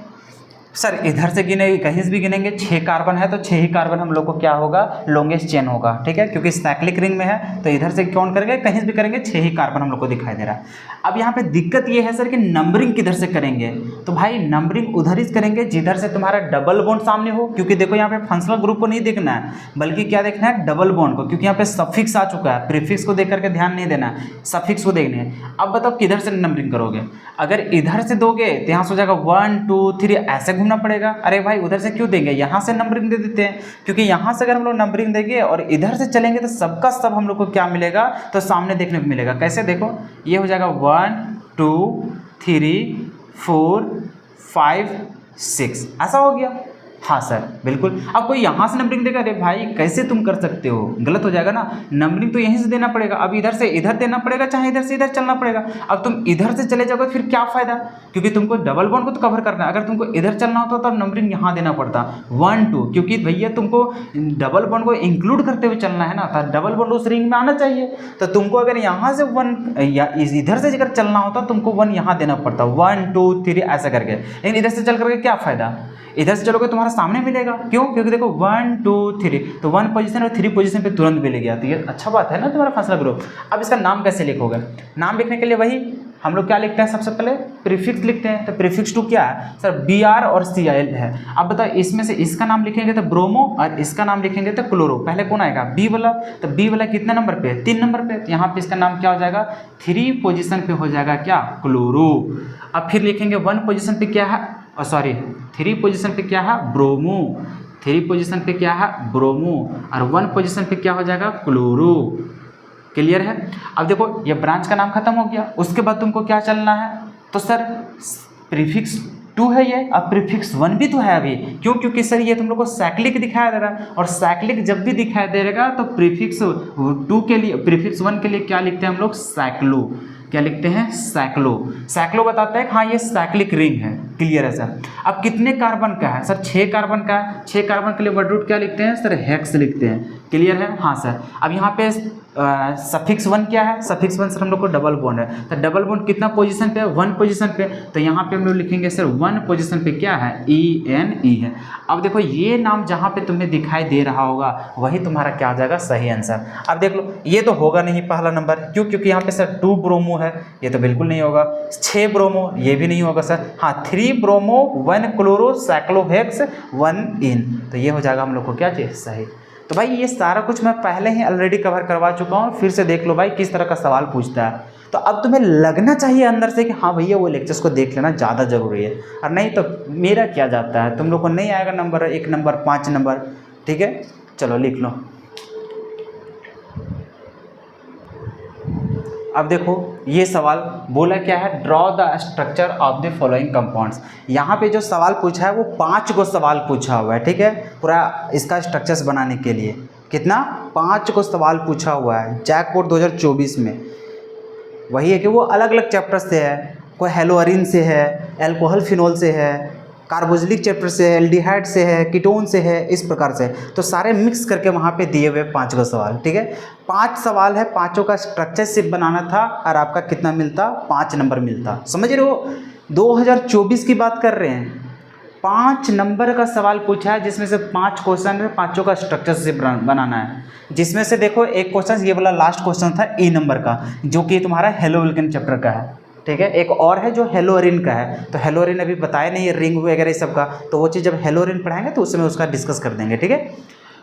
सर, इधर से गिनेंगे, कहीं से भी गिनेंगे, 6 कार्बन है तो 6 ही कार्बन हम लोग को क्या होगा, लॉन्गेस्ट चेन होगा, ठीक है। क्योंकि साइक्लिक रिंग में है तो इधर से कौन करेंगे, कहीं से भी करेंगे, 6 ही कार्बन हम लोग को दिखाई दे रहा है। अब यहाँ पे दिक्कत ये है सर कि नंबरिंग किधर से करेंगे, तो भाई नंबरिंग उधर ही करेंगे जिधर से तुम्हारा डबल बॉन्ड सामने हो। क्योंकि देखो यहाँ पे फंक्शनल ग्रुप को नहीं देखना है, बल्कि क्या देखना है, डबल बॉन्ड को, क्योंकि यहाँ पे सफिक्स आ चुका है। प्रीफिक्स को देख करके ध्यान नहीं देना है, सफिक्स को देखने है। अब बताओ किधर से नंबरिंग करोगे, अगर इधर से दोगे तो यहाँ से हो जाएगा 1 2 3, ऐसे घूमना पड़ेगा। अरे भाई उधर से क्यों देंगे, यहाँ से नंबरिंग दे देते हैं, क्योंकि यहाँ से अगर हम लोग नंबरिंग देंगे और इधर से चलेंगे तो सबका सब हम लोग को क्या मिलेगा, तो सामने देखने को मिलेगा। कैसे देखो, ये हो जाएगा 1 2 3 4 5 6, ऐसा हो गया। हाँ सर बिल्कुल। अब कोई यहाँ से नंबरिंग देगा, अरे भाई कैसे तुम कर सकते हो, गलत हो जाएगा ना। नंबरिंग तो यहीं से देना पड़ेगा। अब इधर से इधर देना पड़ेगा, चाहे इधर से इधर चलना पड़ेगा। अब तुम इधर से चले जाओगे फिर क्या फ़ायदा, क्योंकि तुमको डबल बॉन्ड को तो कवर करना है। अगर तुमको इधर चलना होता तो नंबरिंग यहाँ देना पड़ता 1 2, क्योंकि भैया तुमको डबल बॉन्ड को इंक्लूड करते हुए चलना है ना, तो डबल बॉन्ड उस रिंग में आना चाहिए। तो तुमको अगर यहाँ से 1 या इधर से अगर चलना होता तुमको 1 यहाँ देना पड़ता, 1 2 3 ऐसा करके। लेकिन इधर से चल करके क्या फ़ायदा, इधर से चलोगे तुम्हारा सामने मिलेगा। क्यों, क्योंकि देखो 1 2 3, तो 1 पोजीशन और 3 पोजीशन पे तुरंत मिल गया। तो ये अच्छा बात है ना तुम्हारा फंक्शनल ग्रुप। अब इसका नाम कैसे लिखोगे, नाम लिखने के लिए वही हम लोग क्या लिखते हैं, सबसे पहले प्रीफिक्स लिखते हैं। तो प्रीफिक्स टू क्या है सर, BR और CL है। अब बताओ इसमें से इसका नाम लिखेंगे तो ब्रोमो, और इसका नाम लिखेंगे तो क्लोरो। पहले कौन आएगा, B वाला। तो B वाला कितने नंबर पे, 3 नंबर पे। तो यहाँ पे इसका नाम क्या हो जाएगा, 3 पोजीशन पे हो जाएगा क्या, क्लोरो। अब फिर लिखेंगे 1 पोजीशन पे क्या है, सॉरी 3 पोजीशन पे क्या है, ब्रोमो। 3 पोजीशन पे क्या है ब्रोमो, और 1 पोजीशन पे क्या हो जाएगा क्लोरो। क्लियर है। अब देखो ये ब्रांच का नाम खत्म हो गया, उसके बाद तुमको क्या चलना है, तो सर प्रीफिक्स 2 है ये, अब प्रीफिक्स 1 भी तो है अभी, क्यों, क्योंकि सर ये तुम लोग को साइक्लिक दिखाया दे रहा है, और साइक्लिक जब भी दिखाई देगा तो प्रीफिक्स 2 के लिए, प्रीफिक्स 1 के लिए क्या लिखते हैं हम लोग साइक्लो, क्या लिखते हैं साइक्लो। साइक्लो बताता है कि हाँ ये साइक्लिक रिंग है। क्लियर है सर। अब कितने कार्बन का है सर, 6 कार्बन का है, 6 कार्बन के लिए वर्ड रूट क्या लिखते हैं सर हेक्स लिखते हैं। क्लियर है। हाँ सर। अब यहाँ पे सफिक्स 1 क्या है, सफिक्स 1 सर हम लोग को डबल बॉन्ड है, तो डबल बॉन्ड कितना पोजीशन पे है 1 पोजीशन पे, तो यहाँ पे हम लोग लिखेंगे सर 1 पोजीशन पे क्या है ENE है। अब देखो ये नाम जहाँ पे तुम्हें दिखाई दे रहा होगा वही तुम्हारा क्या आ जाएगा सही आंसर। अब देख लो ये तो होगा नहीं पहला नंबर, क्यों, क्योंकि यहाँ पे सर 2 ब्रोमो है, ये तो बिल्कुल नहीं होगा। 6 ब्रोमो ये भी नहीं होगा सर। हाँ 3 ब्रोमो 1 क्लोरो साइक्लोहेक्स 1 इन, तो ये हो जाएगा हम लोग को क्या चीज़ सही। तो भाई ये सारा कुछ मैं पहले ही ऑलरेडी कवर करवा चुका हूँ, फिर से देख लो भाई किस तरह का सवाल पूछता है। तो अब तुम्हें लगना चाहिए अंदर से कि हाँ भैया वो लेक्चर्स को देख लेना ज़्यादा ज़रूरी है, और नहीं तो मेरा क्या जाता है, तुम लोग को नहीं आएगा नंबर 1 नंबर 5 नंबर। ठीक है चलो लिख लो। अब देखो ये सवाल बोला क्या है, draw the structure of the following compounds. यहाँ पे जो सवाल पूछा है वो 5 को सवाल पूछा हुआ है। ठीक है पूरा इसका स्ट्रक्चर्स बनाने के लिए कितना 5 को सवाल पूछा हुआ है जैक बोर्ड 2024 में। वही है कि वो अलग अलग चैप्टर से है, कोई हेलोअरिन से है, एल्कोहल फिनोल से है, कार्बोजिलिक चैप्टर से है, एल्डिहाइड से है, कीटोन से है, इस प्रकार से। तो सारे मिक्स करके वहाँ पे दिए हुए 5 को सवाल। ठीक है 5 सवाल है, 5 का स्ट्रक्चर सिर्फ बनाना था, और आपका कितना मिलता 5 नंबर मिलता। समझ रहे हो 2024 की बात कर रहे हैं, 5 नंबर का सवाल पूछा है जिसमें से 5 क्वेश्चन है, 5 का स्ट्रक्चर से बनाना है। जिसमें से देखो एक क्वेश्चन ये वाला लास्ट क्वेश्चन था E नंबर का, जो कि तुम्हारा हेलोविल्किन चैप्टर का है। ठीक है एक और है जो हेलोअरिन का है, तो हेलोअरिन अभी बताया नहीं है रिंग वगैरह सब का, तो वो चीज़ जब हेलोअरिन पढ़ाएंगे तो उसमें उसका डिस्कस कर देंगे। ठीक है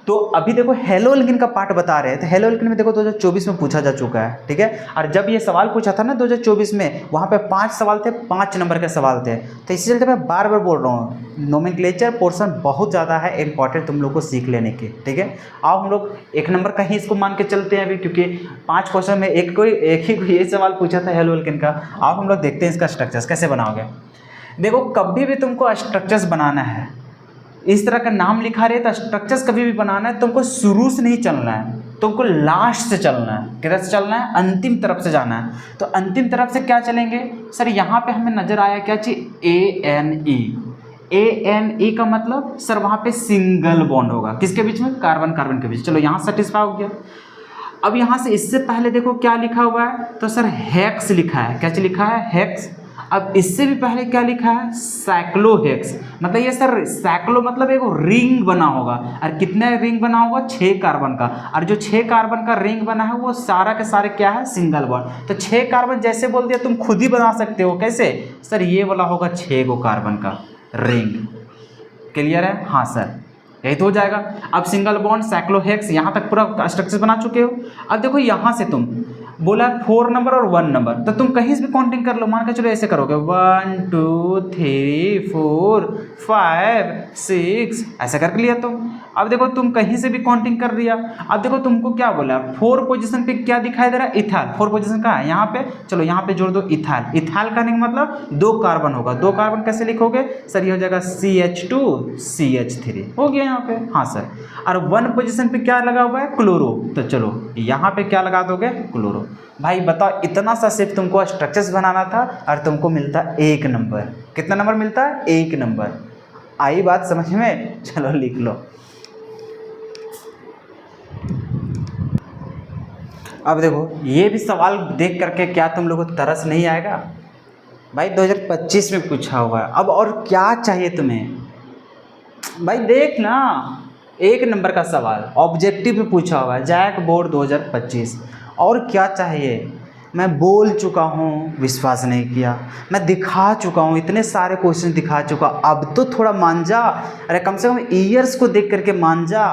तो अभी देखो हेलोअल्किन का पार्ट बता रहे हैं, तो हेलोअल्किन में देखो 2024 में पूछा जा चुका है। ठीक है और जब ये सवाल पूछा था ना 2024 में, वहाँ पे 5 सवाल थे, 5 नंबर के सवाल थे। तो इसी चलते मैं बार बार बोल रहा हूँ नोमेनक्लेचर पोर्शन बहुत ज़्यादा है इंपॉर्टेंट तुम लोग को सीख लेने के। ठीक है आओ हम लोग 1 नंबर का ही इसको मान के चलते हैं अभी, क्योंकि 5 क्वेश्चन में एक ही ये सवाल पूछा था हेलोअल्किन का। आओ हम लोग देखते हैं इसका स्ट्रक्चर्स कैसे बनाओगे। देखो कभी भी तुमको स्ट्रक्चर्स बनाना है, इस तरह का नाम लिखा रहे तो स्ट्रक्चर्स कभी भी बनाना है तुमको शुरू से नहीं चलना है, तुमको लास्ट से चलना है। किधर से चलना है, अंतिम तरफ से जाना है। तो अंतिम तरफ से क्या चलेंगे सर, यहाँ पे हमें नजर आया क्या चीज ANE का मतलब सर वहाँ पे सिंगल बॉन्ड होगा, किसके बीच में, कार्बन कार्बन के बीच। चलो यहाँ सेटिस्फाई हो गया। अब यहाँ से इससे पहले देखो क्या लिखा हुआ है, तो सर हेक्स लिखा है। क्या लिखा है, हेक्स। अब इससे भी पहले क्या लिखा है, साइक्लोहेक्स। मतलब ये सर साइक्लो मतलब एक रिंग बना होगा, और कितने रिंग बना होगा 6 कार्बन का, और जो 6 कार्बन का रिंग बना है वो सारा के सारे क्या है, सिंगल बॉन्ड। तो 6 कार्बन जैसे बोल दिया तुम खुद ही बना सकते हो। कैसे सर, ये वाला होगा 6 गो कार्बन का रिंग। क्लियर है, हाँ सर यही तो हो जाएगा। अब सिंगल बॉन्ड साइक्लोहेक्स, यहाँ तक पूरा स्ट्रक्चर बना चुके हो। अब देखो यहाँ से तुम बोला 4 नंबर और 1 नंबर, तो तुम कहीं से भी काउंटिंग कर लो। मान के चलो ऐसे करोगे 1 2 3 4 5 6 ऐसा कर लिया तुम। अब देखो तुम कहीं से भी काउंटिंग कर दिया। अब देखो तुमको क्या बोला, 4 पोजीशन पे क्या दिखाई दे रहा है, इथाल। 4 पोजीशन कहाँ है, यहाँ पे। चलो यहाँ पे जोड़ दो इथाल। इथाल का नहीं मतलब 2 कार्बन होगा। 2 कार्बन कैसे लिखोगे सर, ये हो जाएगा CH2 CH3 हो गया यहाँ पे। हाँ सर। और 1 पोजीशन पे क्या लगा हुआ है, क्लोरो। तो चलो यहाँ पे क्या लगा दोगे, क्लोरो। भाई बताओ इतना सा सिर्फ तुमको स्ट्रक्चर्स बनाना था और तुमको मिलता 1 नंबर। कितना नंबर मिलता है, 1 नंबर। आई बात समझ में, चलो लिख लो। अब देखो ये भी सवाल देख करके क्या तुम लोगों को तरस नहीं आएगा, भाई 2025 में पूछा हुआ है। अब और क्या चाहिए तुम्हें भाई, देख ना 1 नंबर का सवाल ऑब्जेक्टिव पे पूछा हुआ है, जैक बोर्ड 2025। और क्या चाहिए, मैं बोल चुका हूँ, विश्वास नहीं किया। मैं दिखा चुका हूँ, इतने सारे क्वेश्चन दिखा चुका। अब तो थोड़ा मान जा, अरे कम से कम ईयर्स को देख करके मान जा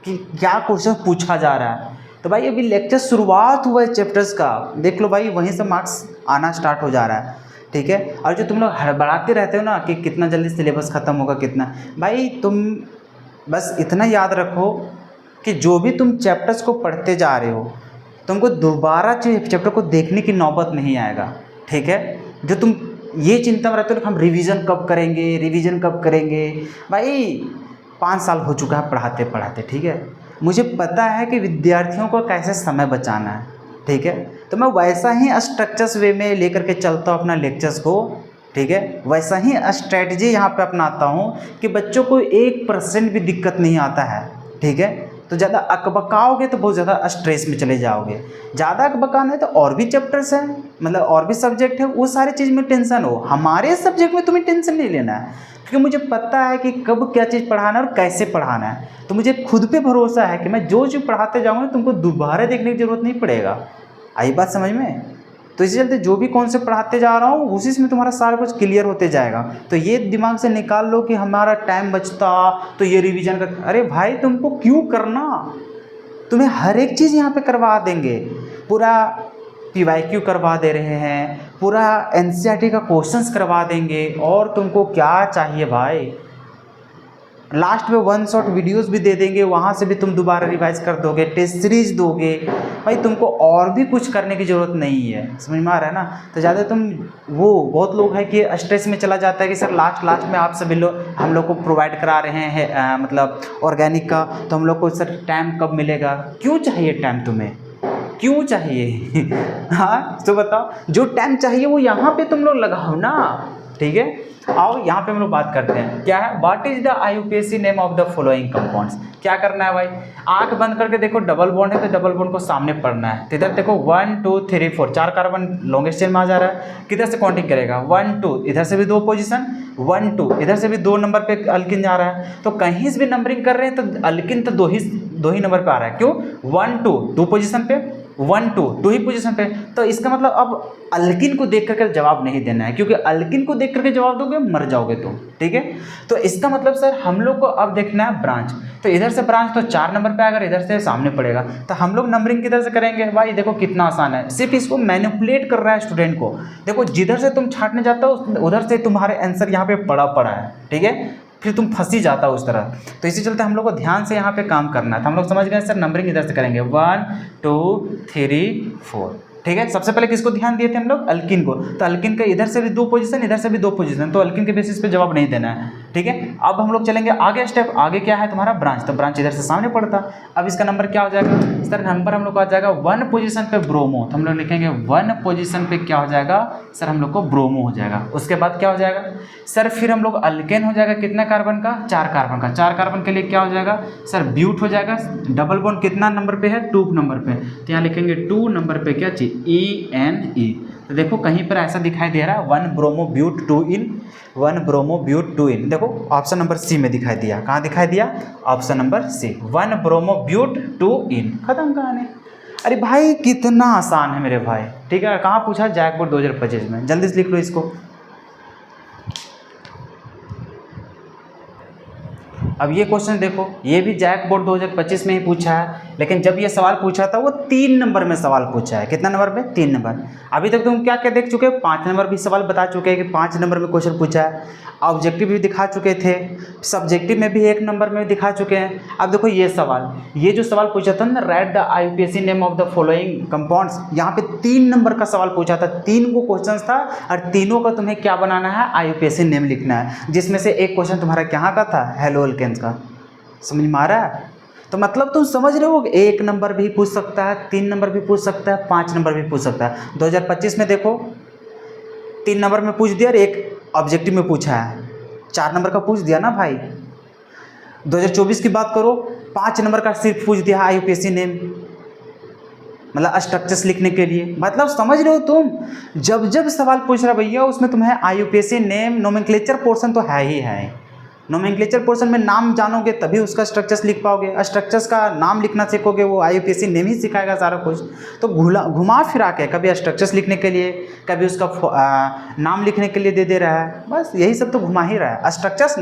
कि क्या क्वेश्चन पूछा जा रहा है। तो भाई अभी लेक्चर शुरुआत हुआ है चैप्टर्स का, देख लो भाई वहीं से मार्क्स आना स्टार्ट हो जा रहा है। ठीक है और जो तुम लोग हड़बड़ाते रहते हो ना कि कितना जल्दी सिलेबस ख़त्म होगा कितना, भाई तुम बस इतना याद रखो कि जो भी तुम चैप्टर्स को पढ़ते जा रहे हो तुमको दोबारा चैप्टर को देखने की नौबत नहीं आएगा, ठीक है। जो तुम ये चिंता में रहते हो हम रिवीजन कब करेंगे, रिवीजन कब करेंगे, भाई 5 साल हो चुका है पढ़ाते पढ़ाते, ठीक है। मुझे पता है कि विद्यार्थियों को कैसे समय बचाना है, ठीक है। तो मैं वैसा ही स्ट्रक्चर्स वे में लेकर के चलता हूँ अपना लेक्चर्स को, ठीक है। वैसा ही स्ट्रेटजी यहाँ पे अपनाता हूँ कि बच्चों को 1% भी दिक्कत नहीं आता है, ठीक है। तो ज़्यादा अकबकाओगे तो बहुत ज़्यादा स्ट्रेस में चले जाओगे। ज़्यादा अकबकाना है तो और भी चैप्टर्स हैं, मतलब और भी सब्जेक्ट है, वो सारी चीज़ में टेंशन हो, हमारे सब्जेक्ट में तुम्हें टेंशन नहीं लेना है, क्योंकि मुझे पता है कि कब क्या चीज़ पढ़ाना है और कैसे पढ़ाना है। तो मुझे खुद पे भरोसा है कि मैं जो चीज़ पढ़ाते जाऊँगा तुमको दोबारा देखने की ज़रूरत नहीं पड़ेगा। आई बात समझ में? तो इसी चलते जो भी कॉन्सेप्ट पढ़ाते जा रहा हूँ उसी में तुम्हारा सारा कुछ क्लियर होते जाएगा। तो ये दिमाग से निकाल लो कि हमारा टाइम बचता तो ये रिवीजन कर, अरे भाई तुमको क्यों करना, तुम्हें हर एक चीज़ यहाँ पे करवा देंगे। पूरा PYQ करवा दे रहे हैं, पूरा NCERT का क्वेश्चंस करवा देंगे, और तुमको क्या चाहिए भाई। लास्ट में 1 शॉट वीडियोस भी दे देंगे, वहाँ से भी तुम दोबारा रिवाइज कर दोगे, टेस्ट सीरीज दोगे, भाई तुमको और भी कुछ करने की ज़रूरत नहीं है। समझ में आ रहा है ना? तो ज़्यादा तुम वो बहुत लोग हैं कि स्ट्रेस में चला जाता है कि सर लास्ट में आप सभी लोग हम लोग को प्रोवाइड करा रहे हैं मतलब ऑर्गेनिक का, तो हम लोग को सर टाइम कब मिलेगा। क्यों चाहिए टाइम तुम्हें, क्यों चाहिए? हाँ तो बताओ, जो टाइम चाहिए वो यहाँ पे तुम लोग लगाओ ना, ठीक है। आओ यहाँ पे हम लोग बात करते हैं, क्या है what is the IUPAC name of the following compounds. क्या करना है भाई, आंख बंद करके देखो डबल बॉन्ड है तो डबल बॉन्ड को सामने पढ़ना है। तो इधर देखो 1 2 3 4 4 कार्बन लॉन्गेस्ट चेन में आ जा रहा है, किधर से काउंटिंग करेगा 1 2, इधर से भी 2 पोजीशन 1 2, इधर से भी 2 नंबर पे अल्किन जा रहा है। तो कहीं से भी नंबरिंग कर रहे हैं तो अल्किन तो दो ही नंबर पे आ रहा है। क्यों 1 2 2 पोजीशन पे, 1 2 2 ही पोजीशन पे। तो इसका मतलब अब अल्किन को देख करके जवाब नहीं देना है, क्योंकि अल्किन को देख करके जवाब दोगे मर जाओगे तुम, ठीक है। तो इसका मतलब सर हम लोग को अब देखना है ब्रांच। तो इधर से ब्रांच तो 4 नंबर पे अगर इधर से सामने पड़ेगा तो हम लोग नंबरिंग किधर से करेंगे भाई। देखो कितना आसान है, सिर्फ इसको मैनिपुलेट कर रहा है स्टूडेंट को। देखो जिधर से तुम छांटने जाता हो उधर से तुम्हारे आंसर यहाँ पे पड़ा है, ठीक है, फिर तुम फंसी जाता हो उस तरह। तो इसी चलते हम लोग को ध्यान से यहाँ पे काम करना है। तो हम लोग समझ गए सर नंबरिंग इधर से करेंगे 1 2 3 4, ठीक है। सबसे पहले किसको ध्यान दिए थे हम लोग, अल्किन को। तो अल्किन का इधर से भी 2 पोजीशन, इधर से भी 2 पोजीशन, तो अल्किन के बेसिस पे जवाब नहीं देना है, ठीक है। अब हम लोग चलेंगे आगे स्टेप, आगे क्या है तुम्हारा ब्रांच। तो ब्रांच इधर से सामने पड़ता। अब इसका नंबर क्या हो जाएगा सर, नंबर हम लोग को आ जाएगा 1 पोजीशन पे ब्रोमो। तो हम लोग लिखेंगे 1 पोजीशन पे क्या हो जाएगा सर, हम लोग को ब्रोमो हो जाएगा। उसके बाद क्या हो जाएगा सर, फिर हम लोग अल्केन हो जाएगा कितना कार्बन का, 4 कार्बन का। 4 कार्बन के लिए क्या हो जाएगा सर, ब्यूट हो जाएगा। डबल बॉन्ड कितना नंबर पे है, 2 नंबर पे। तो यहाँ लिखेंगे 2 नंबर पे क्या चाहिए, ENE। तो देखो कहीं पर ऐसा दिखाई दे रहा है 1 bromo but 2 in, 1 bromo but 2 इन। देखो ऑप्शन नंबर C में दिखाई दिया। कहाँ दिखाई दिया, option number C, 1 bromo but 2 इन। खत्म कहानी। अरे भाई कितना आसान है मेरे भाई, ठीक है। कहाँ पूछा, जैक बोर्ड 2025 में। जल्दी से लिख लो इसको। अब ये क्वेश्चन देखो, ये भी जैक बोर्ड 2025 में ही पूछा है, लेकिन जब ये सवाल पूछा था वो 3 नंबर में सवाल पूछा है। कितना नंबर पे, 3 नंबर। अभी तक तुम क्या क्या देख चुके हो, 5 नंबर भी सवाल बता चुके हैं कि 5 नंबर में क्वेश्चन पूछा है। ऑब्जेक्टिव भी दिखा चुके थे, सब्जेक्टिव में भी 1 नंबर में दिखा चुके हैं। अब देखो ये सवाल, ये जो सवाल पूछा था ना, right the IUPAC name of the following compounds, यहाँ पे 3 नंबर का सवाल पूछा था। 3 को क्वेश्चन था और तीनों का तुम्हें क्या बनाना है, IUPAC नेम लिखना है, जिसमें से एक क्वेश्चन तुम्हारा कहाँ का था, हेलो अल्केन्स का। समझ में आ रहा है? तो मतलब तुम समझ रहे हो, 1 नंबर भी पूछ सकता है, 3 नंबर भी पूछ सकता है, 5 नंबर भी पूछ सकता है। 2025 में देखो 3 नंबर में पूछ दिया और 1 ऑब्जेक्टिव में पूछा है, 4 नंबर का पूछ दिया ना भाई। 2024 की बात करो, 5 नंबर का सिर्फ पूछ दिया IUPAC नेम, मतलब स्ट्रक्चर्स लिखने के लिए। मतलब समझ रहे हो तुम, जब जब सवाल पूछ रहा भैया उसमें तुम्हें IUPAC नेम नोमेनक्लेचर पोर्शन तो है ही है। नोमेनक्लेचर पोर्शन में नाम जानोगे तभी उसका स्ट्रक्चर्स लिख पाओगे। स्ट्रक्चर्स का नाम लिखना सीखोगे, वो IUPAC नेम ही सिखाएगा सारा कुछ। तो घुमा फिरा के कभी स्ट्रक्चर्स लिखने के लिए, कभी उसका नाम लिखने के लिए दे दे रहा है। बस यही सब तो घुमा ही रहा है, स्ट्रक्चर्स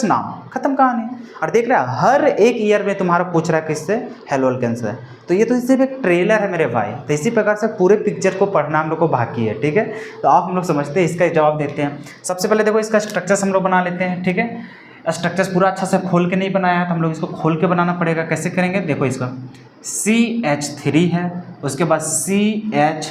नाम, खत्म कहानी। और देख रहा है हर एक ईयर में तुम्हारा पूछ रहा है किससे, हेलो अल्केन से। तो ये तो सिर्फ एक ट्रेलर है मेरे भाई। तो इसी प्रकार से पूरे पिक्चर को पढ़ना हम लोग को बाकी है, ठीक है। तो आप हम लोग समझते हैं, इसका जवाब देते हैं। सबसे पहले देखो इसका स्ट्रक्चर्स हम लोग बना लेते हैं, ठीक है। स्ट्रक्चर्स पूरा अच्छा से खोल के नहीं बनाया है, तो हम लोग इसको खोल के बनाना पड़ेगा। कैसे करेंगे, देखो इसका CH3 है, उसके बाद CH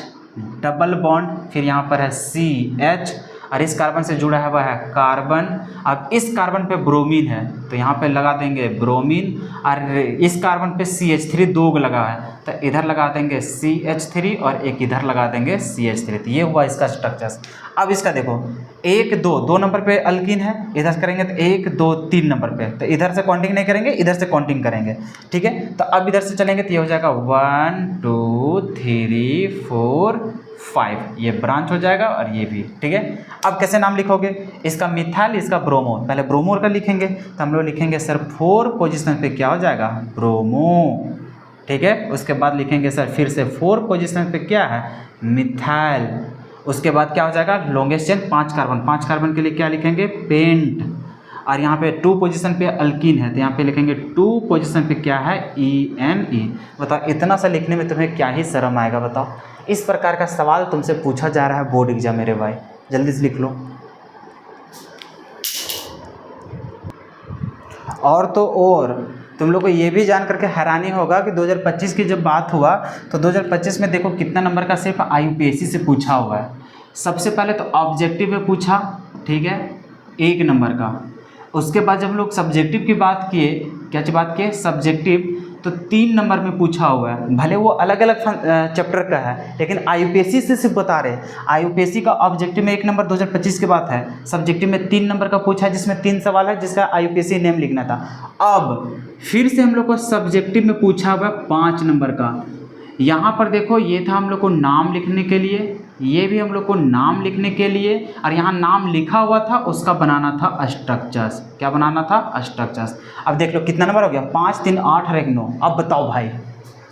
डबल बॉन्ड, फिर यहाँ पर है CH, और इस कार्बन से जुड़ा हुआ है कार्बन। अब इस कार्बन पे ब्रोमीन है, तो यहाँ पे लगा देंगे ब्रोमीन, और इस कार्बन पे CH3 दो लगा है, तो इधर लगा देंगे CH3 और एक इधर लगा देंगे CH3। तो ये हुआ इसका स्ट्रक्चर्स। अब इसका देखो 1 2 2 नंबर पे अल्कीन है, इधर करेंगे तो 1 2 3 नंबर पे, तो इधर से काउंटिंग नहीं करेंगे, इधर से काउंटिंग करेंगे, ठीक है। तो अब इधर से चलेंगे तो ये हो जाएगा 1 2 3 4 5, ये ब्रांच हो जाएगा, और ये भी, ठीक है। अब कैसे नाम लिखोगे, इसका मिथाइल, इसका ब्रोमो, पहले ब्रोमो का लिखेंगे, तो हम लोग लिखेंगे सर 4 पोजीशन पे क्या हो जाएगा, ब्रोमो, ठीक है। उसके बाद लिखेंगे सर फिर से 4 पोजीशन पे क्या है, मिथाइल। उसके बाद क्या हो जाएगा, लॉन्गेस्ट चेन 5 कार्बन, 5 कार्बन के लिए क्या लिखेंगे, पेंट। और यहाँ पे 2 पोजीशन पे अल्कीन है, तो यहाँ पे लिखेंगे 2 पोजीशन पे क्या है, ENE। बताओ इतना सा लिखने में तुम्हें क्या ही शर्म आएगा, बताओ। इस प्रकार का सवाल तुमसे पूछा जा रहा है बोर्ड एग्जाम मेरे भाई, जल्दी से लिख लो। और तो और तुम लोग को ये भी जान करके हैरानी होगा कि 2025 की जब बात हुआ तो 2025 में देखो कितना नंबर का सिर्फ IUPAC से पूछा हुआ है। सबसे पहले तो ऑब्जेक्टिव में पूछा, ठीक है, 1 नंबर का। उसके बाद जब हम लोग सब्जेक्टिव की बात किए, क्या बात किए, सब्जेक्टिव, तो 3 नंबर में पूछा हुआ है। भले वो अलग अलग चैप्टर का है, लेकिन IUPAC से सिर्फ बता रहे हैं। IUPAC का ऑब्जेक्टिव में 1 नंबर 2025 की बात है, सब्जेक्टिव में 3 नंबर का पूछा है, जिसमें 3 सवाल है, जिसका IUPAC नेम लिखना था। अब फिर से हम लोग को सब्जेक्टिव में पूछा हुआ है 5 नंबर का। यहाँ पर देखो ये था हम लोग को नाम लिखने के लिए, ये भी हम लोग को नाम लिखने के लिए, और यहाँ नाम लिखा हुआ था उसका बनाना था स्ट्रक्चर्स। क्या बनाना था, स्ट्रक्चर्स। अब देख लो कितना नंबर हो गया, 5 3 8 और 1 9। अब बताओ भाई,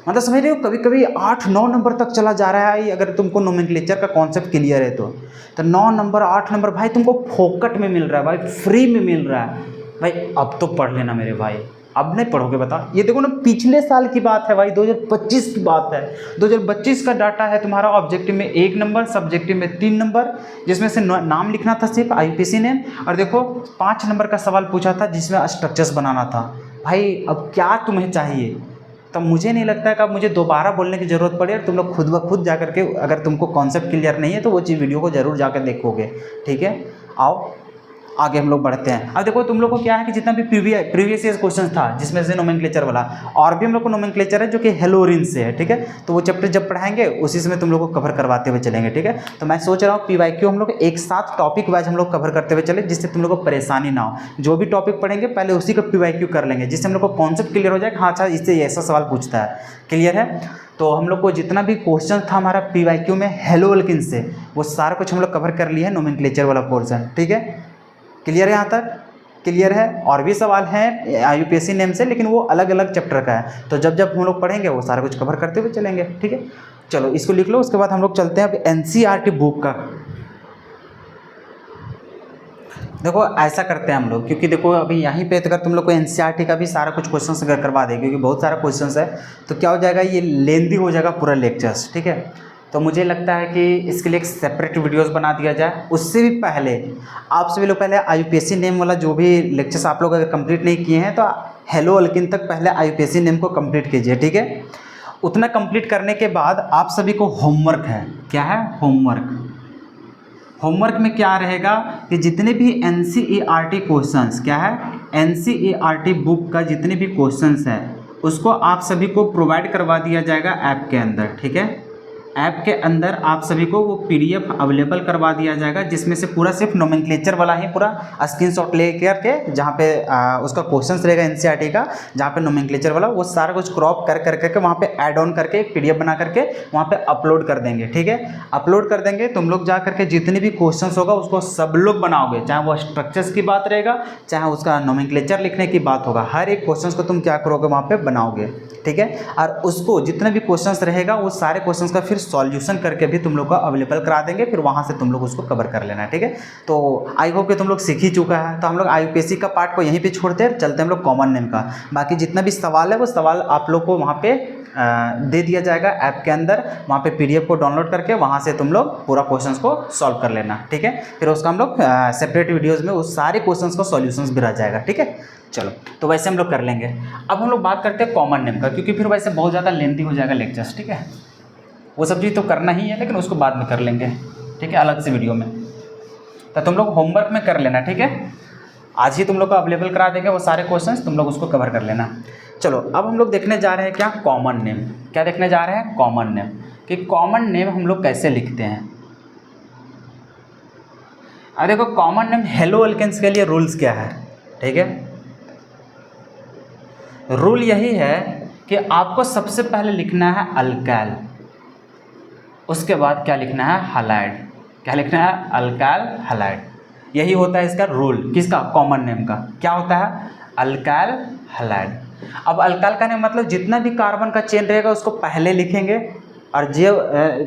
मतलब समझ रहे हो, कभी कभी 8 9 नंबर तक चला जा रहा है। अगर तुमको नोमेनक्लेचर का कॉन्सेप्ट क्लियर है तो 9 नंबर 8 नंबर भाई तुमको फोकट में मिल रहा है भाई, फ्री में मिल रहा है भाई। अब तो पढ़ लेना मेरे भाई, अब नहीं पढ़ोगे बता। ये देखो ना, पिछले साल की बात है भाई, 2025 की बात है। 2025 का डाटा है तुम्हारा। ऑब्जेक्टिव में 1 नंबर, सब्जेक्टिव में 3 नंबर, जिसमें से नाम लिखना था सिर्फ IUPAC नेम, और देखो 5 नंबर का सवाल पूछा था जिसमें स्ट्रक्चर्स बनाना था। भाई अब क्या तुम्हें चाहिए, तब मुझे नहीं लगता है कि अब मुझे दोबारा बोलने की ज़रूरत पड़े। और तुम लोग खुद ब खुद जा करके, अगर तुमको कॉन्सेप्ट क्लियर नहीं है तो वो चीज़ वीडियो को ज़रूर जाकर देखोगे, ठीक है। आओ आगे हम लोग बढ़ते हैं। अब देखो तुम लोग को क्या है कि जितना भी प्रीवियस ईयर क्वेश्चन था जिसमें से नोमेनक्लेचर वाला, और भी हम लोग को नोमेनक्लेचर है जो कि हेलोरिन से है, ठीक है। तो वो चैप्टर जब पढ़ाएंगे उसी समय तुम लोग को कवर करवाते हुए चलेंगे, ठीक है। तो मैं सोच रहा हूँ PYQ हम लोग एक साथ टॉपिक वाइज हम लोग कवर करते हुए चले, जिससे तुम लोग को परेशानी ना हो। जो भी टॉपिक पढ़ेंगे पहले उसी का PYQ कर लेंगे, जिससे हम लोग को कॉन्सेप्ट क्लियर हो जाए। हाँ अच्छा, इससे ऐसा सवाल पूछता है, क्लियर है। तो हम लोग को जितना भी क्वेश्चन था हमारा PYQ में हेलोअल्किन से, वो सारा कुछ हम लोग कवर कर लिए है, नोमेनक्लेचर वाला पोर्सन, ठीक है। क्लियर है, यहाँ तक क्लियर है। और भी सवाल हैं IUPAC नेम से, लेकिन वो अलग अलग चैप्टर का है। तो जब जब हम लोग पढ़ेंगे वो सारा कुछ कवर करते हुए चलेंगे, ठीक है। चलो इसको लिख लो। उसके बाद हम लोग चलते हैं अब NCERT बुक का। देखो ऐसा करते हैं हम लोग, क्योंकि देखो अभी यहीं पे अगर तुम लोग को NCERT का भी सारा कुछ क्वेश्चन अगर करवा दें, क्योंकि बहुत सारा क्वेश्चन है, तो क्या हो जाएगा, ये लेंदी हो जाएगा पूरा लेक्चर्स, ठीक है। तो मुझे लगता है कि इसके लिए एक सेपरेट वीडियोस बना दिया जाए। उससे भी पहले आप सभी लोग पहले IUPAC नेम वाला जो भी लेक्चर्स आप लोग अगर कंप्लीट नहीं किए हैं, तो हेलोअल्किन तक पहले IUPAC नेम को कंप्लीट कीजिए, ठीक है। उतना कंप्लीट करने के बाद आप सभी को होमवर्क है, क्या है, होमवर्क में क्या रहेगा कि जितने भी NCERT क्वेश्चंस, क्या है, NCERT बुक का जितने भी क्वेश्चंस हैं उसको आप सभी को प्रोवाइड करवा दिया जाएगा ऐप के अंदर, ठीक है। ऐप के अंदर आप सभी को वो PDF अवेलेबल करवा दिया जाएगा, जिसमें से पूरा सिर्फ नोमेनक्लेचर वाला ही पूरा स्क्रीनशॉट ले करके, जहाँ पे उसका क्वेश्चंस रहेगा NCERT का, जहाँ पे नोमेनक्लेचर वाला, वो सारा कुछ क्रॉप कर करके वहाँ पे ऐड ऑन करके एक PDF बना करके वहाँ पे अपलोड कर देंगे, ठीक है। अपलोड कर देंगे, तुम लोग जा करके जितने भी क्वेश्चंस होगा उसको सब लोग बनाओगे, चाहे वो स्ट्रक्चर्स की बात रहेगा, चाहे उसका नोमेनक्लेचर लिखने की बात होगा, हर एक क्वेश्चंस को तुम क्या करोगे, वहाँ पे बनाओगे, ठीक है। और उसको जितना भी क्वेश्चंस रहेगा वो सारे क्वेश्चंस का फिर सॉल्यूशन करके भी तुम लोग को अवेलेबल करा देंगे, फिर वहाँ से तुम लोग उसको कवर कर लेना है, ठीक है। तो आई होप कि तुम लोग सीख ही चुका है। तो हम लोग IUPAC का पार्ट को यहीं पे छोड़ते हैं, चलते हैं हम लोग कॉमन नेम का। बाकी जितना भी सवाल है वो सवाल आप लोग को वहाँ पे दे दिया जाएगा ऐप के अंदर, वहाँ पे PDF को डाउनलोड करके वहाँ से तुम लोग पूरा क्वेश्चंस को सॉल्व कर लेना, ठीक है। फिर उसका हम लोग सेपरेट वीडियोज़ में उस सारे क्वेश्चंस को सॉल्यूशंस भी रह जाएगा, ठीक है। चलो तो वैसे हम लोग कर लेंगे। अब हम लोग बात करते हैं कॉमन नेम का, क्योंकि फिर वैसे बहुत ज़्यादा लेंथी हो जाएगा लेक्चर्स, ठीक है। वो सब चीज़ तो करना ही है, लेकिन उसको बाद में कर लेंगे, ठीक है, अलग से वीडियो में। तो तुम लोग होमवर्क में कर लेना, ठीक है। आज ही तुम लोग को अवेलेबल करा देंगे वो सारे क्वेश्चंस, तुम लोग उसको कवर कर लेना। चलो अब हम लोग देखने जा रहे हैं क्या, कॉमन नेम। क्या देखने जा रहे हैं, कॉमन नेम, कि कॉमन नेम हम लोग कैसे लिखते हैं। अब देखो कॉमन नेम हेलो एल्केन्स के लिए रूल्स क्या है, ठीक है। रूल यही है कि आपको सबसे पहले लिखना है अल्काइल, उसके बाद क्या लिखना है, हैलाइड। क्या लिखना है, अल्काइल हैलाइड। यही होता है इसका रूल, किसका, कॉमन नेम का। क्या होता है, अल्काइल हैलाइड। अब अल्काइल का नेम मतलब जितना भी कार्बन का चेन रहेगा उसको पहले लिखेंगे, और जो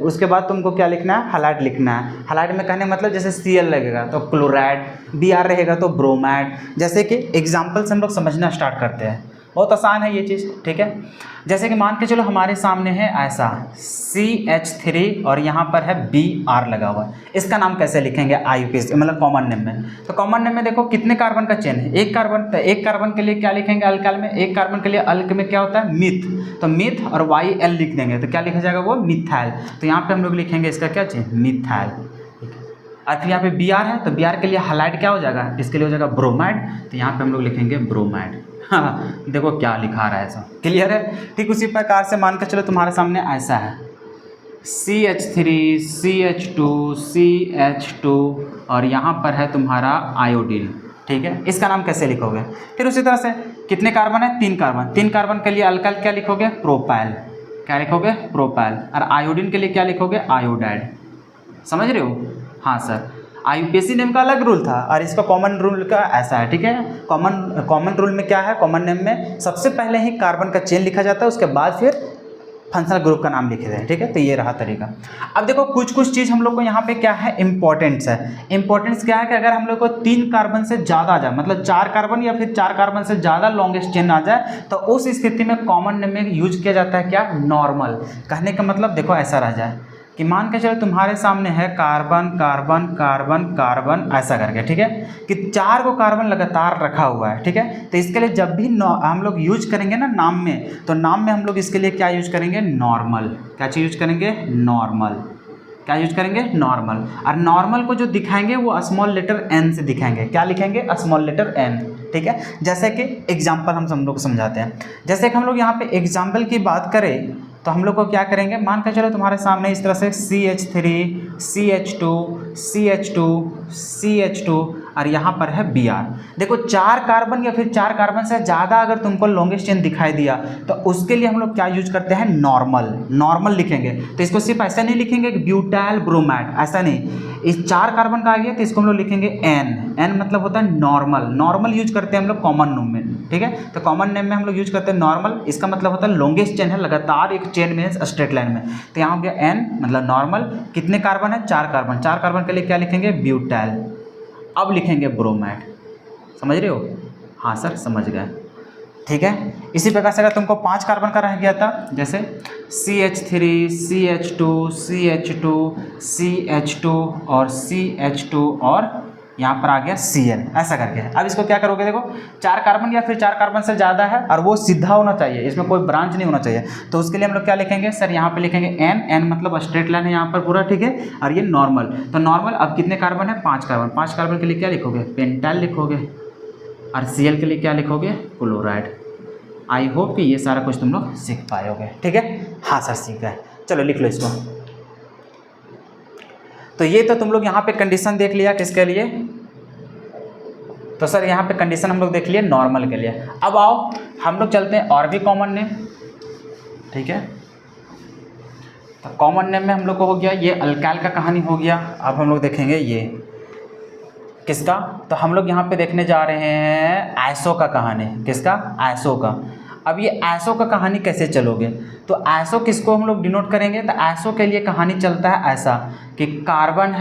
उसके बाद तुमको क्या लिखना है, हैलाइड लिखना है। हैलाइड में कहने मतलब जैसे Cl लगेगा तो क्लोराइड, Br रहेगा तो ब्रोमाइड। जैसे कि एग्जाम्पल से हम लोग समझना स्टार्ट करते हैं, बहुत आसान है ये चीज़, ठीक है। जैसे कि मान के चलो हमारे सामने है ऐसा CH3 और यहाँ पर है Br लगा हुआ, इसका नाम कैसे लिखेंगे IUPAC मतलब कॉमन नेम में। तो कॉमन नेम में देखो कितने कार्बन का चेन है, एक कार्बन। तो एक कार्बन के लिए क्या लिखेंगे अल्काइल में, एक कार्बन के लिए अल्क में क्या होता है, मिथ। तो मिथ और YL लिख देंगे तो क्या लिखा जाएगा, वो मिथाइल। तो यहाँ पर हम लोग लिखेंगे इसका क्या चेन, मिथाइल। और फिर यहाँ पे Br है तो Br के लिए हैलाइड क्या हो जाएगा, इसके लिए हो जाएगा ब्रोमाइड। तो यहाँ पे हम लोग लिखेंगे ब्रोमाइड। हाँ देखो क्या लिखा रहा है, ऐसा क्लियर है। ठीक उसी प्रकार से मान कर चलो तुम्हारे सामने ऐसा है CH3 CH2 CH2 और यहाँ पर है तुम्हारा आयोडीन, ठीक है। इसका नाम कैसे लिखोगे। फिर उसी तरह से कितने कार्बन है, 3 कार्बन। 3 कार्बन के लिए अल्काइल क्या लिखोगे, प्रोपाइल। क्या लिखोगे, प्रोपाइल। और आयोडीन के लिए क्या लिखोगे, आयोडाइड। समझ रहे हो, हाँ सर। IUPAC नेम का अलग रूल था और इसका कॉमन रूल का ऐसा है, ठीक है। कॉमन रूल में क्या है, कॉमन नेम में सबसे पहले ही कार्बन का चेन लिखा जाता है, उसके बाद फिर फंक्शनल ग्रुप का नाम लिखे जाए, ठीक है। तो ये रहा तरीका। अब देखो कुछ चीज़ हम लोग को यहाँ पे क्या है, इंपॉर्टेंस है। इंपॉर्टेंस क्या है कि अगर हम लोग को 3 कार्बन से ज़्यादा आ जाए, मतलब 4 कार्बन या फिर 4 कार्बन से ज़्यादा लॉन्गेस्ट चेन आ जाए, तो उस स्थिति में कॉमन नेम में यूज किया जाता है क्या, नॉर्मल। कहने का मतलब देखो ऐसा रह जाए कि मान के चलो तुम्हारे सामने है कार्बन कार्बन कार्बन कार्बन ऐसा करके, ठीक है, कि 4 को कार्बन लगातार रखा हुआ है, ठीक है। तो इसके लिए जब भी हम लोग यूज करेंगे ना नाम में, तो नाम में हम लोग इसके लिए क्या यूज करेंगे, नॉर्मल। क्या चीज़ यूज करेंगे, नॉर्मल। क्या यूज करेंगे, नॉर्मल। और नॉर्मल को जो दिखाएंगे वो स्मॉल लेटर n से दिखाएंगे। क्या लिखेंगे, स्मॉल लेटर n, ठीक है। जैसे कि एग्जाम्पल हम लोग समझाते हैं। जैसे कि हम लोग यहाँ पे एग्जाम्पल की बात करें तो हम लोग को क्या करेंगे, मान कर चलो तुम्हारे सामने इस तरह से CH3 CH2 CH2 CH2 और यहाँ पर है Br। देखो 4 कार्बन या फिर 4 कार्बन से ज़्यादा अगर तुमको लॉन्गेस्ट चेन दिखाई दिया तो उसके लिए हम लोग क्या यूज करते हैं, नॉर्मल। नॉर्मल लिखेंगे तो इसको सिर्फ ऐसा नहीं लिखेंगे कि ब्यूटाइल ब्रोमाइड, ऐसा नहीं। इस 4 कार्बन का आ गया तो इसको हम लोग लिखेंगे n मतलब होता है नॉर्मल। नॉर्मल यूज करते हैं हम लोग कॉमन नेम में, ठीक है। तो कॉमन नेम में हम लोग यूज करते हैं नॉर्मल। इसका मतलब होता है लॉन्गेस्ट चेन है, लगातार एक चेन में स्ट्रेट लाइन में। तो यहाँ हो गया n मतलब नॉर्मल। कितने कार्बन है, 4 कार्बन। 4 कार्बन के लिए क्या लिखेंगे, ब्यूटाइल। अब लिखेंगे ब्रोमाइड। समझ रहे हो, हाँ सर समझ गए, ठीक है। इसी प्रकार से अगर तुमको 5 कार्बन का रह गया था, जैसे CH3 CH2 CH2 CH2 और CH2 और यहाँ पर आ गया Cl, ऐसा करके। अब इसको क्या करोगे, देखो 4 कार्बन या फिर 4 कार्बन से ज़्यादा है और वो सीधा होना चाहिए, इसमें कोई ब्रांच नहीं होना चाहिए। तो उसके लिए हम लोग क्या लिखेंगे सर, यहाँ पे लिखेंगे n मतलब स्ट्रेट लाइन है यहाँ पर पूरा, ठीक है। और ये नॉर्मल। तो नॉर्मल अब कितने कार्बन है, 5 कार्बन। 5 कार्बन के लिए क्या लिखोगे, पेंटाइल लिखोगे। और Cl के लिए क्या लिखोगे, क्लोराइड। आई होप कि ये सारा कुछ तुम लोग सीख पाओगे, ठीक है। हाँ सर सीख गए, चलो लिख लो इसको। तो ये तो तुम लोग यहाँ पे कंडीशन देख लिया किसके लिए, तो सर यहाँ पे कंडीशन हम लोग देख लिए नॉर्मल के लिए। अब आओ हम लोग चलते हैं और भी कॉमन नेम, ठीक है। तो कॉमन नेम में हम लोग को हो गया ये अल्काइल का कहानी हो गया। अब हम लोग देखेंगे ये किसका, तो हम लोग यहाँ पे देखने जा रहे हैं आइसो का कहानी। किसका, आइसो का। अब ये आइसो का कहानी कैसे चलोगे, तो आइसो किसको हम लोग डिनोट करेंगे, तो आइसो के लिए कहानी चलता है ऐसा कि कार्बन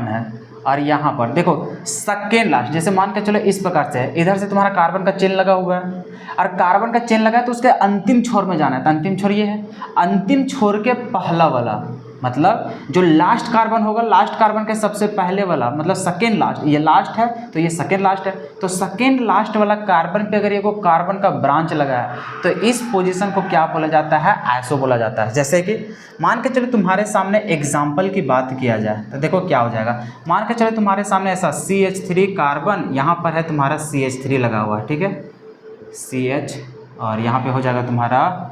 है और यहाँ पर देखो सेकेंड लास्ट, जैसे मान के चलो इस प्रकार से है, इधर से तुम्हारा कार्बन का चेन लगा हुआ है और कार्बन का चेन लगा है तो उसके अंतिम छोर में जाना है। तो अंतिम छोर ये है, अंतिम छोर के पहला वाला मतलब जो लास्ट कार्बन होगा, लास्ट कार्बन के सबसे पहले वाला मतलब सेकेंड लास्ट, ये लास्ट है तो ये सेकेंड लास्ट है, तो सेकेंड लास्ट वाला कार्बन पे अगर ये को कार्बन का ब्रांच लगा है तो इस पोजीशन को क्या बोला जाता है, आइसो बोला जाता है। जैसे कि मान के चलो तुम्हारे सामने एग्जाम्पल की बात किया जाए तो देखो क्या हो जाएगा। मान के चलो तुम्हारे सामने ऐसा CH3 कार्बन, यहाँ पर है तुम्हारा CH3 लगा हुआ है, ठीक है, CH, और यहाँ पे हो जाएगा तुम्हारा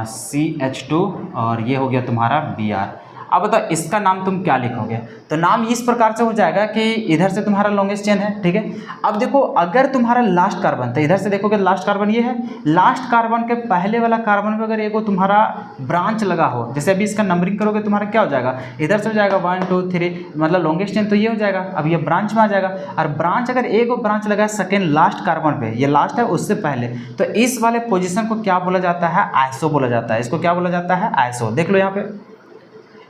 CH2 और ये हो गया तुम्हारा Br। अब बताओ इसका नाम तुम क्या लिखोगे, तो नाम इस प्रकार से हो जाएगा कि इधर से तुम्हारा लॉन्गेस्ट चेन है, ठीक है। अब देखो अगर तुम्हारा लास्ट कार्बन, तो इधर से देखोगे लास्ट कार्बन ये है, लास्ट कार्बन के पहले वाला कार्बन में अगर एक तुम्हारा ब्रांच लगा हो, जैसे अभी इसका नंबरिंग करोगे तुम्हारा क्या हो जाएगा, इधर से हो जाएगा 1 2 3 मतलब लॉन्गेस्ट चेन तो ये हो जाएगा, अब ये ब्रांच में आ जाएगा। और ब्रांच अगर एक ब्रांच लगा है सेकेंड लास्ट कार्बन पे, ये लास्ट है उससे पहले, तो इस वाले पोजिशन को क्या बोला जाता है, आइसो बोला जाता है। इसको क्या बोला जाता है, आइसो। देख लो यहाँ पे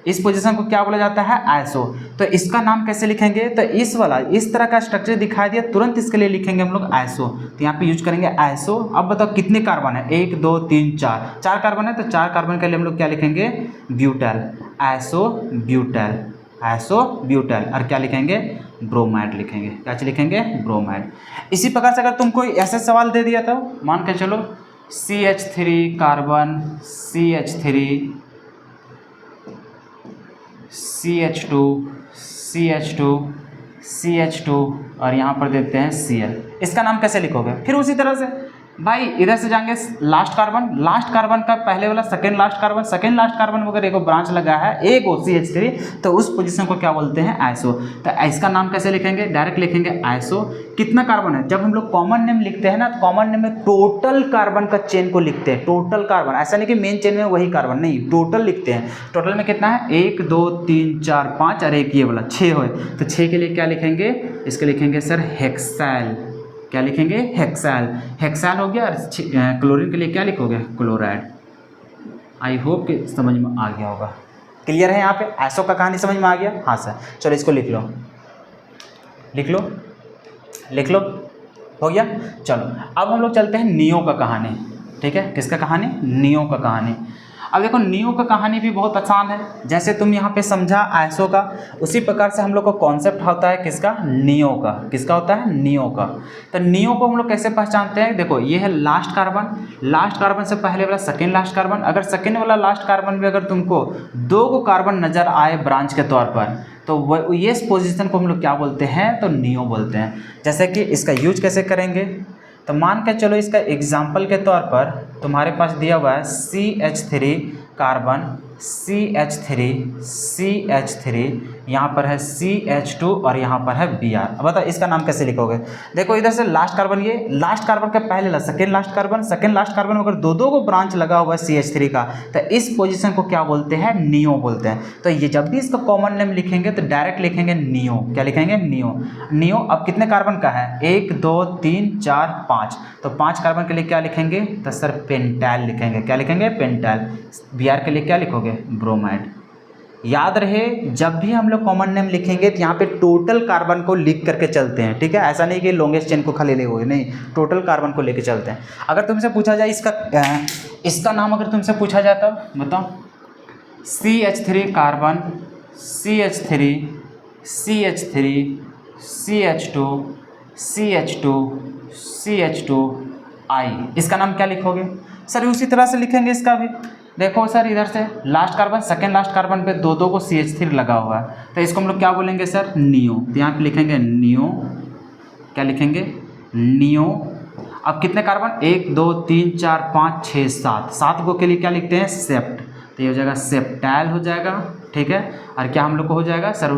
इस पोजीशन को क्या बोला जाता है, आइसो। तो इसका नाम कैसे लिखेंगे, तो इस वाला इस तरह का स्ट्रक्चर दिखाई दिया तुरंत इसके लिए लिखेंगे हम लोग आइसो, तो यहाँ पे यूज करेंगे आइसो। अब बताओ कितने कार्बन है, 1 2 3 4, 4 कार्बन है, तो 4 कार्बन के लिए हम लोग क्या लिखेंगे, ब्यूटेल, आइसो ब्यूटेल, आइसो ब्यूटेल। और क्या लिखेंगे, ब्रोमाइड लिखेंगे। क्या लिखेंगे, ब्रोमाइड। इसी प्रकार से अगर तुमको ऐसे सवाल दे दिया तो मान के चलो CH3 carbon, CH3 CH2 CH2 CH2 और यहाँ पर देते हैं Cl। इसका नाम कैसे लिखोगे, फिर उसी तरह से भाई इधर से जाएंगे लास्ट कार्बन, लास्ट कार्बन का पहले वाला second last carbon, second last carbon अगर एक ब्रांच लगा है एक CH3 तो उस पोजीशन को क्या बोलते हैं, आइसो। तो इसका नाम कैसे लिखेंगे, डायरेक्ट लिखेंगे आइसो। कितना कार्बन है, जब हम लोग कॉमन नेम लिखते हैं ना, तो कॉमन नेम में टोटल कार्बन का चेन को लिखते हैं, टोटल कार्बन, ऐसा नहीं कि मेन चेन में वही कार्बन, नहीं, टोटल लिखते हैं। टोटल में कितना है, 1 2 3 4 5 और एक ये वाला 6 हो, तो 6 के लिए क्या लिखेंगे, इसके लिखेंगे सर हेक्साइल। क्या लिखेंगे, हेक्साइल। हेक्साइल हो गया। और क्लोरीन के लिए क्या लिखोगे, क्लोराइड। आई होप कि समझ में आ गया होगा, क्लियर है यहाँ पे, आइसो का कहानी समझ में आ गया। हाँ सर, चलो इसको लिख लो, लिख लो, लिख लो, हो गया। चलो अब हम लोग चलते हैं नियो का कहानी, ठीक है। किसका कहानी, नियो का कहानी। अब देखो नियो का कहानी भी बहुत आसान है, जैसे तुम यहाँ पे समझा आइसो का, उसी प्रकार से हम लोग को कॉन्सेप्ट होता है किसका, नियो का। किसका होता है, नियो का। तो नियो को हम लोग कैसे पहचानते हैं, देखो ये है लास्ट कार्बन, लास्ट कार्बन से पहले वाला सेकेंड लास्ट कार्बन। अगर सेकेंड वाला लास्ट कार्बन में अगर तुमको 2 को कार्बन नजर आए ब्रांच के तौर पर, तो वो ये पोजीशन को हम लोग क्या बोलते हैं, तो नियो बोलते हैं। जैसे कि इसका यूज कैसे करेंगे, तो मान के चलो इसका एग्जाम्पल के तौर पर तुम्हारे पास दिया हुआ है CH3 कार्बन, CH3 यहाँ पर है CH2 और यहाँ पर है Br। अब बताओ इसका नाम कैसे लिखोगे, देखो इधर से लास्ट कार्बन, ये लास्ट कार्बन का पहले ला second last carbon, second last carbon अगर 2 को ब्रांच लगा हुआ है CH3 का, तो इस पोजीशन को क्या बोलते हैं, नियो बोलते हैं। तो ये जब भी इसका कॉमन नेम लिखेंगे तो डायरेक्ट लिखेंगे नियो। क्या लिखेंगे, नियो। नियो अब कितने कार्बन का है, 1 2 3 4 5, तो 5 कार्बन के लिए क्या लिखेंगे, तो सर पेंटाइल लिखेंगे। क्या लिखेंगे, पेंटाइल। Br के लिए क्या लिखोगे, ब्रोमाइड। याद रहे जब भी हम लोग कॉमन नेम लिखेंगे तो यहाँ पे टोटल कार्बन को लिख करके चलते हैं, ठीक है। ऐसा नहीं कि लॉन्गेस्ट चेन को खाली ले हुए, नहीं, टोटल कार्बन को लेके चलते हैं। अगर तुमसे पूछा जाए इसका नाम अगर तुमसे पूछा जाए तो बताओ, CH3 carbon, CH3 CH2 CH2 I, इसका नाम क्या लिखोगे, सर उसी तरह से लिखेंगे इसका भी। देखो सर इधर से last carbon, second last carbon पे 2 को CH3 लगा हुआ है, तो इसको हम लोग क्या बोलेंगे सर, नियो। तो यहाँ पे लिखेंगे नियो। क्या लिखेंगे, नियो। अब कितने कार्बन, 1 2 3 4 5 6 7 को के लिए क्या लिखते हैं, सेप्ट। तो ये हो जाएगा सेप्टाइल हो जाएगा, ठीक है। और क्या हम लोग को हो जाएगा सर,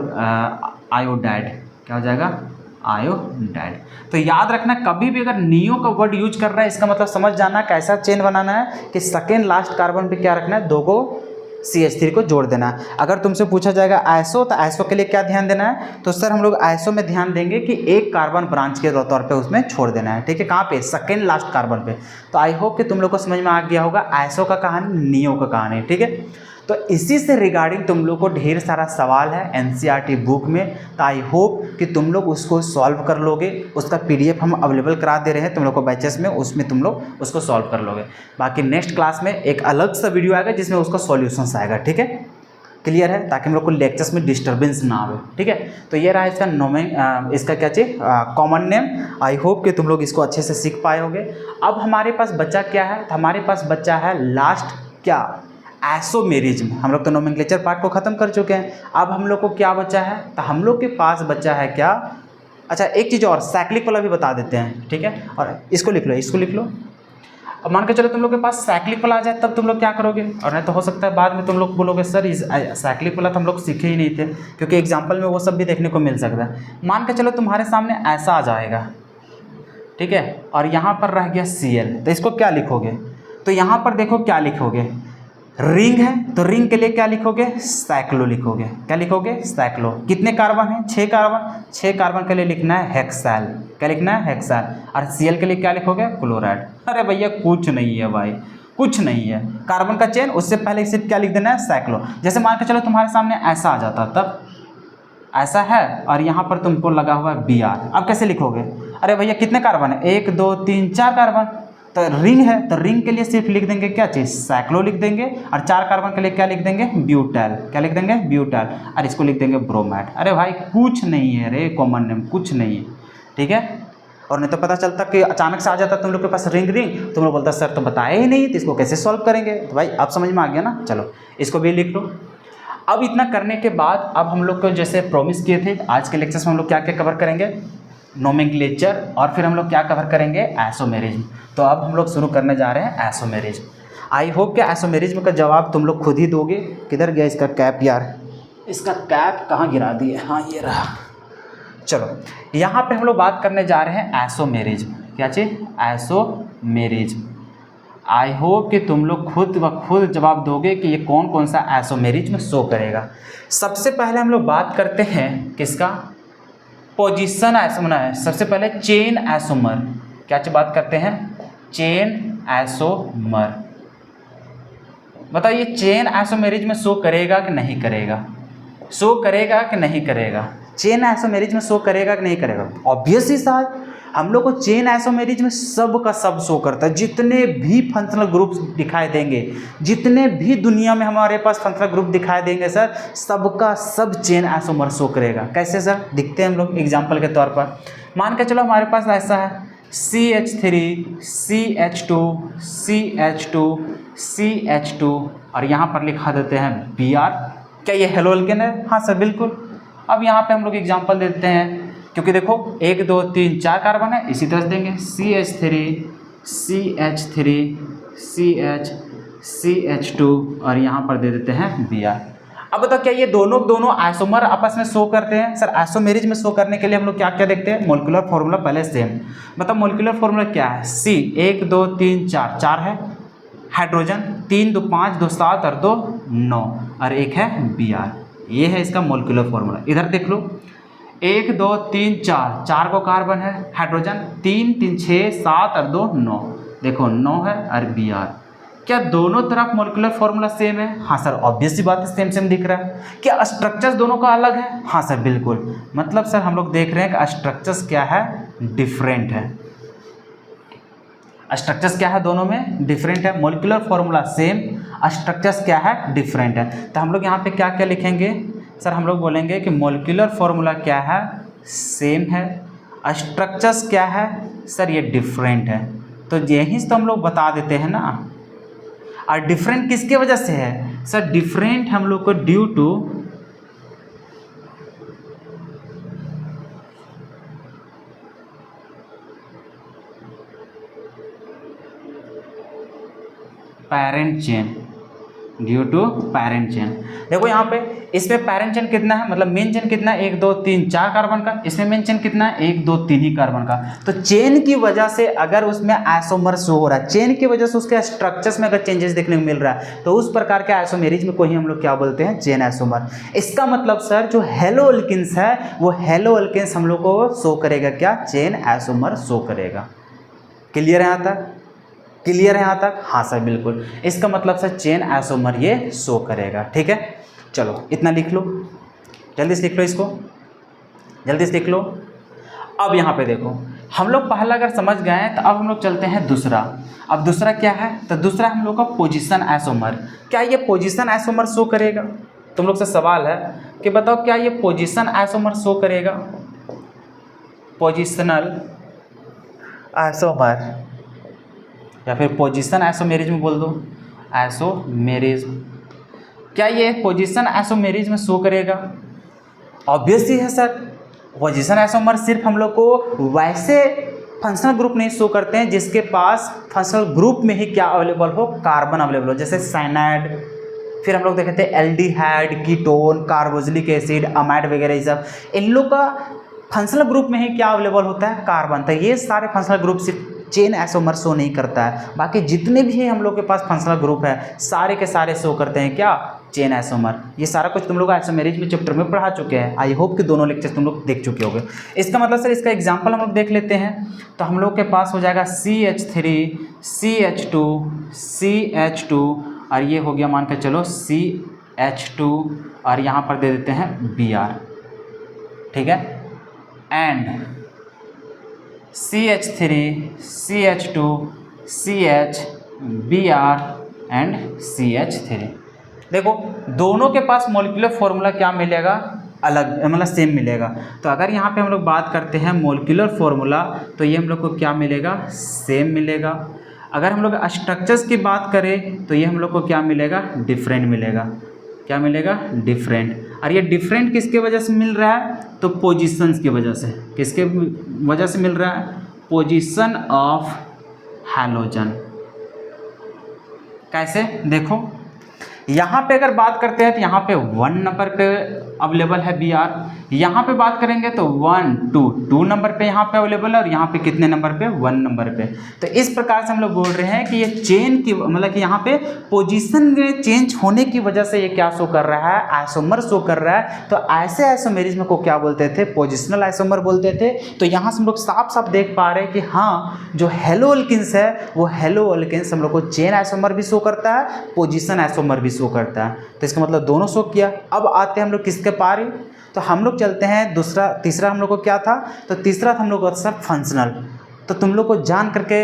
आयोडाइड। क्या हो जाएगा, आयोडाइड। तो याद रखना कभी भी अगर नियो का वर्ड यूज कर रहा है, इसका मतलब समझ जाना कैसा चेन बनाना है कि सेकेंड लास्ट कार्बन पे क्या रखना है, 2 को CH3 को जोड़ देना है। अगर तुमसे पूछा जाएगा आइसो, तो आइसो के लिए क्या ध्यान देना है, तो सर हम लोग आइसो में ध्यान देंगे कि एक कार्बन ब्रांच के तौर पे उसमें छोड़ देना है, ठीक है। कहाँ पे, सेकेंड लास्ट कार्बन पे। तो आई होप कि तुम लोग को समझ में आ गया होगा आइसो का कहानी, नियो का कहानी, ठीक है। तो इसी से रिगार्डिंग तुम लोग को ढेर सारा सवाल है एनसीईआरटी बुक में, तो आई होप कि तुम लोग उसको सॉल्व कर लोगे। उसका पीडीएफ हम अवेलेबल करा दे रहे हैं तुम लोग को बैचेस में, उसमें तुम लोग उसको सॉल्व कर लोगे। बाकी नेक्स्ट क्लास में एक अलग सा वीडियो आएगा जिसमें उसका सॉल्यूशंस आएगा, ठीक है, क्लियर है, ताकि हम लोग को लेक्चर्स में डिस्टर्बेंस ना आवे, ठीक है। तो ये रहा इसका इसका क्या चाहिए कॉमन नेम। आई होप कि तुम लोग इसको अच्छे से सीख पाए होगे। अब हमारे पास बच्चा क्या है, तो हमारे पास बच्चा है लास्ट क्या, आइसोमेरिज्म। हम लोग तो नोमेनक्लेचर पार्ट को ख़त्म कर चुके हैं, अब हम लोग को क्या बचा है, तो हम लोग के पास बच्चा है क्या, अच्छा एक चीज़ और साइक्लिक वाला भी बता देते हैं, ठीक है, और इसको लिख लो, इसको लिख लो। अब मान के चलो तुम लोग के पास साइक्लिक वाला आ जाए, तब तुम लोग क्या करोगे, और नहीं तो हो सकता है बाद में तुम लोग बोलोगे सर इस साइक्लिक वाला तो हम लोग सीखे ही नहीं थे, क्योंकि एग्जाम्पल में वो सब भी देखने को मिल सकता है। मान के चलो तुम्हारे सामने ऐसा आ जाएगा, ठीक है, और यहाँ पर रह गया Cl, तो इसको क्या लिखोगे, तो यहाँ पर देखो क्या लिखोगे, रिंग है तो रिंग के लिए क्या लिखोगे, साइक्लो लिखोगे। क्या लिखोगे, साइक्लो। कितने कार्बन है, 6 कार्बन, 6 कार्बन के लिए लिखना है हेक्साइल। क्या लिखना है, हेक्साइल। और Cl के लिए क्या लिखोगे, क्लोराइड। अरे भैया कुछ नहीं है भाई, कुछ नहीं है, कार्बन का चेन, उससे पहले सिर्फ क्या लिख देना है, साइक्लो। जैसे मान के चलो तुम्हारे सामने ऐसा आ जाता, तब ऐसा है और यहाँ पर तुमको लगा हुआ है Br, अब कैसे लिखोगे, अरे भैया कितने कार्बन है, 1 2 3 4 कार्बन, तो रिंग है तो रिंग के लिए सिर्फ लिख देंगे क्या चीज़, साइक्लो लिख देंगे, और 4 कार्बन के लिए क्या लिख देंगे, ब्यूटाइल। क्या लिख देंगे, ब्यूटाइल, और इसको लिख देंगे ब्रोमाइड। अरे भाई कुछ नहीं है रे, कॉमन नेम कुछ नहीं है, ठीक है। और नहीं तो पता चलता कि अचानक से आ जाता तुम लोग के पास रिंग रिंग, तुम लोग बोलता सर तो बताया ही नहीं, तो इसको कैसे सॉल्व करेंगे, तो भाई अब समझ में आ गया ना। चलो इसको भी लिख लो। अब इतना करने के बाद अब हम लोग को जैसे प्रॉमिस किए थे, आज के लेक्चर्स में हम लोग क्या क्या कवर करेंगे, नोमेनक्लेचर, और फिर हम लोग क्या कवर करेंगे, आइसोमेरिज्म। तो अब हम लोग शुरू करने जा रहे हैं आइसोमेरिज्म। आई होप कि आइसोमेरिज्म का जवाब तुम लोग खुद ही दोगे। किधर गया इसका कैप यार, इसका कैप कहाँ गिरा दिए, हाँ ये रहा। चलो यहाँ पे हम लोग बात करने जा रहे हैं आइसोमेरिज्म। क्या चीज़, आइसोमेरिज्म। आई होप कि तुम लोग खुद ब खुद जवाब दोगे कि ये कौन कौन सा आइसोमेरिज्म शो करेगा। सबसे पहले हम लोग बात करते हैं किसका, पोजीशन आइसोमर है। सबसे पहले चेन आइसोमर, क्या बात करते हैं, चेन आइसोमर। बताइए चेन आइसोमेरिज्म शो करेगा कि नहीं करेगा, शो करेगा कि नहीं करेगा, चेन आइसोमेरिज्म शो करेगा कि नहीं करेगा। ऑब्वियसली साहब हम लोग को चेन आइसोमेरिज्म सब का सब शो करता है। जितने भी फंक्शनल ग्रुप्स दिखाई देंगे, जितने भी दुनिया में हमारे पास फंक्शनल ग्रुप दिखाई देंगे सर, सबका सब चेन आइसोमर शो करेगा। कैसे सर, दिखते हैं हम लोग एग्जांपल के तौर पर। मान के चलो हमारे पास ऐसा है CH3 CH2 CH2 CH2, और यहाँ पर लिखा देते हैं Br। क्या ये हेलो एल्केन है, हाँ सर बिल्कुल। अब यहाँ पे हम लोग एग्जांपल देते हैं, क्योंकि देखो 1 2 3 4 कार्बन है, इसी तरह से देंगे CH3 CH3 CH CH2, और यहाँ पर दे देते हैं Br। अब बताओ क्या ये दोनों आइसोमर आपस में शो करते हैं, सर आइसोमेरिज्म में शो करने के लिए हम लोग क्या क्या देखते हैं, मोलिकुलर फॉर्मूला पहले सेम। मतलब मोलिकुलर फॉर्मूला क्या है, C 1 2 3 4 4 है हाइड्रोजन, 3 2 5 2 7 और 2 9, और एक है Br। ये है इसका मोलिकुलर फॉर्मूला। इधर देख लो 1 2 3 4 4 को कार्बन है, हाइड्रोजन 3 3 6 7 और 2 9, देखो 9 है और Br। क्या दोनों तरफ मोलिकुलर फॉर्मूला सेम है, हाँ सर ऑब्वियसली बात है, सेम सेम दिख रहा है। क्या स्ट्रक्चर्स दोनों का अलग है, हाँ सर बिल्कुल। मतलब सर हम लोग देख रहे हैं कि स्ट्रक्चर्स क्या है, डिफरेंट है। स्ट्रक्चर्स क्या है, दोनों में डिफरेंट है। मोलिकुलर फॉर्मूला सेम, स्ट्रक्चर्स क्या है, डिफरेंट है। तो हम लोग यहाँ पे क्या क्या लिखेंगे सर, हम लोग बोलेंगे कि मोलिकुलर फॉर्मूला क्या है, सेम है, स्ट्रक्चर्स क्या है सर, ये डिफरेंट है। तो यही तो हम लोग बता देते हैं ना। और डिफरेंट किसके वजह से है सर, डिफरेंट हम लोग को due to parent chain, due to parent chain. देखो यहाँ पे इसमें पेरेंट चेन कितना है, मतलब मेन चेन कितना है, 1 2 3 4 कार्बन का, इसमें मेन चेन कितना है, 1 2 3 ही कार्बन का। तो चेन की वजह से अगर उसमें आइसोमर शो हो रहा है, चेन की वजह से उसके स्ट्रक्चर्स में अगर चेंजेस देखने को मिल रहा है, तो उस प्रकार के आइसोमेरिज्म को ही हम लोग क्या बोलते हैं, चेन आइसोमर। इसका मतलब सर जो हेलो एल्किन्स है, वो हेलो एल्किन्स हम लोग को शो करेगा क्या, चेन आइसोमर शो करेगा। क्लियर है यहाँ तक, क्लियर है यहाँ तक? हाँ सर बिल्कुल। इसका मतलब सर चेन आइसोमर ये शो करेगा। ठीक है, चलो इतना लिख लो, जल्दी से लिख लो इसको, जल्दी से लिख लो। अब यहाँ पे देखो, हम लोग पहला अगर समझ गए हैं तो अब हम लोग चलते हैं दूसरा। अब दूसरा क्या है? तो दूसरा हम लोग का पोजीशन आइसोमर। क्या ये पोजीशन आइसोमर शो करेगा? तुम लोग से सवाल है कि बताओ क्या ये पोजीशन आइसोमर शो करेगा? पोजिशनल आइसोमर या फिर पोजीशन आइसोमेरिज्म बोल दो, आइसोमेरिज्म। क्या ये पोजीशन आइसोमेरिज्म शो करेगा? ऑब्वियसली है सर। पोजीशन आइसोमर सिर्फ हम लोग को वैसे फंक्शनल ग्रुप नहीं शो करते हैं जिसके पास फंक्शनल ग्रुप में ही क्या अवेलेबल हो, कार्बन अवेलेबल हो, जैसे साइनाइड, फिर हम लोग देखते हैं aldehyde, ketone, carboxylic acid, amide वगैरह। ये सब इन लोग का फंक्शनल ग्रुप में ही क्या अवेलेबल होता है, कार्बन। तो ये सारे फंक्शनल ग्रुप सिर्फ चेन आइसोमर शो नहीं करता है, बाकी जितने भी हम लोग के पास फंक्शनल ग्रुप है सारे के सारे शो करते हैं क्या, चेन आइसोमर। ये सारा कुछ तुम लोग आइसोमेरिज्म चैप्टर में पढ़ा चुके हैं। आई होप कि दोनों लेक्चर्स तुम लोग देख चुके होंगे। इसका मतलब सर इसका एग्जांपल हम लोग देख लेते हैं। तो हम लोग के पास हो जाएगा CH3 CH2 CH2 और ये हो गया मान के चलो CH2 और यहाँ पर दे देते हैं Br। ठीक है, and CH3 CH2 CH Br and CH3। देखो दोनों के पास मॉलिक्यूलर फॉर्मूला क्या मिलेगा, अलग मतलब सेम मिलेगा। तो अगर यहाँ पे हम लोग बात करते हैं मॉलिक्यूलर फॉर्मूला तो ये हम लोग को क्या मिलेगा, सेम मिलेगा। अगर हम लोग स्ट्रक्चर्स की बात करें तो ये हम लोग को क्या मिलेगा, डिफरेंट मिलेगा। क्या मिलेगा, डिफरेंट। और ये डिफरेंट किसके वजह से मिल रहा है, तो पोजीशंस की वजह से। किसके वजह से मिल रहा है, पोजीशन ऑफ हैलोजन। कैसे, देखो यहाँ पे अगर बात करते हैं तो यहाँ पे 1 नंबर पे अवेलेबल है Br, यहाँ पे बात करेंगे तो 1 2 नंबर पे यहाँ पे अवेलेबल है, और यहाँ पे कितने नंबर पे, 1 नंबर पे। तो इस प्रकार से हम लोग बोल रहे हैं कि ये चेन की मतलब कि यहाँ पे पोजीशन में चेंज होने की वजह से ये क्या शो कर रहा है, आइसोमर शो कर रहा है। तो ऐसे आइसोमेरिज्म को क्या बोलते थे, पोजिशनल आइसोमर बोलते थे। तो यहाँ से हम लोग साफ साफ देख पा रहे हैं कि हाँ जो हेलो एल्किन्स है वो हेलो एल्किन्स हम लोग को चेन आइसोमर भी शो करता है, पोजीशन आइसोमर भी शो करता है। तो इसका मतलब दोनों शो किया। अब आते हैं हम लोग किसके पार, तो हम लोग चलते हैं दूसरा। तीसरा हम लोग को क्या था, तो तीसरा था हम लोग को सर फंक्शनल। तो तुम लोग को जान करके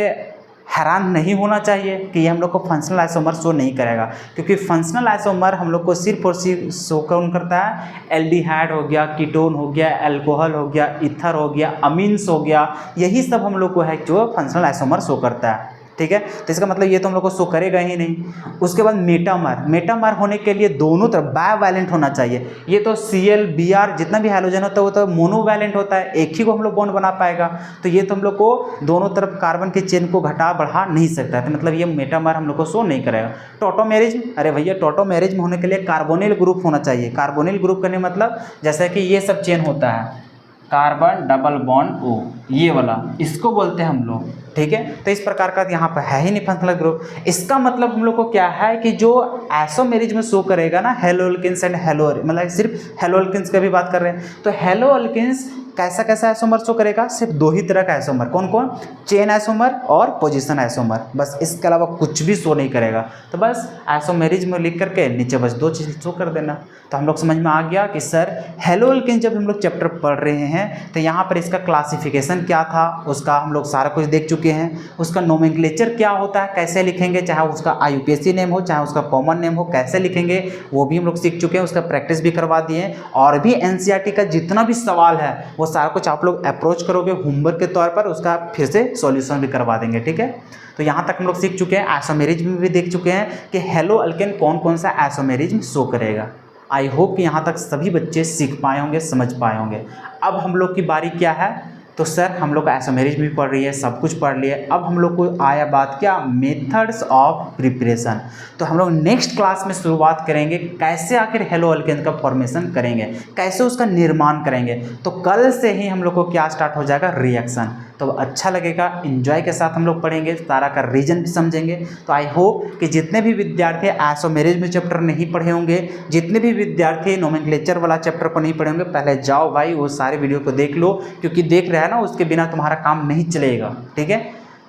हैरान नहीं होना चाहिए कि ये हम लोग को फंक्शनल आइसोमर शो नहीं करेगा, क्योंकि फंक्शनल आइसोमर हम लोग को सिर्फ और सिर्फ शो कौन करता है, एल्डिहाइड हो गया, कीटोन हो गया, अल्कोहल हो गया, ईथर हो गया, अमीन्स हो गया, यही सब हम लोग को है जो फंक्शनल आइसोमर शो करता है। ठीक है, तो इसका मतलब ये तो हम लोग को शो करेगा ही नहीं। उसके बाद मेटामर, मेटामर होने के लिए दोनों तरफ बायोवैलेंट होना चाहिए। ये तो Cl Br जितना भी हाइड्रोजन होता है वो तो मोनोवैलेंट होता है, एक ही को हम लोग बॉन्ड बना पाएगा। तो ये तो हम लोग को दोनों तरफ कार्बन के चेन को घटा बढ़ा नहीं सकता है, तो मतलब ये मेटामर हम लोग को शो नहीं करेगा। टॉटोमेरिज्म, अरे भैया टॉटोमेरिज्म होने के लिए कार्बोनिल ग्रुप होना चाहिए। कार्बोनिल ग्रुप करने मतलब जैसे कि ये सब चेन होता है, कार्बन डबल बॉन्ड O, ये वाला इसको बोलते हैं हम लोग। ठीक है, तो इस प्रकार का यहाँ पर है ही नहीं फंक्शनल ग्रुप। इसका मतलब हम लोग को क्या है कि जो आइसोमेरिज्म में शो करेगा ना, हेलो एल्किन्स एंड हेलो, मतलब सिर्फ हेलो एल्किन्स की भी बात कर रहे हैं। तो हेलो एल्किन्स कैसा कैसा आइसोमर शो करेगा, सिर्फ 2 ही तरह का आइसोमर। कौन कौन, चेन आइसोमर और पोजीशन आइसोमर, बस इसके अलावा कुछ भी शो नहीं करेगा। तो बस आइसोमेरिज्म लिख करके नीचे बस 2 चीज़ शो कर देना। तो हम लोग समझ में आ गया कि सर हेलो एल्किन जब हम लोग चैप्टर पढ़ रहे हैं तो यहाँ पर इसका क्लासिफिकेशन क्या था उसका हम लोग सारा कुछ देख चुके हैं। उसका नोमेनक्लेचर क्या होता है, कैसे लिखेंगे, चाहे उसका IUPAC नेम हो चाहे उसका कॉमन नेम हो, कैसे लिखेंगे वो भी हम लोग सीख चुके हैं, उसका प्रैक्टिस भी करवा दिए हैं। और भी NCERT का जितना भी सवाल है वो सारा कुछ आप लोग अप्रोच करोगे होमवर्क के तौर पर, उसका फिर से सॉल्यूशन भी करवा देंगे। ठीक है, तो यहाँ तक हम लोग सीख चुके हैं। आइसोमेरिज्म भी देख चुके हैं कि हेलो एल्केन कौन कौन सा आइसोमेरिज्म शो करेगा। आई होप कि यहाँ तक सभी बच्चे सीख पाए होंगे, समझ पाए होंगे। अब हम लोग की बारी क्या है, तो सर हम लोग आइसोमेरिज्म भी पढ़ रही है, सब कुछ पढ़ लिए। अब हम लोग को आया बात क्या, मेथड्स ऑफ प्रिपरेशन। तो हम लोग नेक्स्ट क्लास में शुरुआत करेंगे कैसे आखिर हेलो एल्केन का फॉर्मेशन करेंगे, कैसे उसका निर्माण करेंगे। तो कल से ही हम लोग को क्या स्टार्ट हो जाएगा, रिएक्शन। तो अच्छा लगेगा, एंजॉय के साथ हम लोग पढ़ेंगे, सारा का रीजन भी समझेंगे। तो आई होप कि जितने भी विद्यार्थी आइसोमेरिज्म चैप्टर नहीं पढ़े होंगे, जितने भी विद्यार्थी नोमेनक्लेचर वाला चैप्टर को नहीं पढ़े होंगे, पहले जाओ भाई वो सारे वीडियो को देख लो, क्योंकि देख रहे हैं ना उसके बिना तुम्हारा काम नहीं चलेगा। ठीक है,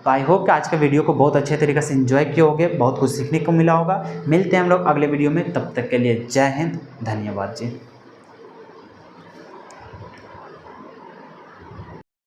तो आई होप कि आज के वीडियो को बहुत अच्छे तरीके से एंजॉय किए होगे, बहुत कुछ सीखने को मिला होगा। मिलते हैं हम लोग अगले वीडियो में, तब तक के लिए जय हिंद, धन्यवाद जी।